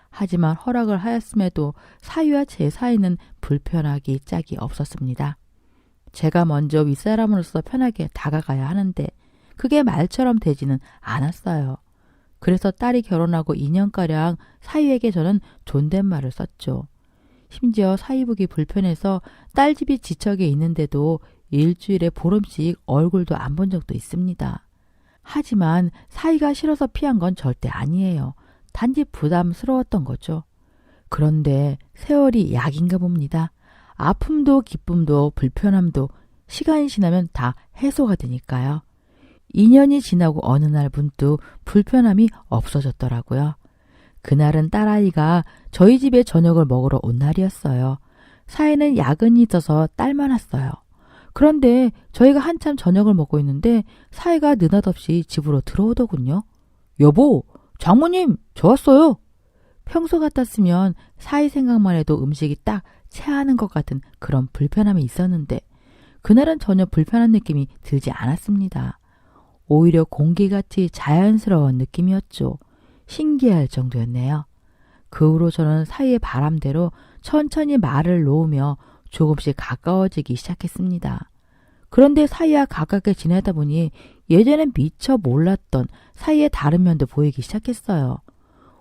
하지만 허락을 하였음에도 사위와 제 사이는 불편하기 짝이 없었습니다. 제가 먼저 윗사람으로서 편하게 다가가야 하는데 그게 말처럼 되지는 않았어요. 그래서 딸이 결혼하고 2년가량 사위에게 저는 존댓말을 썼죠. 심지어 사위보기 불편해서 딸 집이 지척에 있는데도 일주일에 보름씩 얼굴도 안 본 적도 있습니다. 하지만 사위가 싫어서 피한 건 절대 아니에요. 단지 부담스러웠던 거죠. 그런데 세월이 약인가 봅니다. 아픔도 기쁨도 불편함도 시간이 지나면 다 해소가 되니까요. 2년이 지나고 어느 날 문득 불편함이 없어졌더라고요. 그날은 딸아이가 저희 집에 저녁을 먹으러 온 날이었어요. 사이는 야근이 있어서 딸만 왔어요. 그런데 저희가 한참 저녁을 먹고 있는데 사이가 느닷없이 집으로 들어오더군요. 여보, 장모님, 저 왔어요. 평소 같았으면 사이 생각만 해도 음식이 딱 체하는 것 같은 그런 불편함이 있었는데 그날은 전혀 불편한 느낌이 들지 않았습니다. 오히려 공기같이 자연스러운 느낌이었죠. 신기할 정도였네요. 그 후로 저는 사이의 바람대로 천천히 말을 놓으며 조금씩 가까워지기 시작했습니다. 그런데 사이와 가깝게 지내다 보니 예전엔 미처 몰랐던 사이의 다른 면도 보이기 시작했어요.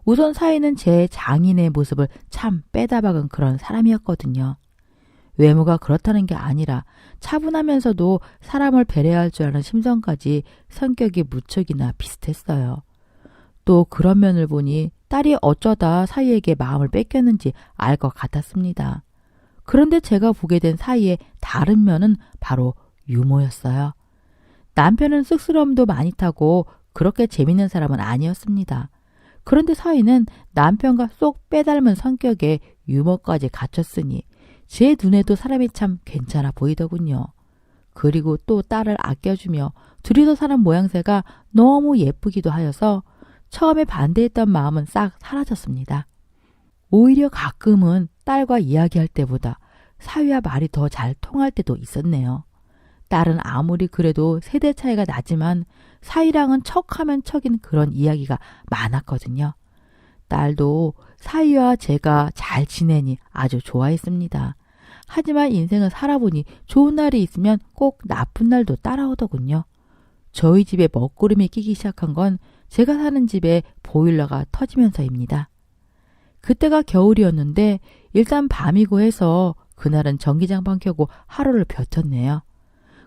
우선 사이는 제 장인의 모습을 참 빼다박은 그런 사람이었거든요. 외모가 그렇다는 게 아니라 차분하면서도 사람을 배려할 줄 아는 심성까지 성격이 무척이나 비슷했어요. 또 그런 면을 보니 딸이 어쩌다 사이에게 마음을 뺏겼는지 알 것 같았습니다. 그런데 제가 보게 된 사이의 다른 면은 바로 유머였어요. 남편은 쑥스러움도 많이 타고 그렇게 재밌는 사람은 아니었습니다. 그런데 사이는 남편과 쏙 빼닮은 성격에 유머까지 갖췄으니 제 눈에도 사람이 참 괜찮아 보이더군요. 그리고 또 딸을 아껴주며 둘이서 사는 모양새가 너무 예쁘기도 하여서 처음에 반대했던 마음은 싹 사라졌습니다. 오히려 가끔은 딸과 이야기할 때보다 사위와 말이 더 잘 통할 때도 있었네요. 딸은 아무리 그래도 세대 차이가 나지만 사위랑은 척하면 척인 그런 이야기가 많았거든요. 딸도 사위와 제가 잘 지내니 아주 좋아했습니다. 하지만 인생을 살아보니 좋은 날이 있으면 꼭 나쁜 날도 따라오더군요. 저희 집에 먹구름이 끼기 시작한 건 제가 사는 집에 보일러가 터지면서입니다. 그때가 겨울이었는데 일단 밤이고 해서 그날은 전기장판 켜고 하루를 버텼네요.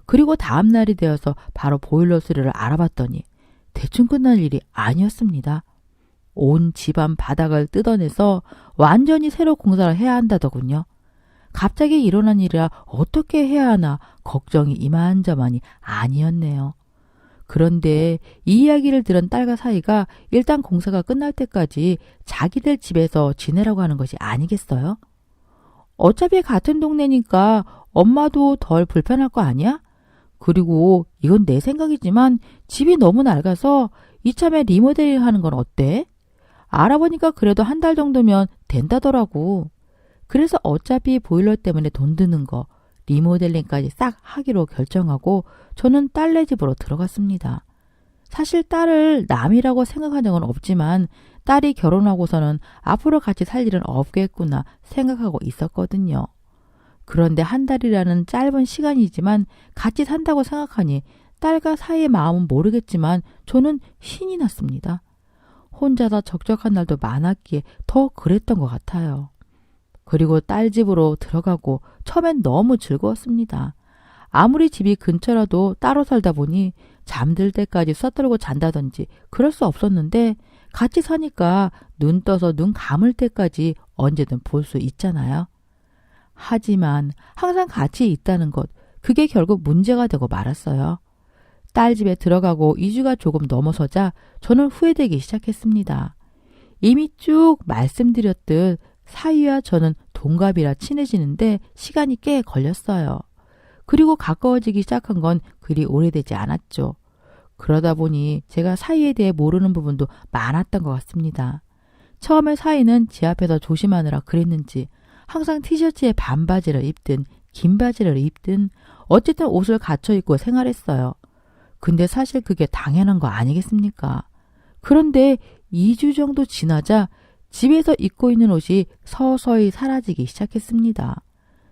그리고 다음 날이 되어서 바로 보일러 수리를 알아봤더니 대충 끝날 일이 아니었습니다. 온 집안 바닥을 뜯어내서 완전히 새로 공사를 해야 한다더군요. 갑자기 일어난 일이라 어떻게 해야 하나 걱정이 이만저만이 아니었네요. 그런데 이 이야기를 들은 딸과 사이가 일단 공사가 끝날 때까지 자기들 집에서 지내라고 하는 것이 아니겠어요? 어차피 같은 동네니까 엄마도 덜 불편할 거 아니야? 그리고 이건 내 생각이지만 집이 너무 낡아서 이참에 리모델링 하는 건 어때? 알아보니까 그래도 한 달 정도면 된다더라고. 그래서 어차피 보일러 때문에 돈 드는 거 리모델링까지 싹 하기로 결정하고 저는 딸네 집으로 들어갔습니다. 사실 딸을 남이라고 생각한 적은 없지만 딸이 결혼하고서는 앞으로 같이 살 일은 없겠구나 생각하고 있었거든요. 그런데 한 달이라는 짧은 시간이지만 같이 산다고 생각하니 딸과 사이의 마음은 모르겠지만 저는 신이 났습니다. 혼자서 적적한 날도 많았기에 더 그랬던 것 같아요. 그리고 딸 집으로 들어가고 처음엔 너무 즐거웠습니다. 아무리 집이 근처라도 따로 살다 보니 잠들 때까지 써들고 잔다든지 그럴 수 없었는데 같이 사니까 눈 떠서 눈 감을 때까지 언제든 볼 수 있잖아요. 하지만 항상 같이 있다는 것, 그게 결국 문제가 되고 말았어요. 딸 집에 들어가고 2주가 조금 넘어서자 저는 후회되기 시작했습니다. 이미 쭉 말씀드렸듯 사위와 저는 동갑이라 친해지는데 시간이 꽤 걸렸어요. 그리고 가까워지기 시작한 건 그리 오래되지 않았죠. 그러다 보니 제가 사위에 대해 모르는 부분도 많았던 것 같습니다. 처음에 사위는 제 앞에서 조심하느라 그랬는지 항상 티셔츠에 반바지를 입든 긴 바지를 입든 어쨌든 옷을 갖춰 입고 생활했어요. 근데 사실 그게 당연한 거 아니겠습니까? 그런데 2주 정도 지나자 집에서 입고 있는 옷이 서서히 사라지기 시작했습니다.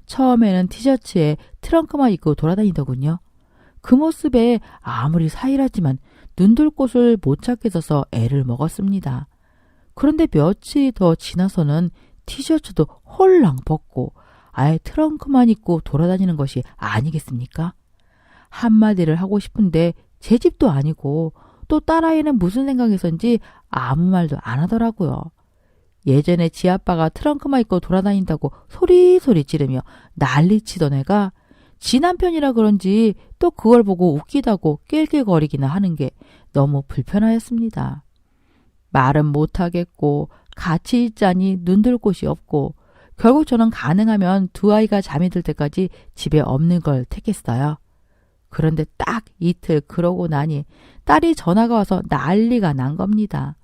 처음에는 티셔츠에 트렁크만 입고 돌아다니더군요. 그 모습에 아무리 사이라지만 눈돌 곳을 못 찾겠어서 애를 먹었습니다. 그런데 며칠이 더 지나서는 티셔츠도 홀랑 벗고 아예 트렁크만 입고 돌아다니는 것이 아니겠습니까? 한마디를 하고 싶은데 제 집도 아니고 또 딸아이는 무슨 생각에선지 아무 말도 안 하더라고요. 예전에 지 아빠가 트렁크만 입고 돌아다닌다고 소리소리 지르며 난리치던 애가 지 남편이라 그런지 또 그걸 보고 웃기다고 낄낄거리기나 하는 게 너무 불편하였습니다. 말은 못하겠고 같이 있자니 눈들 곳이 없고 결국 저는 가능하면 두 아이가 잠이 들 때까지 집에 없는 걸 택했어요. 그런데 딱 이틀 그러고 나니 딸이 전화가 와서 난리가 난 겁니다.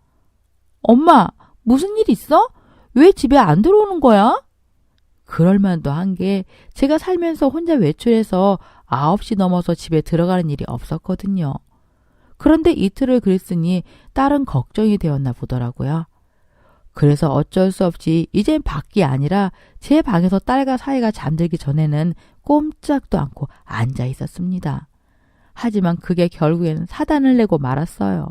엄마, 무슨 일 있어? 왜 집에 안 들어오는 거야? 그럴 만도 한 게 제가 살면서 혼자 외출해서 9시 넘어서 집에 들어가는 일이 없었거든요. 그런데 이틀을 그랬으니 딸은 걱정이 되었나 보더라고요. 그래서 어쩔 수 없이 이젠 밖이 아니라 제 방에서 딸과 사이가 잠들기 전에는 꼼짝도 않고 앉아 있었습니다. 하지만 그게 결국엔 사단을 내고 말았어요.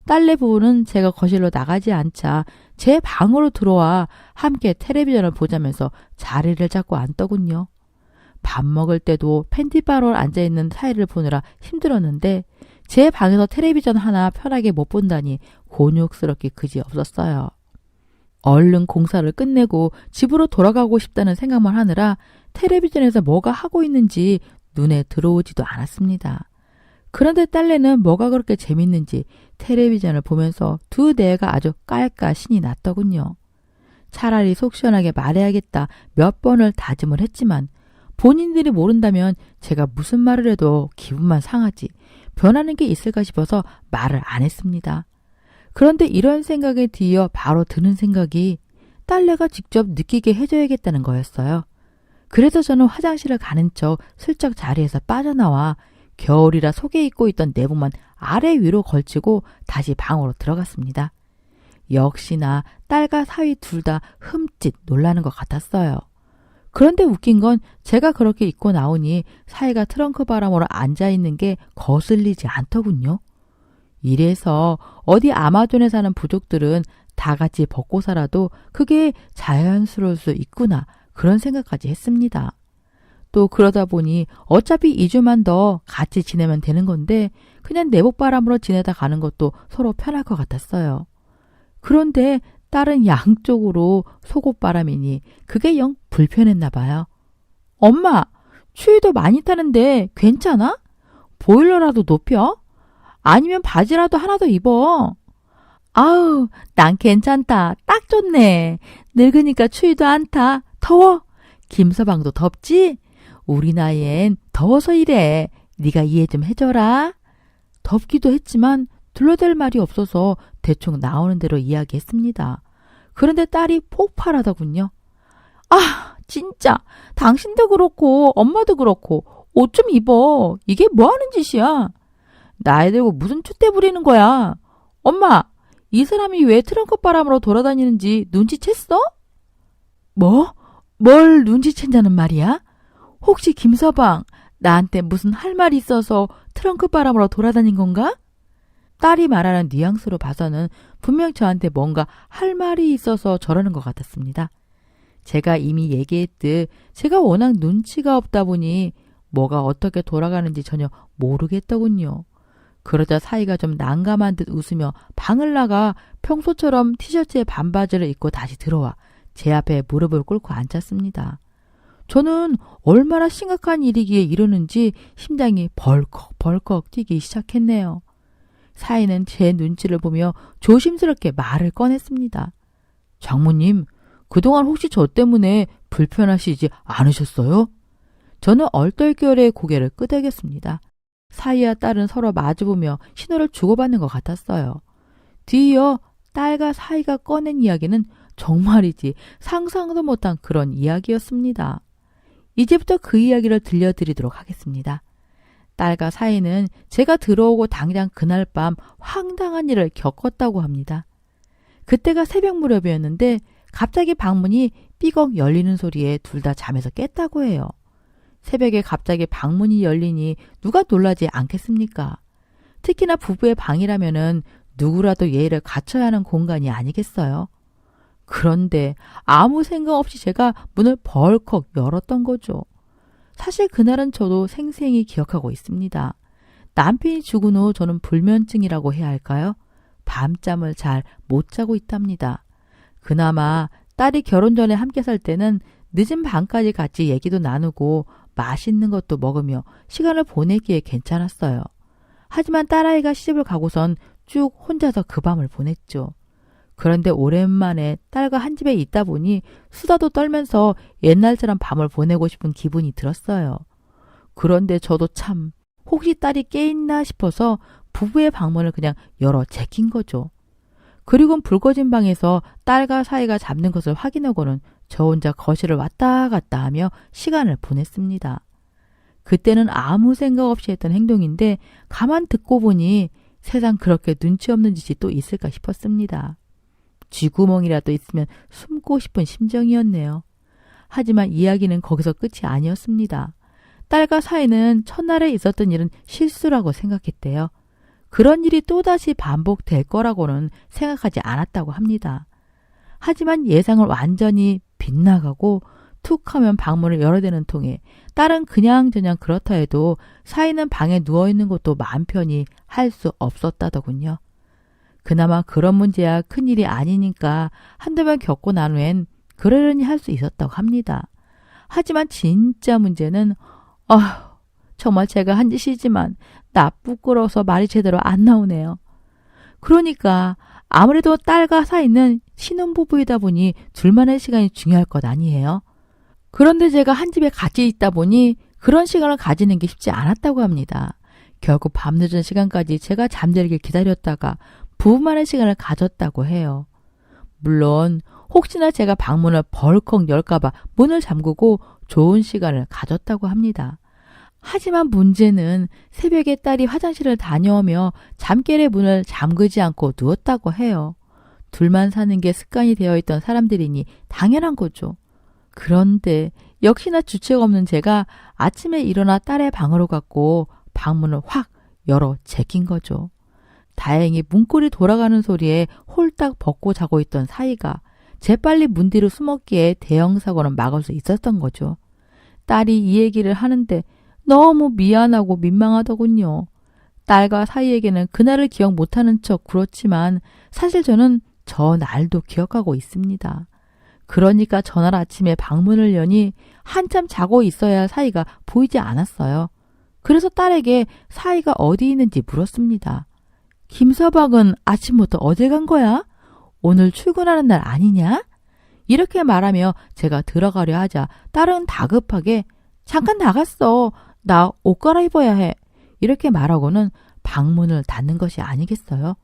딸네 부부는 제가 거실로 나가지 않자 제 방으로 들어와 함께 텔레비전을 보자면서 자리를 잡고 앉더군요. 밥 먹을 때도 팬티바로 앉아있는 사이를 보느라 힘들었는데 제 방에서 텔레비전 하나 편하게 못 본다니 곤욕스럽기 그지 없었어요. 얼른 공사를 끝내고 집으로 돌아가고 싶다는 생각만 하느라 텔레비전에서 뭐가 하고 있는지 눈에 들어오지도 않았습니다. 그런데 딸내는 뭐가 그렇게 재밌는지 텔레비전을 보면서 두 대가 아주 깔깔 신이 났더군요. 차라리 속 시원하게 말해야겠다 몇 번을 다짐을 했지만 본인들이 모른다면 제가 무슨 말을 해도 기분만 상하지 변하는 게 있을까 싶어서 말을 안 했습니다. 그런데 이런 생각에 뒤이어 바로 드는 생각이 딸내가 직접 느끼게 해줘야겠다는 거였어요. 그래서 저는 화장실을 가는 척 슬쩍 자리에서 빠져나와 겨울이라 속에 입고 있던 내복만 아래 위로 걸치고 다시 방으로 들어갔습니다. 역시나 딸과 사위 둘 다 흠칫 놀라는 것 같았어요. 그런데 웃긴 건 제가 그렇게 입고 나오니 사위가 트렁크 바람으로 앉아있는 게 거슬리지 않더군요. 이래서 어디 아마존에 사는 부족들은 다 같이 벗고 살아도 그게 자연스러울 수 있구나 그런 생각까지 했습니다. 또 그러다 보니 어차피 2주만 더 같이 지내면 되는 건데 그냥 내복바람으로 지내다 가는 것도 서로 편할 것 같았어요. 그런데 딸은 양쪽으로 속옷바람이니 그게 영 불편했나 봐요. 엄마, 추위도 많이 타는데 괜찮아? 보일러라도 높여? 아니면 바지라도 하나 더 입어. 아우, 난 괜찮다. 딱 좋네. 늙으니까 추위도 안 타. 더워. 김서방도 덥지? 우리 나이엔 더워서 이래. 네가 이해 좀 해줘라. 덥기도 했지만 둘러댈 말이 없어서 대충 나오는 대로 이야기했습니다. 그런데 딸이 폭발하더군요. 아, 진짜 당신도 그렇고 엄마도 그렇고 옷 좀 입어. 이게 뭐 하는 짓이야? 나이 들고 무슨 줏대 부리는 거야? 엄마, 이 사람이 왜 트렁크 바람으로 돌아다니는지 눈치챘어? 뭐? 뭘 눈치챈다는 말이야? 혹시 김서방, 나한테 무슨 할 말이 있어서 트렁크 바람으로 돌아다닌 건가? 딸이 말하는 뉘앙스로 봐서는 분명 저한테 뭔가 할 말이 있어서 저러는 것 같았습니다. 제가 이미 얘기했듯 제가 워낙 눈치가 없다 보니 뭐가 어떻게 돌아가는지 전혀 모르겠더군요. 그러자 사이가 좀 난감한 듯 웃으며 방을 나가 평소처럼 티셔츠에 반바지를 입고 다시 들어와 제 앞에 무릎을 꿇고 앉았습니다. 저는 얼마나 심각한 일이기에 이러는지 심장이 벌컥벌컥 뛰기 시작했네요. 사이는 제 눈치를 보며 조심스럽게 말을 꺼냈습니다. 장모님, 그동안 혹시 저 때문에 불편하시지 않으셨어요? 저는 얼떨결에 고개를 끄덕였습니다. 사위와 딸은 서로 마주보며 신호를 주고받는 것 같았어요. 뒤이어 딸과 사위가 꺼낸 이야기는 정말이지 상상도 못한 그런 이야기였습니다. 이제부터 그 이야기를 들려드리도록 하겠습니다. 딸과 사위는 제가 들어오고 당장 그날 밤 황당한 일을 겪었다고 합니다. 그때가 새벽 무렵이었는데 갑자기 방문이 삐걱 열리는 소리에 둘 다 잠에서 깼다고 해요. 새벽에 갑자기 방문이 열리니 누가 놀라지 않겠습니까? 특히나 부부의 방이라면은 누구라도 예의를 갖춰야 하는 공간이 아니겠어요? 그런데 아무 생각 없이 제가 문을 벌컥 열었던 거죠. 사실 그날은 저도 생생히 기억하고 있습니다. 남편이 죽은 후 저는 불면증이라고 해야 할까요? 밤잠을 잘 못 자고 있답니다. 그나마 딸이 결혼 전에 함께 살 때는 늦은 밤까지 같이 얘기도 나누고 맛있는 것도 먹으며 시간을 보내기에 괜찮았어요. 하지만 딸아이가 시집을 가고선 쭉 혼자서 그 밤을 보냈죠. 그런데 오랜만에 딸과 한 집에 있다 보니 수다도 떨면서 옛날처럼 밤을 보내고 싶은 기분이 들었어요. 그런데 저도 참 혹시 딸이 깨있나 싶어서 부부의 방문을 그냥 열어 제낀 거죠. 그리고 불 꺼진 방에서 딸과 사이가 잡는 것을 확인하고는 저 혼자 거실을 왔다 갔다 하며 시간을 보냈습니다. 그때는 아무 생각 없이 했던 행동인데 가만 듣고 보니 세상 그렇게 눈치 없는 짓이 또 있을까 싶었습니다. 쥐구멍이라도 있으면 숨고 싶은 심정이었네요. 하지만 이야기는 거기서 끝이 아니었습니다. 딸과 사이는 첫날에 있었던 일은 실수라고 생각했대요. 그런 일이 또다시 반복될 거라고는 생각하지 않았다고 합니다. 하지만 예상을 완전히 빗나가고 툭 하면 방문을 열어대는 통에 딸은 그냥저냥 그렇다 해도 사이는 방에 누워있는 것도 마음 편히 할 수 없었다더군요. 그나마 그런 문제야 큰일이 아니니까 한두 번 겪고 난 후엔 그러려니 할 수 있었다고 합니다. 하지만 진짜 문제는 정말 제가 한 짓이지만 나 부끄러워서 말이 제대로 안 나오네요. 그러니까 아무래도 딸과 사이는 신혼부부이다 보니 둘만의 시간이 중요할 것 아니에요. 그런데 제가 한 집에 같이 있다 보니 그런 시간을 가지는 게 쉽지 않았다고 합니다. 결국 밤늦은 시간까지 제가 잠들길 기다렸다가 부부만의 시간을 가졌다고 해요. 물론 혹시나 제가 방문을 벌컥 열까봐 문을 잠그고 좋은 시간을 가졌다고 합니다. 하지만 문제는 새벽에 딸이 화장실을 다녀오며 잠결에 문을 잠그지 않고 누웠다고 해요. 둘만 사는 게 습관이 되어 있던 사람들이니 당연한 거죠. 그런데 역시나 주책 없는 제가 아침에 일어나 딸의 방으로 갔고 방문을 확 열어 제낀 거죠. 다행히 문고리 돌아가는 소리에 홀딱 벗고 자고 있던 사이가 재빨리 문 뒤로 숨었기에 대형 사고는 막을 수 있었던 거죠. 딸이 이 얘기를 하는데 너무 미안하고 민망하더군요. 딸과 사이에게는 그날을 기억 못하는 척 그렇지만 사실 저는 저 날도 기억하고 있습니다. 그러니까 전날 아침에 방문을 여니 한참 자고 있어야 할 사이가 보이지 않았어요. 그래서 딸에게 사이가 어디 있는지 물었습니다. 김서방은 아침부터 어딜 간 거야? 오늘 출근하는 날 아니냐? 이렇게 말하며 제가 들어가려 하자 딸은 다급하게 잠깐 나갔어. 나 옷 갈아입어야 해. 이렇게 말하고는 방문을 닫는 것이 아니겠어요?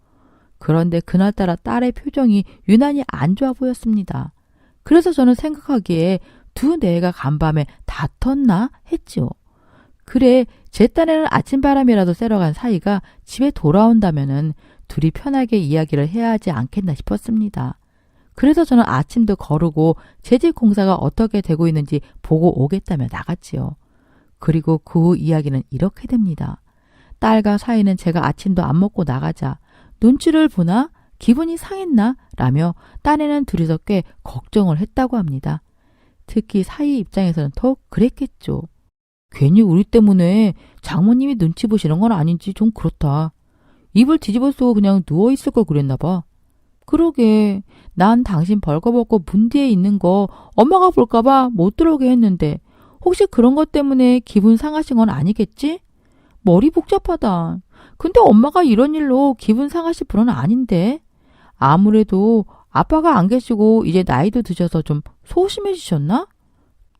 그런데 그날따라 딸의 표정이 유난히 안 좋아 보였습니다. 그래서 저는 생각하기에 두 내가 간밤에 다퉜나 했지요. 그래, 제 딴에는 아침바람이라도 쐬러 간 사이가 집에 돌아온다면은 둘이 편하게 이야기를 해야 하지 않겠나 싶었습니다. 그래서 저는 아침도 거르고 제 집 공사가 어떻게 되고 있는지 보고 오겠다며 나갔지요. 그리고 그 후 이야기는 이렇게 됩니다. 딸과 사이는 제가 아침도 안 먹고 나가자 눈치를 보나? 기분이 상했나? 라며 딴에는 둘이서 꽤 걱정을 했다고 합니다. 특히 사이 입장에서는 더 그랬겠죠. 괜히 우리 때문에 장모님이 눈치 보시는 건 아닌지 좀 그렇다. 입을 뒤집어 쓰고 그냥 누워있을 걸 그랬나 봐. 그러게, 난 당신 벌거벗고 문 뒤에 있는 거 엄마가 볼까봐 못 들어오게 했는데 혹시 그런 것 때문에 기분 상하신 건 아니겠지? 머리 복잡하다. 근데 엄마가 이런 일로 기분 상하실 분은 아닌데. 아무래도 아빠가 안 계시고 이제 나이도 드셔서 좀 소심해지셨나?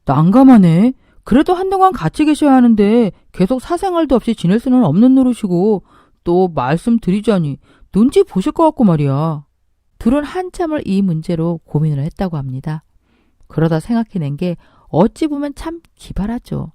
난감하네. 그래도 한동안 같이 계셔야 하는데 계속 사생활도 없이 지낼 수는 없는 노릇이고 또 말씀드리자니 눈치 보실 것 같고 말이야. 둘은 한참을 이 문제로 고민을 했다고 합니다. 그러다 생각해낸 게 어찌 보면 참 기발하죠.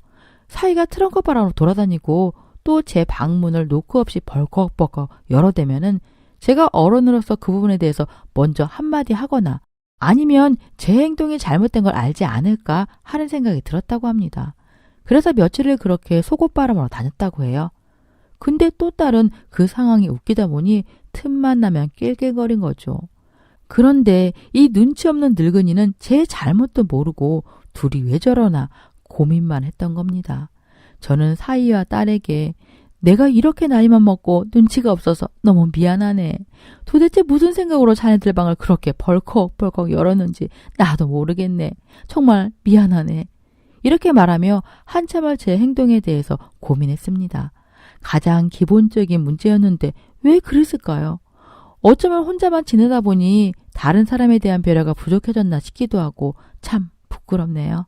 사이가 트렁크 바람으로 돌아다니고 또 제 방문을 노크 없이 벌컥벌컥 열어대면은 제가 어른으로서 그 부분에 대해서 먼저 한마디 하거나 아니면 제 행동이 잘못된 걸 알지 않을까 하는 생각이 들었다고 합니다. 그래서 며칠을 그렇게 속옷바람으로 다녔다고 해요. 근데 또 딸은 그 상황이 웃기다 보니 틈만 나면 낄낄거린 거죠. 그런데 이 눈치 없는 늙은이는 제 잘못도 모르고 둘이 왜 저러나 고민만 했던 겁니다. 저는 사위와 딸에게 내가 이렇게 나이만 먹고 눈치가 없어서 너무 미안하네. 도대체 무슨 생각으로 자네들 방을 그렇게 벌컥벌컥 열었는지 나도 모르겠네. 정말 미안하네. 이렇게 말하며 한참을 제 행동에 대해서 고민했습니다. 가장 기본적인 문제였는데 왜 그랬을까요? 어쩌면 혼자만 지내다 보니 다른 사람에 대한 배려가 부족해졌나 싶기도 하고 참 부끄럽네요.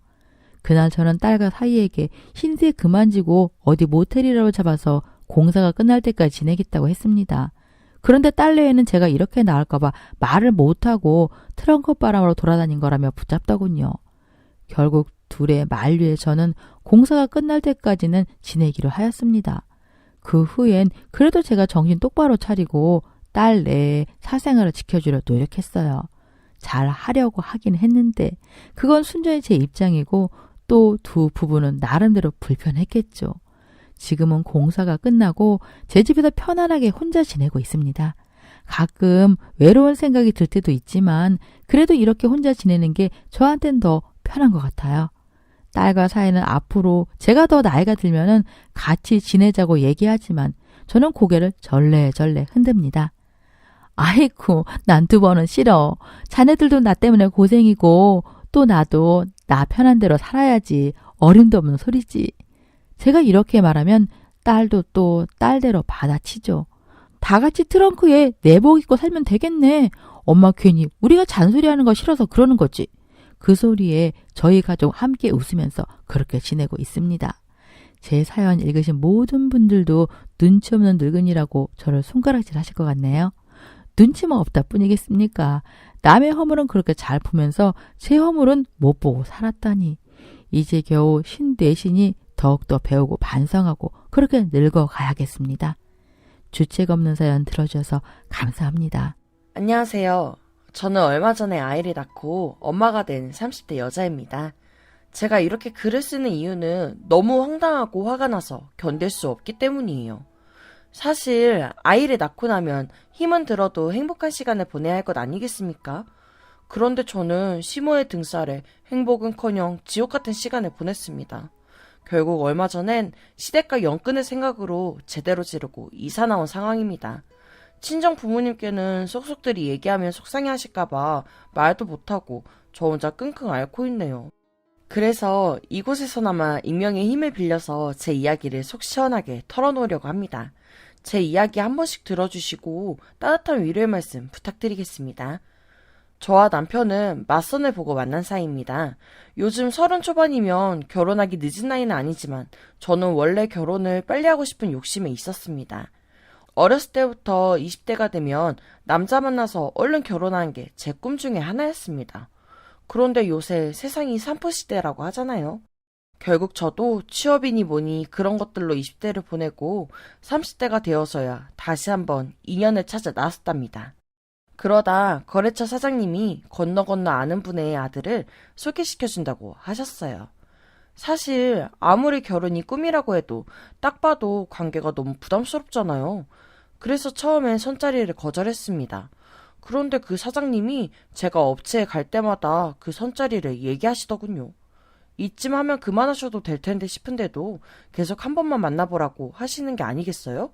그날 저는 딸과 사이에게 흰새 그만 지고 어디 모텔이라도 잡아서 공사가 끝날 때까지 지내겠다고 했습니다. 그런데 딸내외는 제가 이렇게 나올까봐 말을 못하고 트렁크 바람으로 돌아다닌 거라며 붙잡더군요. 결국 둘의 만류에 저는 공사가 끝날 때까지는 지내기로 하였습니다. 그 후엔 그래도 제가 정신 똑바로 차리고 딸내의 사생활을 지켜주려 노력했어요. 잘 하려고 하긴 했는데 그건 순전히 제 입장이고 또 두 부부는 나름대로 불편했겠죠. 지금은 공사가 끝나고 제 집에서 편안하게 혼자 지내고 있습니다. 가끔 외로운 생각이 들 때도 있지만 그래도 이렇게 혼자 지내는 게 저한텐 더 편한 것 같아요. 딸과 사이는 앞으로 제가 더 나이가 들면은 같이 지내자고 얘기하지만 저는 고개를 절레절레 흔듭니다. 아이쿠, 난 두 번은 싫어. 자네들도 나 때문에 고생이고 또 나도 나 편한 대로 살아야지. 어림도 없는 소리지. 제가 이렇게 말하면 딸도 또 딸대로 받아치죠. 다 같이 트렁크에 내복 입고 살면 되겠네. 엄마 괜히 우리가 잔소리하는 거 싫어서 그러는 거지. 그 소리에 저희 가족 함께 웃으면서 그렇게 지내고 있습니다. 제 사연 읽으신 모든 분들도 눈치 없는 늙은이라고 저를 손가락질 하실 것 같네요. 눈치만 없다 뿐이겠습니까? 남의 허물은 그렇게 잘 보면서 제 허물은 못 보고 살았다니. 이제 겨우 54신이 더욱더 배우고 반성하고 그렇게 늙어가야겠습니다. 주책 없는 사연 들어주셔서 감사합니다. 안녕하세요. 저는 얼마 전에 아이를 낳고 엄마가 된 30대 여자입니다. 제가 이렇게 글을 쓰는 이유는 너무 황당하고 화가 나서 견딜 수 없기 때문이에요. 사실 아이를 낳고 나면 힘은 들어도 행복한 시간을 보내야 할 것 아니겠습니까? 그런데 저는 시모의 등살에 행복은커녕 지옥 같은 시간을 보냈습니다. 결국 얼마 전엔 시댁과 연 끊을 생각으로 제대로 지르고 이사 나온 상황입니다. 친정 부모님께는 속속들이 얘기하면 속상해 하실까봐 말도 못하고 저 혼자 끙끙 앓고 있네요. 그래서 이곳에서나마 익명의 힘을 빌려서 제 이야기를 속 시원하게 털어놓으려고 합니다. 제 이야기 한 번씩 들어주시고 따뜻한 위로의 말씀 부탁드리겠습니다. 저와 남편은 맞선을 보고 만난 사이입니다. 요즘 30 초반이면 결혼하기 늦은 나이는 아니지만 저는 원래 결혼을 빨리 하고 싶은 욕심에 있었습니다. 어렸을 때부터 20대가 되면 남자 만나서 얼른 결혼하는 게 제 꿈 중에 하나였습니다. 그런데 요새 세상이 산포시대라고 하잖아요. 결국 저도 취업이니 뭐니 그런 것들로 20대를 보내고 30대가 되어서야 다시 한번 인연을 찾아 나섰답니다. 그러다 거래처 사장님이 건너 아는 분의 아들을 소개시켜준다고 하셨어요. 사실 아무리 결혼이 꿈이라고 해도 딱 봐도 관계가 너무 부담스럽잖아요. 그래서 처음엔 선자리를 거절했습니다. 그런데 그 사장님이 제가 업체에 갈 때마다 그 선자리를 얘기하시더군요. 이쯤 하면 그만하셔도 될 텐데 싶은데도 계속 한 번만 만나보라고 하시는 게 아니겠어요?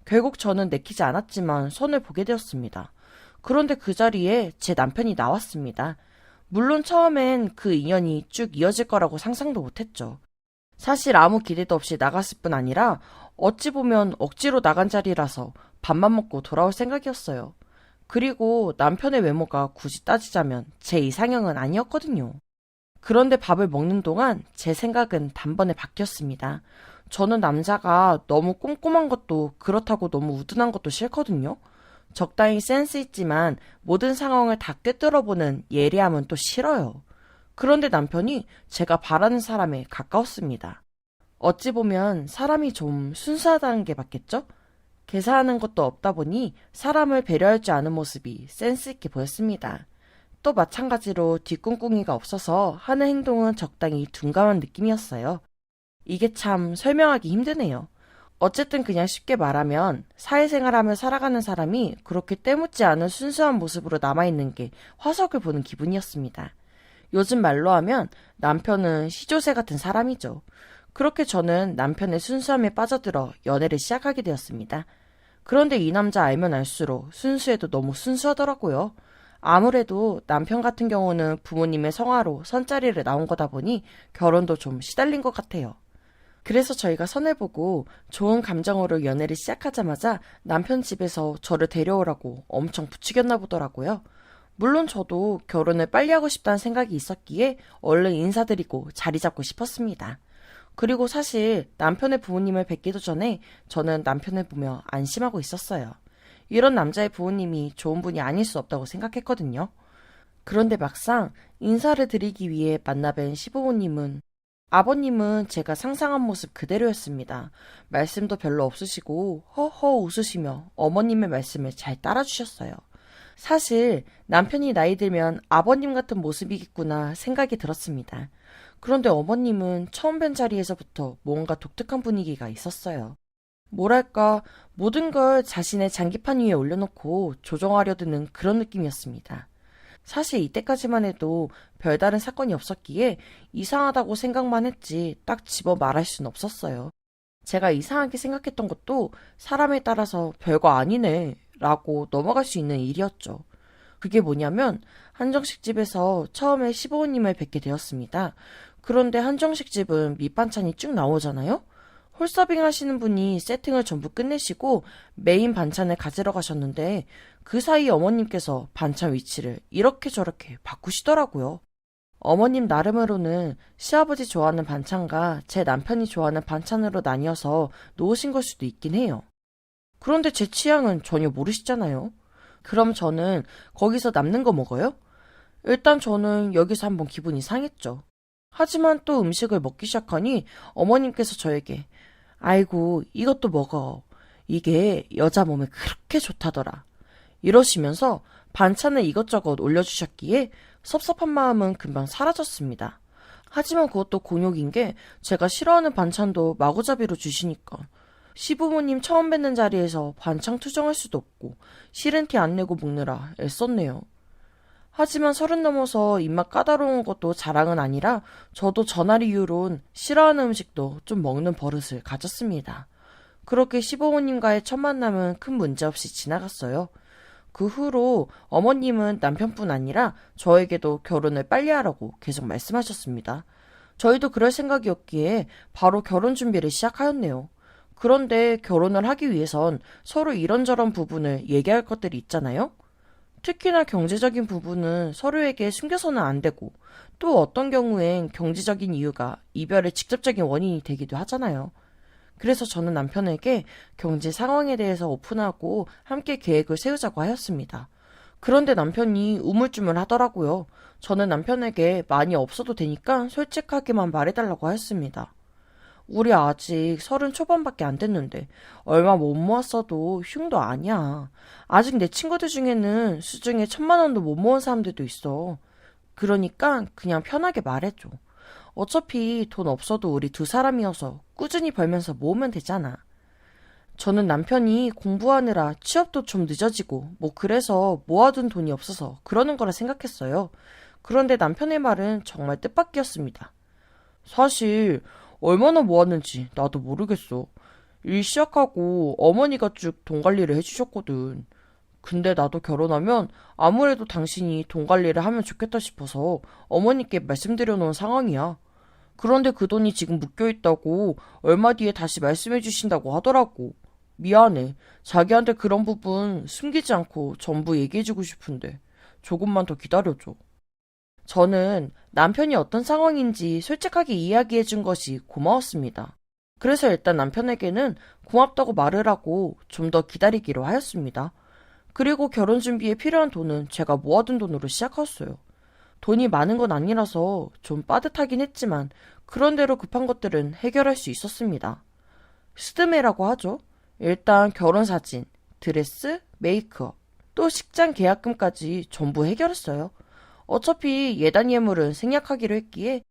결국 저는 내키지 않았지만 선을 보게 되었습니다. 그런데 그 자리에 제 남편이 나왔습니다. 물론 처음엔 그 인연이 쭉 이어질 거라고 상상도 못했죠. 사실 아무 기대도 없이 나갔을 뿐 아니라 어찌 보면 억지로 나간 자리라서 밥만 먹고 돌아올 생각이었어요. 그리고 남편의 외모가 굳이 따지자면 제 이상형은 아니었거든요. 그런데 밥을 먹는 동안 제 생각은 단번에 바뀌었습니다. 저는 남자가 너무 꼼꼼한 것도 그렇다고 너무 우둔한 것도 싫거든요. 적당히 센스 있지만 모든 상황을 다 꿰뚫어보는 예리함은 또 싫어요. 그런데 남편이 제가 바라는 사람에 가까웠습니다. 어찌 보면 사람이 좀 순수하다는 게 맞겠죠? 계산하는 것도 없다 보니 사람을 배려할 줄 아는 모습이 센스 있게 보였습니다. 또 마찬가지로 뒷꿍꿍이가 없어서 하는 행동은 적당히 둔감한 느낌이었어요. 이게 참 설명하기 힘드네요. 어쨌든 그냥 쉽게 말하면 사회생활하며 살아가는 사람이 그렇게 때묻지 않은 순수한 모습으로 남아있는 게 화석을 보는 기분이었습니다. 요즘 말로 하면 남편은 시조새 같은 사람이죠. 그렇게 저는 남편의 순수함에 빠져들어 연애를 시작하게 되었습니다. 그런데 이 남자 알면 알수록 순수해도 너무 순수하더라고요. 아무래도 남편 같은 경우는 부모님의 성화로 선자리를 나온 거다 보니 결혼도 좀 시달린 것 같아요. 그래서 저희가 선을 보고 좋은 감정으로 연애를 시작하자마자 남편 집에서 저를 데려오라고 엄청 부추겼나 보더라고요. 물론 저도 결혼을 빨리 하고 싶다는 생각이 있었기에 얼른 인사드리고 자리 잡고 싶었습니다. 그리고 사실 남편의 부모님을 뵙기도 전에 저는 남편을 보며 안심하고 있었어요. 이런 남자의 부모님이 좋은 분이 아닐 수 없다고 생각했거든요. 그런데 막상 인사를 드리기 위해 만나뵌 시부모님은 아버님은 제가 상상한 모습 그대로였습니다. 말씀도 별로 없으시고 허허 웃으시며 어머님의 말씀을 잘 따라주셨어요. 사실 남편이 나이 들면 아버님 같은 모습이겠구나 생각이 들었습니다. 그런데 어머님은 처음 뵌 자리에서부터 뭔가 독특한 분위기가 있었어요. 뭐랄까 모든 걸 자신의 장기판 위에 올려놓고 조정하려 드는 그런 느낌이었습니다. 사실 이때까지만 해도 별다른 사건이 없었기에 이상하다고 생각만 했지 딱 집어 말할 순 없었어요. 제가 이상하게 생각했던 것도 사람에 따라서 별거 아니네 라고 넘어갈 수 있는 일이었죠. 그게 뭐냐면 한정식집에서 처음에 시부모님을 뵙게 되었습니다. 그런데 한정식집은 밑반찬이 쭉 나오잖아요? 홀서빙 하시는 분이 세팅을 전부 끝내시고 메인 반찬을 가지러 가셨는데 그 사이 어머님께서 반찬 위치를 이렇게 저렇게 바꾸시더라고요. 어머님 나름으로는 시아버지 좋아하는 반찬과 제 남편이 좋아하는 반찬으로 나뉘어서 놓으신 걸 수도 있긴 해요. 그런데 제 취향은 전혀 모르시잖아요. 그럼 저는 거기서 남는 거 먹어요? 일단 저는 여기서 한번 기분이 상했죠. 하지만 또 음식을 먹기 시작하니 어머님께서 저에게 아이고 이것도 먹어. 이게 여자 몸에 그렇게 좋다더라. 이러시면서 반찬을 이것저것 올려주셨기에 섭섭한 마음은 금방 사라졌습니다. 하지만 그것도 곤욕인 게 제가 싫어하는 반찬도 마구잡이로 주시니까 시부모님 처음 뵙는 자리에서 반찬 투정할 수도 없고 싫은 티 안 내고 먹느라 애썼네요. 하지만 30 넘어서 입맛 까다로운 것도 자랑은 아니라 저도 전날 이후론 싫어하는 음식도 좀 먹는 버릇을 가졌습니다. 그렇게 시부모님과의 첫 만남은 큰 문제 없이 지나갔어요. 그 후로 어머님은 남편뿐 아니라 저에게도 결혼을 빨리 하라고 계속 말씀하셨습니다. 저희도 그럴 생각이었기에 바로 결혼 준비를 시작하였네요. 그런데 결혼을 하기 위해선 서로 이런저런 부분을 얘기할 것들이 있잖아요. 특히나 경제적인 부분은 서로에게 숨겨서는 안 되고 또 어떤 경우엔 경제적인 이유가 이별의 직접적인 원인이 되기도 하잖아요. 그래서 저는 남편에게 경제 상황에 대해서 오픈하고 함께 계획을 세우자고 하였습니다. 그런데 남편이 우물쭈물 하더라고요. 저는 남편에게 많이 없어도 되니까 솔직하게만 말해달라고 하였습니다. 우리 아직 30 초반밖에 안 됐는데 얼마 못 모았어도 흉도 아니야. 아직 내 친구들 중에는 수중에 1000만 원도 못 모은 사람들도 있어. 그러니까 그냥 편하게 말해줘. 어차피 돈 없어도 우리 두 사람이어서 꾸준히 벌면서 모으면 되잖아. 저는 남편이 공부하느라 취업도 좀 늦어지고 뭐 그래서 모아둔 돈이 없어서 그러는 거라 생각했어요. 그런데 남편의 말은 정말 뜻밖이었습니다. 사실 얼마나 모았는지 나도 모르겠어. 일 시작하고 어머니가 쭉 돈 관리를 해주셨거든. 근데 나도 결혼하면 아무래도 당신이 돈 관리를 하면 좋겠다 싶어서 어머니께 말씀드려 놓은 상황이야. 그런데 그 돈이 지금 묶여있다고 얼마 뒤에 다시 말씀해 주신다고 하더라고. 미안해. 자기한테 그런 부분 숨기지 않고 전부 얘기해주고 싶은데 조금만 더 기다려줘. 저는 남편이 어떤 상황인지 솔직하게 이야기해준 것이 고마웠습니다. 그래서 일단 남편에게는 고맙다고 말을 하고 좀 더 기다리기로 하였습니다. 그리고 결혼 준비에 필요한 돈은 제가 모아둔 돈으로 시작했어요. 돈이 많은 건 아니라서 좀 빠듯하긴 했지만 그런대로 급한 것들은 해결할 수 있었습니다. 스드메라고 하죠. 일단 결혼사진, 드레스, 메이크업, 또 식장 계약금까지 전부 해결했어요. 어차피 예단 예물은 생략하기로 했기에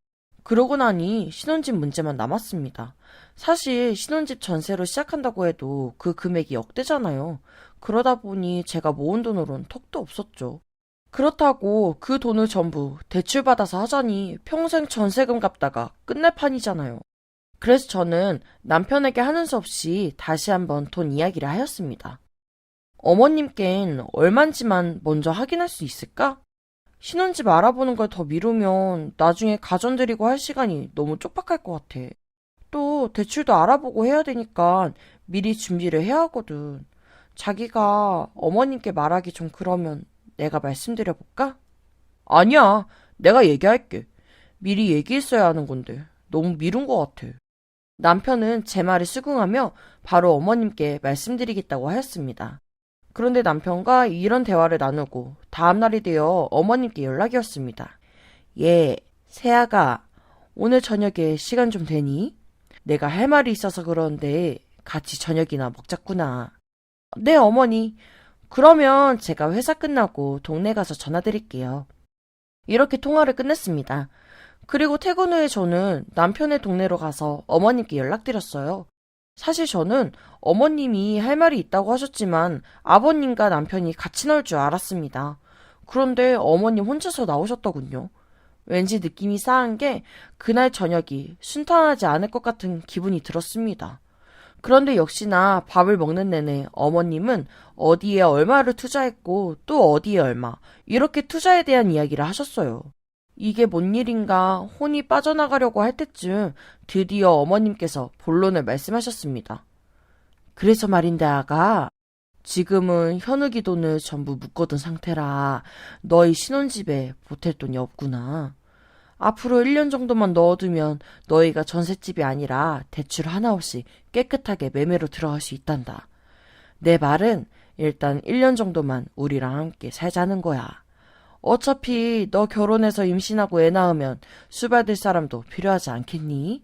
그러고 나니 신혼집 문제만 남았습니다. 사실 신혼집 전세로 시작한다고 해도 그 금액이 억대잖아요. 그러다 보니 제가 모은 돈으론 턱도 없었죠. 그렇다고 그 돈을 전부 대출받아서 하자니 평생 전세금 갚다가 끝날 판이잖아요. 그래서 저는 남편에게 하는 수 없이 다시 한번 돈 이야기를 하였습니다. 어머님께는 얼만지만 먼저 확인할 수 있을까? 신혼집 알아보는 걸 더 미루면 나중에 가전 들이고 할 시간이 너무 쪽박할 것 같아. 또 대출도 알아보고 해야 되니까 미리 준비를 해야 하거든. 자기가 어머님께 말하기 좀 그러면 내가 말씀드려볼까? 아니야, 내가 얘기할게. 미리 얘기했어야 하는 건데 너무 미룬 것 같아. 남편은 제 말에 수긍하며 바로 어머님께 말씀드리겠다고 하였습니다. 그런데 남편과 이런 대화를 나누고 다음날이 되어 어머님께 연락이 왔습니다. 예, 세아가 오늘 저녁에 시간 좀 되니? 내가 할 말이 있어서 그러는데 같이 저녁이나 먹자꾸나. 네, 어머니. 그러면 제가 회사 끝나고 동네 가서 전화드릴게요. 이렇게 통화를 끝냈습니다. 그리고 퇴근 후에 저는 남편의 동네로 가서 어머님께 연락드렸어요. 사실 저는 어머님이 할 말이 있다고 하셨지만 아버님과 남편이 같이 나올 줄 알았습니다. 그런데 어머님 혼자서 나오셨더군요. 왠지 느낌이 싸한 게 그날 저녁이 순탄하지 않을 것 같은 기분이 들었습니다. 그런데 역시나 밥을 먹는 내내 어머님은 어디에 얼마를 투자했고 또 어디에 얼마 이렇게 투자에 대한 이야기를 하셨어요. 이게 뭔 일인가 혼이 빠져나가려고 할 때쯤 드디어 어머님께서 본론을 말씀하셨습니다. 그래서 말인데 아가, 지금은 현욱이 돈을 전부 묶어둔 상태라 너희 신혼집에 보탤 돈이 없구나. 앞으로 1년 정도만 넣어두면 너희가 전셋집이 아니라 대출 하나 없이 깨끗하게 매매로 들어갈 수 있단다. 내 말은 일단 1년 정도만 우리랑 함께 살자는 거야. 어차피 너 결혼해서 임신하고 애 낳으면 수발될 사람도 필요하지 않겠니?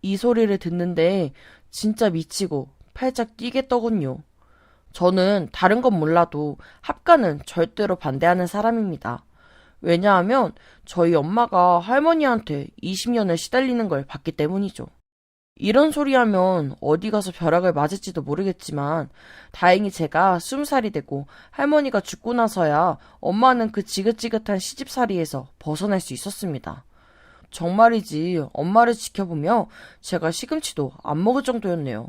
이 소리를 듣는데 진짜 미치고 팔짝 뛰겠더군요. 저는 다른 건 몰라도 합가는 절대로 반대하는 사람입니다. 왜냐하면 저희 엄마가 할머니한테 20년을 시달리는 걸 봤기 때문이죠. 이런 소리 하면 어디 가서 벼락을 맞을지도 모르겠지만 다행히 제가 20살이 되고 할머니가 죽고 나서야 엄마는 그 지긋지긋한 시집살이에서 벗어날 수 있었습니다. 정말이지 엄마를 지켜보며 제가 시금치도 안 먹을 정도였네요.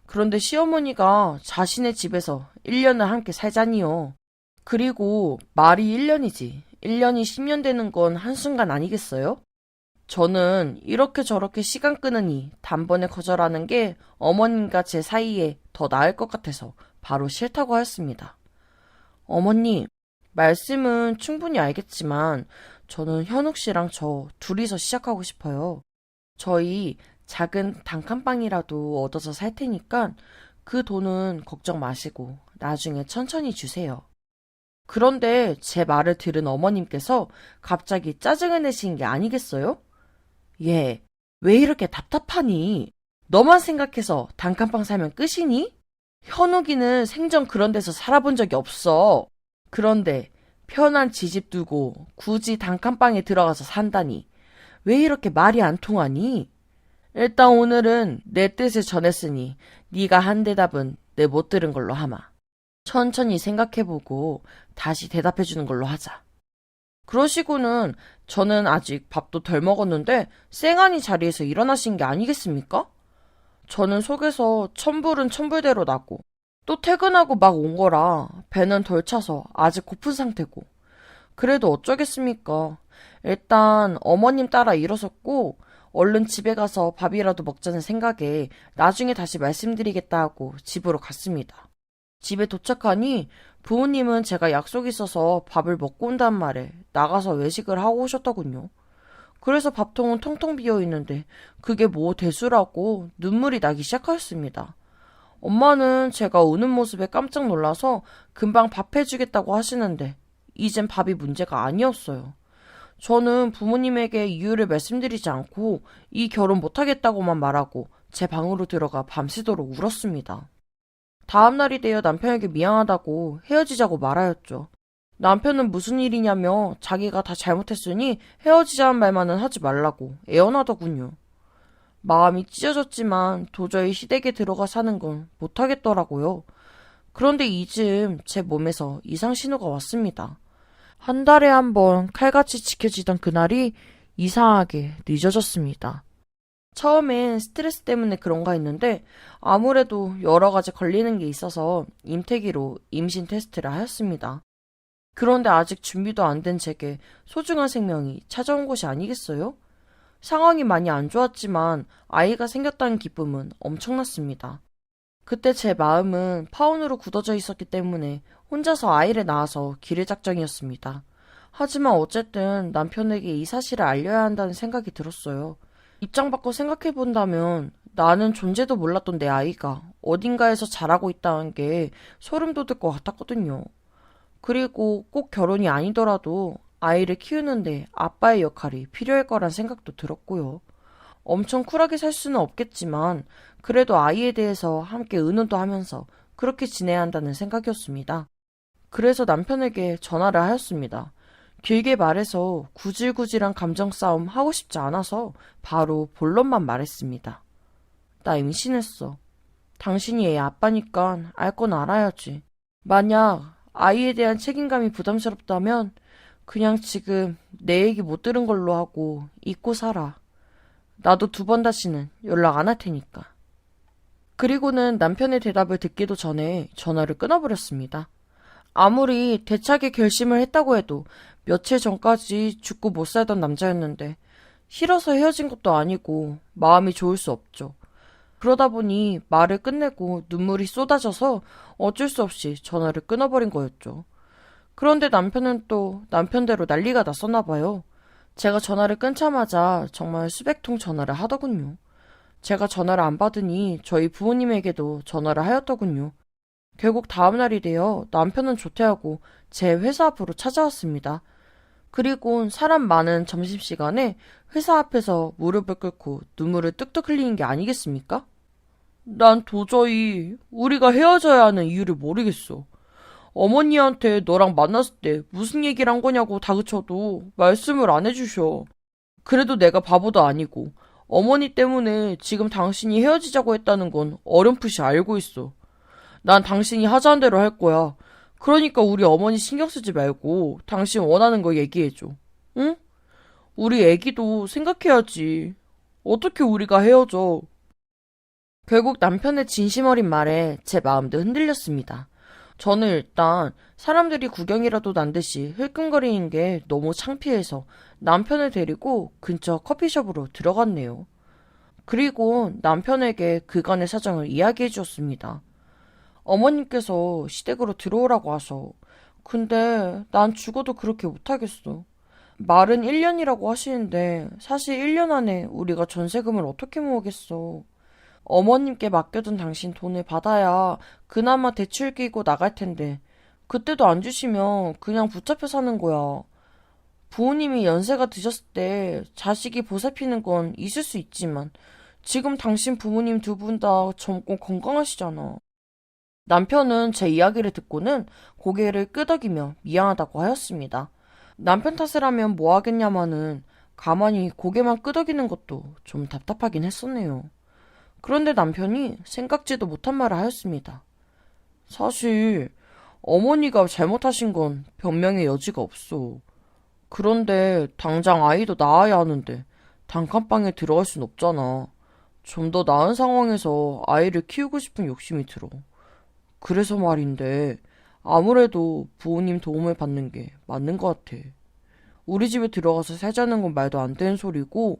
그런데 시어머니가 자신의 집에서 1년을 함께 살자니요. 그리고 말이 1년이지 1년이 10년 되는 건 한순간 아니겠어요? 저는 이렇게 저렇게 시간 끄느니 단번에 거절하는 게 어머님과 제 사이에 더 나을 것 같아서 바로 싫다고 하였습니다. 어머님, 말씀은 충분히 알겠지만 저는 현욱 씨랑 저 둘이서 시작하고 싶어요. 저희 작은 단칸방이라도 얻어서 살 테니까 그 돈은 걱정 마시고 나중에 천천히 주세요. 그런데 제 말을 들은 어머님께서 갑자기 짜증을 내신 게 아니겠어요? 얘, 왜 이렇게 답답하니? 너만 생각해서 단칸방 살면 끝이니? 현욱이는 생전 그런 데서 살아본 적이 없어. 그런데 편한 지집 두고 굳이 단칸방에 들어가서 산다니. 왜 이렇게 말이 안 통하니? 일단 오늘은 내 뜻을 전했으니 네가 한 대답은 내 못 들은 걸로 하마. 천천히 생각해보고 다시 대답해주는 걸로 하자. 그러시고는 저는 아직 밥도 덜 먹었는데 쌩하니 자리에서 일어나신 게 아니겠습니까? 저는 속에서 천불은 천불대로 나고 또 퇴근하고 막 온 거라 배는 덜 차서 아직 고픈 상태고 그래도 어쩌겠습니까? 일단 어머님 따라 일어섰고 얼른 집에 가서 밥이라도 먹자는 생각에 나중에 다시 말씀드리겠다 하고 집으로 갔습니다. 집에 도착하니 부모님은 제가 약속이 있어서 밥을 먹고 온다는 말에 나가서 외식을 하고 오셨더군요. 그래서 밥통은 텅텅 비어 있는데 그게 뭐 대수라고 눈물이 나기 시작하였습니다. 엄마는 제가 우는 모습에 깜짝 놀라서 금방 밥 해주겠다고 하시는데 이젠 밥이 문제가 아니었어요. 저는 부모님에게 이유를 말씀드리지 않고 이 결혼 못하겠다고만 말하고 제 방으로 들어가 밤새도록 울었습니다. 다음 날이 되어 남편에게 미안하다고 헤어지자고 말하였죠. 남편은 무슨 일이냐며 자기가 다 잘못했으니 헤어지자는 말만은 하지 말라고 애원하더군요. 마음이 찢어졌지만 도저히 시댁에 들어가 사는 건 못하겠더라고요. 그런데 이즘 제 몸에서 이상 신호가 왔습니다. 한 달에 한 번 칼같이 지켜지던 그날이 이상하게 늦어졌습니다. 처음엔 스트레스 때문에 그런가 했는데 아무래도 여러 가지 걸리는 게 있어서 임태기로 임신 테스트를 하였습니다. 그런데 아직 준비도 안 된 제게 소중한 생명이 찾아온 것이 아니겠어요? 상황이 많이 안 좋았지만 아이가 생겼다는 기쁨은 엄청났습니다. 그때 제 마음은 파혼으로 굳어져 있었기 때문에 혼자서 아이를 낳아서 기를 작정이었습니다. 하지만 어쨌든 남편에게 이 사실을 알려야 한다는 생각이 들었어요. 입장 바꿔 생각해 본다면 나는 존재도 몰랐던 내 아이가 어딘가에서 자라고 있다는 게 소름 돋을 것 같았거든요. 그리고 꼭 결혼이 아니더라도 아이를 키우는데 아빠의 역할이 필요할 거란 생각도 들었고요. 엄청 쿨하게 살 수는 없겠지만 그래도 아이에 대해서 함께 의논도 하면서 그렇게 지내야 한다는 생각이었습니다. 그래서 남편에게 전화를 하였습니다. 길게 말해서 구질구질한 감정 싸움 하고 싶지 않아서 바로 본론만 말했습니다. 나 임신했어. 당신이 애 아빠니까 알 건 알아야지. 만약 아이에 대한 책임감이 부담스럽다면 그냥 지금 내 얘기 못 들은 걸로 하고 잊고 살아. 나도 2번 다시는 연락 안 할 테니까. 그리고는 남편의 대답을 듣기도 전에 전화를 끊어버렸습니다. 아무리 대차게 결심을 했다고 해도 며칠 전까지 죽고 못 살던 남자였는데 싫어서 헤어진 것도 아니고 마음이 좋을 수 없죠. 그러다 보니 말을 끝내고 눈물이 쏟아져서 어쩔 수 없이 전화를 끊어버린 거였죠. 그런데 남편은 또 남편대로 난리가 났었나 봐요. 제가 전화를 끊자마자 정말 수백 통 전화를 하더군요. 제가 전화를 안 받으니 저희 부모님에게도 전화를 하였더군요. 결국 다음 날이 되어 남편은 조퇴하고 제 회사 앞으로 찾아왔습니다. 그리고 사람 많은 점심시간에 회사 앞에서 무릎을 꿇고 눈물을 뚝뚝 흘리는 게 아니겠습니까? 난 도저히 우리가 헤어져야 하는 이유를 모르겠어. 어머니한테 너랑 만났을 때 무슨 얘기를 한 거냐고 다그쳐도 말씀을 안 해주셔. 그래도 내가 바보도 아니고 어머니 때문에 지금 당신이 헤어지자고 했다는 건 어렴풋이 알고 있어. 난 당신이 하자는 대로 할 거야. 그러니까 우리 어머니 신경 쓰지 말고 당신 원하는 거 얘기해줘. 응? 우리 애기도 생각해야지. 어떻게 우리가 헤어져? 결국 남편의 진심 어린 말에 제 마음도 흔들렸습니다. 저는 일단 사람들이 구경이라도 난 듯이 흘끔거리는 게 너무 창피해서 남편을 데리고 근처 커피숍으로 들어갔네요. 그리고 남편에게 그간의 사정을 이야기해 주었습니다. 어머님께서 시댁으로 들어오라고 하셔. 근데 난 죽어도 그렇게 못하겠어. 말은 1년이라고 하시는데 사실 1년 안에 우리가 전세금을 어떻게 모으겠어. 어머님께 맡겨둔 당신 돈을 받아야 그나마 대출 끼고 나갈 텐데 그때도 안 주시면 그냥 붙잡혀 사는 거야. 부모님이 연세가 드셨을 때 자식이 보살피는 건 있을 수 있지만 지금 당신 부모님 2분 다 젊고 건강하시잖아. 남편은 제 이야기를 듣고는 고개를 끄덕이며 미안하다고 하였습니다. 남편 탓을 하면 뭐 하겠냐마는 가만히 고개만 끄덕이는 것도 좀 답답하긴 했었네요. 그런데 남편이 생각지도 못한 말을 하였습니다. 사실 어머니가 잘못하신 건 변명의 여지가 없어. 그런데 당장 아이도 낳아야 하는데 단칸방에 들어갈 순 없잖아. 좀 더 나은 상황에서 아이를 키우고 싶은 욕심이 들어. 그래서 말인데 아무래도 부모님 도움을 받는 게 맞는 것 같아. 우리 집에 들어가서 살자는 건 말도 안 되는 소리고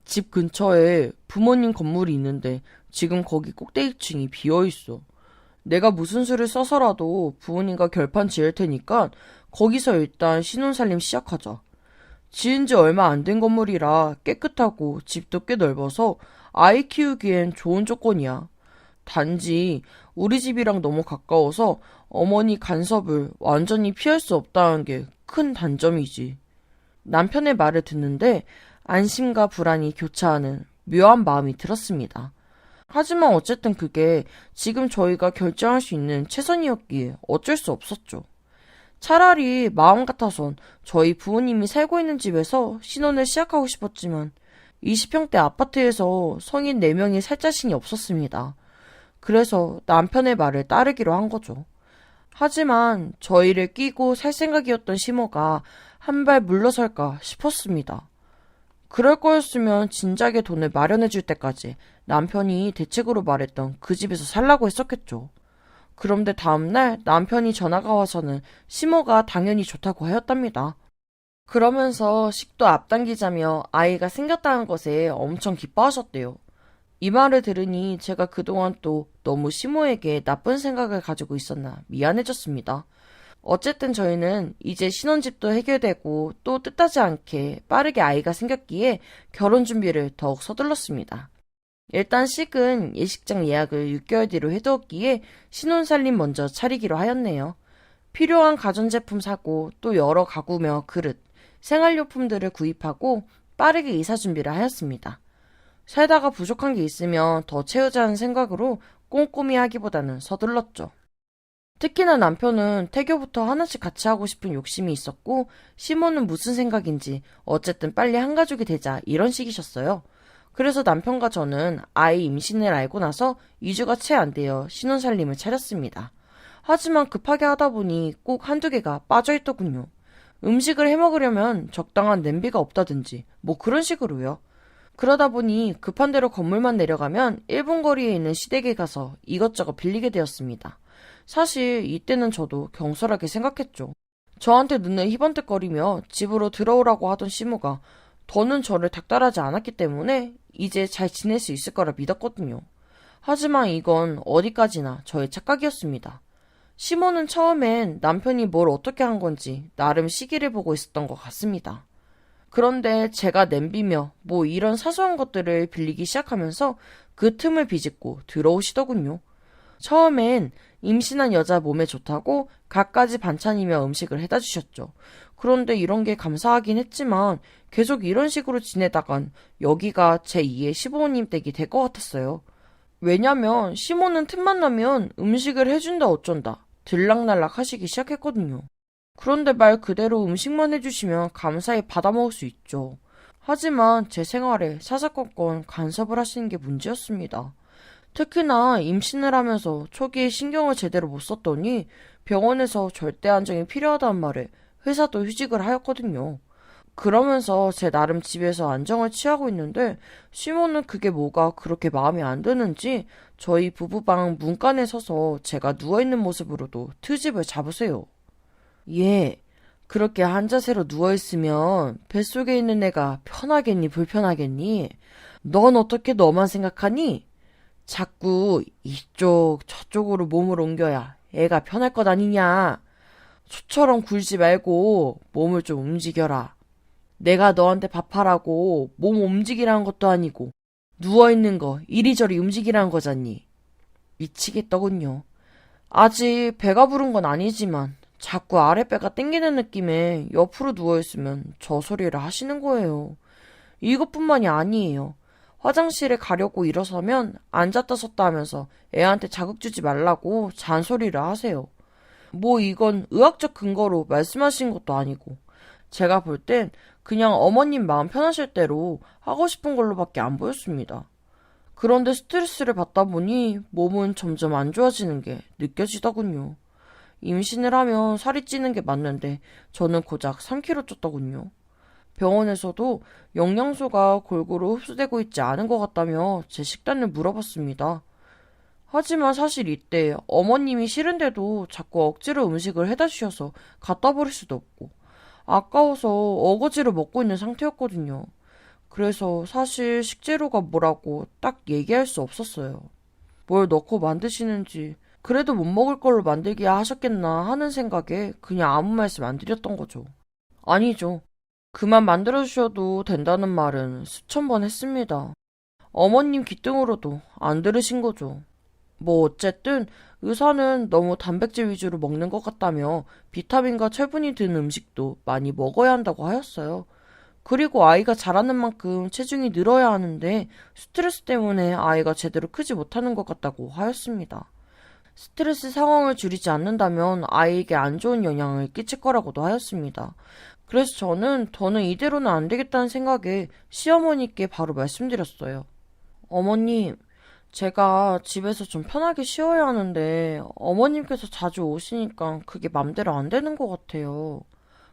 집 근처에 부모님 건물이 있는데 지금 거기 꼭대기층이 비어있어. 내가 무슨 수를 써서라도 부모님과 결판 지을 테니까 거기서 일단 신혼살림 시작하자. 지은 지 얼마 안 된 건물이라 깨끗하고 집도 꽤 넓어서 아이 키우기엔 좋은 조건이야. 단지 우리 집이랑 너무 가까워서 어머니 간섭을 완전히 피할 수 없다는 게 큰 단점이지. 남편의 말을 듣는데 안심과 불안이 교차하는 묘한 마음이 들었습니다. 하지만 어쨌든 그게 지금 저희가 결정할 수 있는 최선이었기에 어쩔 수 없었죠. 차라리 마음 같아선 저희 부모님이 살고 있는 집에서 신혼을 시작하고 싶었지만 20평대 아파트에서 성인 4명이 살 자신이 없었습니다. 그래서 남편의 말을 따르기로 한 거죠. 하지만 저희를 끼고 살 생각이었던 시모가 한 발 물러설까 싶었습니다. 그럴 거였으면 진작에 돈을 마련해 줄 때까지 남편이 대책으로 말했던 그 집에서 살라고 했었겠죠. 그런데 다음날 남편이 전화가 와서는 시모가 당연히 좋다고 하였답니다. 그러면서 식도 앞당기자며 아이가 생겼다는 것에 엄청 기뻐하셨대요. 이 말을 들으니 제가 그동안 또 너무 시모에게 나쁜 생각을 가지고 있었나 미안해졌습니다. 어쨌든 저희는 이제 신혼집도 해결되고 또 뜻하지 않게 빠르게 아이가 생겼기에 결혼 준비를 더욱 서둘렀습니다. 일단 식은 예식장 예약을 6개월 뒤로 해두었기에 신혼살림 먼저 차리기로 하였네요. 필요한 가전제품 사고 또 여러 가구며 그릇, 생활용품들을 구입하고 빠르게 이사 준비를 하였습니다. 살다가 부족한 게 있으면 더 채우자는 생각으로 꼼꼼히 하기보다는 서둘렀죠. 특히나 남편은 태교부터 하나씩 같이 하고 싶은 욕심이 있었고 시모는 무슨 생각인지 어쨌든 빨리 한 가족이 되자 이런 식이셨어요. 그래서 남편과 저는 아이 임신을 알고 나서 2주가 채 안 되어 신혼살림을 차렸습니다. 하지만 급하게 하다 보니 꼭 한두 개가 빠져있더군요. 음식을 해먹으려면 적당한 냄비가 없다든지 뭐 그런 식으로요. 그러다 보니 급한 대로 건물만 내려가면 1분 거리에 있는 시댁에 가서 이것저것 빌리게 되었습니다. 사실 이때는 저도 경솔하게 생각했죠. 저한테 눈을 희번뜩거리며 집으로 들어오라고 하던 시모가 더는 저를 닥달하지 않았기 때문에 이제 잘 지낼 수 있을 거라 믿었거든요. 하지만 이건 어디까지나 저의 착각이었습니다. 시모는 처음엔 남편이 뭘 어떻게 한 건지 나름 시기를 보고 있었던 것 같습니다. 그런데 제가 냄비며 뭐 이런 사소한 것들을 빌리기 시작하면서 그 틈을 비집고 들어오시더군요. 처음엔 임신한 여자 몸에 좋다고 갖가지 반찬이며 음식을 해다 주셨죠. 그런데 이런 게 감사하긴 했지만 계속 이런 식으로 지내다간 여기가 제2의 시부모님 댁이 될 것 같았어요. 왜냐면 시모는 틈만 나면 음식을 해준다 어쩐다 들락날락 하시기 시작했거든요. 그런데 말 그대로 음식만 해주시면 감사히 받아먹을 수 있죠. 하지만 제 생활에 사사건건 간섭을 하시는 게 문제였습니다. 특히나 임신을 하면서 초기에 신경을 제대로 못 썼더니 병원에서 절대 안정이 필요하다는 말에 회사도 휴직을 하였거든요. 그러면서 제 나름 집에서 안정을 취하고 있는데 시모는 그게 뭐가 그렇게 마음에 안 드는지 저희 부부방 문간에 서서 제가 누워있는 모습으로도 트집을 잡으세요. 예, 그렇게 한 자세로 누워있으면 뱃속에 있는 애가 편하겠니 불편하겠니? 넌 어떻게 너만 생각하니? 자꾸 이쪽 저쪽으로 몸을 옮겨야 애가 편할 것 아니냐. 소처럼 굴지 말고 몸을 좀 움직여라. 내가 너한테 밥하라고 몸 움직이라는 것도 아니고 누워있는 거 이리저리 움직이라는 거잖니. 미치겠더군요. 아직 배가 부른 건 아니지만 자꾸 아랫배가 땡기는 느낌에 옆으로 누워있으면 저 소리를 하시는 거예요. 이것뿐만이 아니에요. 화장실에 가려고 일어서면 앉았다 섰다 하면서 애한테 자극 주지 말라고 잔소리를 하세요. 뭐 이건 의학적 근거로 말씀하신 것도 아니고 제가 볼 땐 그냥 어머님 마음 편하실 대로 하고 싶은 걸로밖에 안 보였습니다. 그런데 스트레스를 받다 보니 몸은 점점 안 좋아지는 게 느껴지더군요. 임신을 하면 살이 찌는 게 맞는데 저는 고작 3kg 쪘더군요. 병원에서도 영양소가 골고루 흡수되고 있지 않은 것 같다며 제 식단을 물어봤습니다. 하지만 사실 이때 어머님이 싫은데도 자꾸 억지로 음식을 해다 주셔서 갖다 버릴 수도 없고 아까워서 어거지로 먹고 있는 상태였거든요. 그래서 사실 식재료가 뭐라고 딱 얘기할 수 없었어요. 뭘 넣고 만드시는지 그래도 못 먹을 걸로 만들게 하셨겠나 하는 생각에 그냥 아무 말씀 안 드렸던 거죠. 아니죠. 그만 만들어주셔도 된다는 말은 수천 번 했습니다. 어머님 귀등으로도 안 들으신 거죠. 뭐 어쨌든 의사는 너무 단백질 위주로 먹는 것 같다며 비타민과 철분이 든 음식도 많이 먹어야 한다고 하였어요. 그리고 아이가 자라는 만큼 체중이 늘어야 하는데 스트레스 때문에 아이가 제대로 크지 못하는 것 같다고 하였습니다. 스트레스 상황을 줄이지 않는다면 아이에게 안 좋은 영향을 끼칠 거라고도 하였습니다. 그래서 저는 더는 이대로는 안 되겠다는 생각에 시어머니께 바로 말씀드렸어요. 어머님, 제가 집에서 좀 편하게 쉬어야 하는데 어머님께서 자주 오시니까 그게 맘대로 안 되는 것 같아요.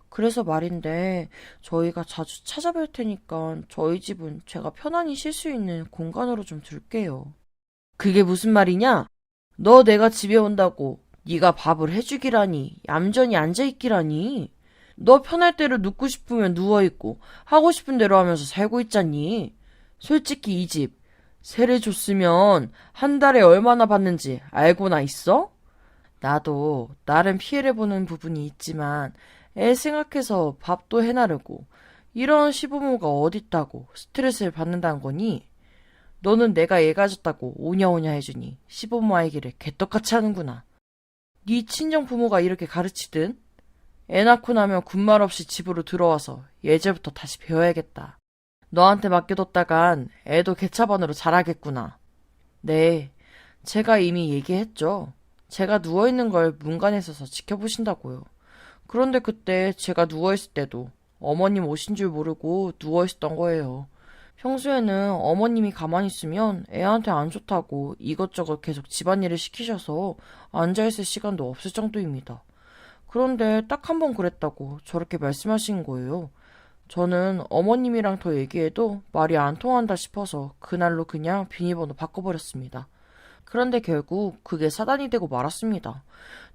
그래서 말인데 저희가 자주 찾아뵐 테니까 저희 집은 제가 편안히 쉴 수 있는 공간으로 좀 둘게요. 그게 무슨 말이냐? 너 내가 집에 온다고 네가 밥을 해주기라니 얌전히 앉아있기라니. 너 편할 대로 눕고 싶으면 누워있고 하고 싶은 대로 하면서 살고 있잖니. 솔직히 이 집 세를 줬으면 한 달에 얼마나 받는지 알고나 있어? 나도 나름 피해를 보는 부분이 있지만 애 생각해서 밥도 해나르고 이런 시부모가 어딨다고 스트레스를 받는다는 거니? 너는 내가 애 가졌다고 오냐오냐 해주니 시부모 알기를 개떡같이 하는구나. 네 친정 부모가 이렇게 가르치든 애 낳고 나면 군말 없이 집으로 들어와서 예절부터 다시 배워야겠다. 너한테 맡겨뒀다간 애도 개차반으로 자라겠구나. 네, 제가 이미 얘기했죠. 제가 누워있는 걸 문간에 서서 지켜보신다고요. 그런데 그때 제가 누워있을 때도 어머님 오신 줄 모르고 누워있었던 거예요. 평소에는 어머님이 가만히 있으면 애한테 안 좋다고 이것저것 계속 집안일을 시키셔서 앉아있을 시간도 없을 정도입니다. 그런데 딱 한 번 그랬다고 저렇게 말씀하신 거예요. 저는 어머님이랑 더 얘기해도 말이 안 통한다 싶어서 그날로 그냥 비밀번호 바꿔버렸습니다. 그런데 결국 그게 사단이 되고 말았습니다.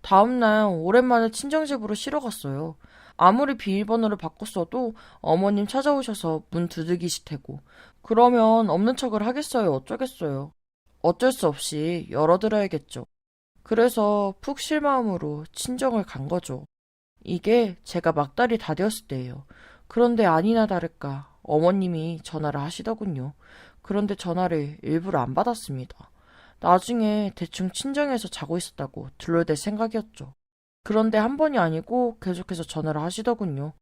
다음날 오랜만에 친정집으로 쉬러 갔어요. 아무리 비밀번호를 바꿨어도 어머님 찾아오셔서 문 두들기실 테고 그러면 없는 척을 하겠어요 어쩌겠어요. 어쩔 수 없이 열어드려야겠죠. 그래서 푹 쉴 마음으로 친정을 간 거죠. 이게 제가 막달이 다 되었을 때예요. 그런데 아니나 다를까 어머님이 전화를 하시더군요. 그런데 전화를 일부러 안 받았습니다. 나중에 대충 친정에서 자고 있었다고 둘러댈 생각이었죠. 그런데 한 번이 아니고 계속해서 전화를 하시더군요.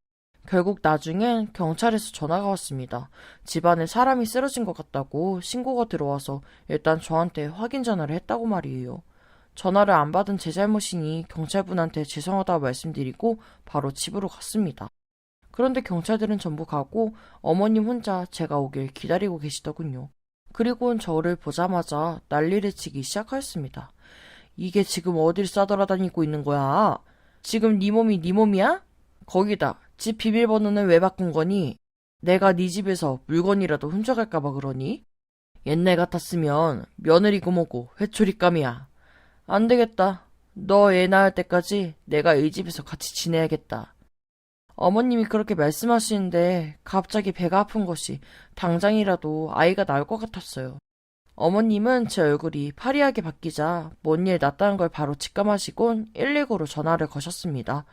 결국 나중엔 경찰에서 전화가 왔습니다. 집안에 사람이 쓰러진 것 같다고 신고가 들어와서 일단 저한테 확인 전화를 했다고 말이에요. 전화를 안 받은 제 잘못이니 경찰분한테 죄송하다고 말씀드리고 바로 집으로 갔습니다. 그런데 경찰들은 전부 가고 어머님 혼자 제가 오길 기다리고 계시더군요. 그리고는 저를 보자마자 난리를 치기 시작하였습니다. 이게 지금 어딜 싸돌아다니고 있는 거야? 지금 네 몸이 네 몸이야? 거기다 집 비밀번호는 왜 바꾼 거니? 내가 네 집에서 물건이라도 훔쳐갈까봐 그러니? 옛날 같았으면 며느리고 뭐고 회초리감이야. 안 되겠다. 너 애 낳을 때까지 내가 이 집에서 같이 지내야겠다. 어머님이 그렇게 말씀하시는데 갑자기 배가 아픈 것이 당장이라도 아이가 나올 것 같았어요. 어머님은 제 얼굴이 파리하게 바뀌자 뭔 일 났다는 걸 바로 직감하시곤 119로 전화를 거셨습니다.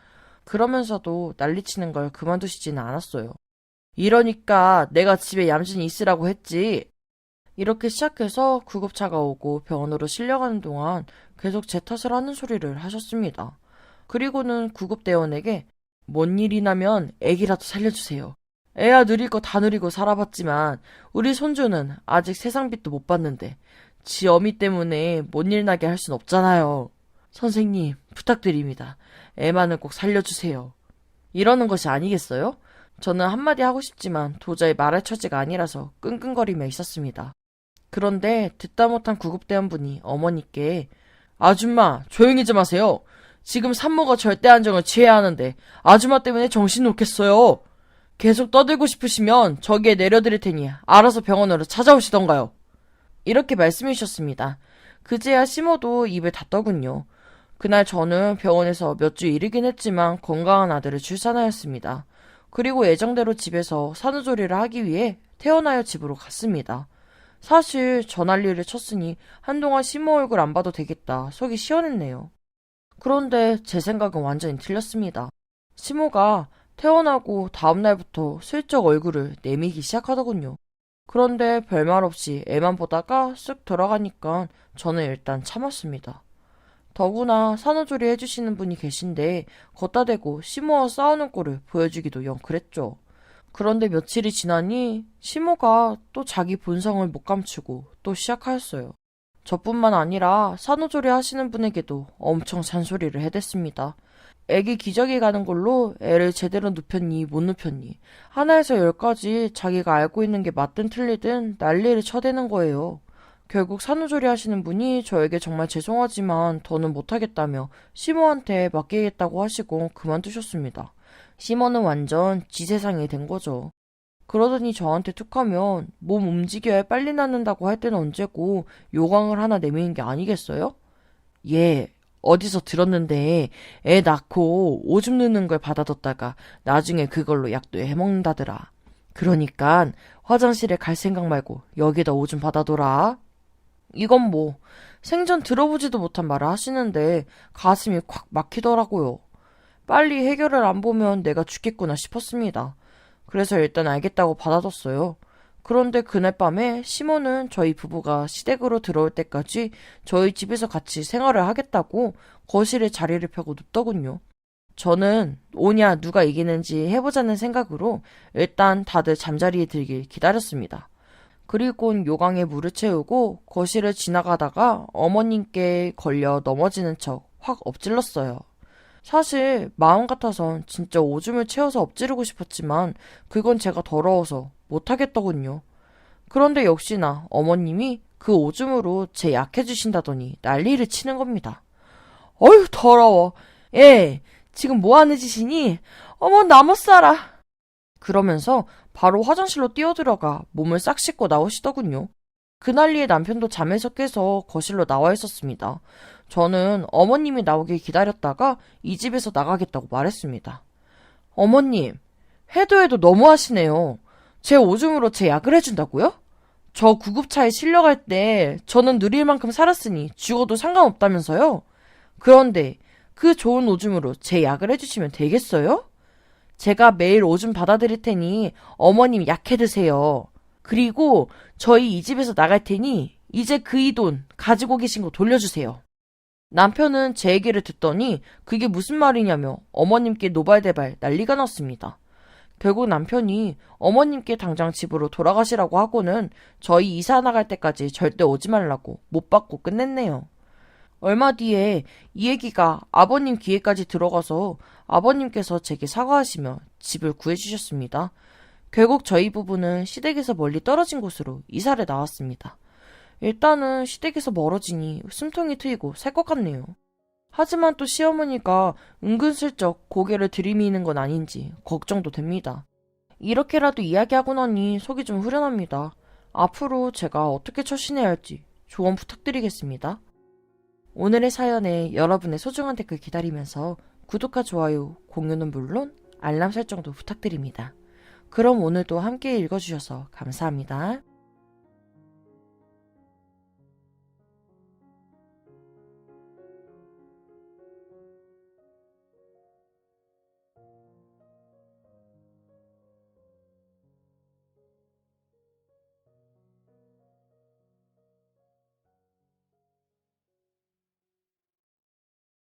그러면서도 난리치는 걸 그만두시지는 않았어요. 이러니까 내가 집에 얌전히 있으라고 했지. 이렇게 시작해서 구급차가 오고 병원으로 실려가는 동안 계속 제 탓을 하는 소리를 하셨습니다. 그리고는 구급대원에게 뭔 일이 나면 애기라도 살려주세요. 애야 누릴 거 다 누리고 살아봤지만 우리 손주는 아직 세상빛도 못 봤는데 지 어미 때문에 뭔 일 나게 할 순 없잖아요. 선생님 부탁드립니다. 애만은 꼭 살려주세요. 이러는 것이 아니겠어요? 저는 한마디 하고 싶지만 도저히 말할 처지가 아니라서 끙끙거리며 있었습니다. 그런데 듣다 못한 구급대원분이 어머니께 아줌마 조용히 좀 하세요. 지금 산모가 절대 안정을 취해야 하는데 아줌마 때문에 정신 놓겠어요. 계속 떠들고 싶으시면 저기에 내려드릴 테니 알아서 병원으로 찾아오시던가요. 이렇게 말씀해 주셨습니다. 그제야 시모도 입을 닫더군요. 그날 저는 병원에서 몇 주 이르긴 했지만 건강한 아들을 출산하였습니다. 그리고 예정대로 집에서 산후조리를 하기 위해 태어나요 집으로 갔습니다. 사실 저 난리를 쳤으니 한동안 시모 얼굴 안 봐도 되겠다 속이 시원했네요. 그런데 제 생각은 완전히 틀렸습니다. 시모가 태어나고 다음날부터 슬쩍 얼굴을 내미기 시작하더군요. 그런데 별말 없이 애만 보다가 쓱 돌아가니까 저는 일단 참았습니다. 더구나 산후조리 해주시는 분이 계신데 걷다 대고 시모와 싸우는 꼴을 보여주기도 영 그랬죠. 그런데 며칠이 지나니 시모가 또 자기 본성을 못 감추고 또 시작하였어요. 저뿐만 아니라 산후조리 하시는 분에게도 엄청 잔소리를 해댔습니다. 애기 기저귀 가는 걸로 애를 제대로 눕혔니 못 눕혔니 하나에서 10까지 자기가 알고 있는 게 맞든 틀리든 난리를 쳐대는 거예요. 결국 산후조리 하시는 분이 저에게 정말 죄송하지만 더는 못하겠다며 시모한테 맡기겠다고 하시고 그만두셨습니다. 시모는 완전 지 세상이 된 거죠. 그러더니 저한테 툭하면 몸 움직여야 빨리 낫는다고 할 때는 언제고 요강을 하나 내미는 게 아니겠어요? 예, 어디서 들었는데 애 낳고 오줌 누는 걸 받아뒀다가 나중에 그걸로 약도 해먹는다더라. 그러니까 화장실에 갈 생각 말고 여기다 오줌 받아둬라. 이건 뭐 생전 들어보지도 못한 말을 하시는데 가슴이 콱 막히더라고요. 빨리 해결을 안 보면 내가 죽겠구나 싶었습니다. 그래서 일단 알겠다고 받아뒀어요. 그런데 그날 밤에 시모는 저희 부부가 시댁으로 들어올 때까지 저희 집에서 같이 생활을 하겠다고 거실에 자리를 펴고 눕더군요. 저는 오냐 누가 이기는지 해보자는 생각으로 일단 다들 잠자리에 들길 기다렸습니다. 그리곤 요강에 물을 채우고 거실을 지나가다가 어머님께 걸려 넘어지는 척 확 엎질렀어요. 사실 마음 같아선 진짜 오줌을 채워서 엎지르고 싶었지만 그건 제가 더러워서 못하겠더군요. 그런데 역시나 어머님이 그 오줌으로 제 약해주신다더니 난리를 치는 겁니다. 어휴 더러워. 지금 뭐하는 짓이니? 어머 나 못 살아. 그러면서 바로 화장실로 뛰어들어가 몸을 싹 씻고 나오시더군요. 그 난리에 남편도 잠에서 깨서 거실로 나와 있었습니다. 저는 어머님이 나오길 기다렸다가 이 집에서 나가겠다고 말했습니다. 어머님, 해도 해도 너무하시네요. 제 오줌으로 제 약을 해준다고요? 저 구급차에 실려갈 때 저는 누릴 만큼 살았으니 죽어도 상관없다면서요? 그런데 그 좋은 오줌으로 제 약을 해주시면 되겠어요? 제가 매일 오줌 받아드릴 테니 어머님 약해 드세요. 그리고 저희 이 집에서 나갈 테니 이제 그 이 돈 가지고 계신 거 돌려주세요. 남편은 제 얘기를 듣더니 그게 무슨 말이냐며 어머님께 노발대발 난리가 났습니다. 결국 남편이 어머님께 당장 집으로 돌아가시라고 하고는 저희 이사 나갈 때까지 절대 오지 말라고 못 받고 끝냈네요. 얼마 뒤에 이 얘기가 아버님 귀에까지 들어가서 아버님께서 제게 사과하시며 집을 구해주셨습니다. 결국 저희 부부는 시댁에서 멀리 떨어진 곳으로 이사를 나왔습니다. 일단은 시댁에서 멀어지니 숨통이 트이고 살 것 같네요. 하지만 또 시어머니가 은근슬쩍 고개를 들이미는 건 아닌지 걱정도 됩니다. 이렇게라도 이야기하고 나니 속이 좀 후련합니다. 앞으로 제가 어떻게 처신해야 할지 조언 부탁드리겠습니다. 오늘의 사연에 여러분의 소중한 댓글 기다리면서 구독과 좋아요, 공유는 물론 알람 설정도 부탁드립니다. 그럼 오늘도 함께 읽어주셔서 감사합니다.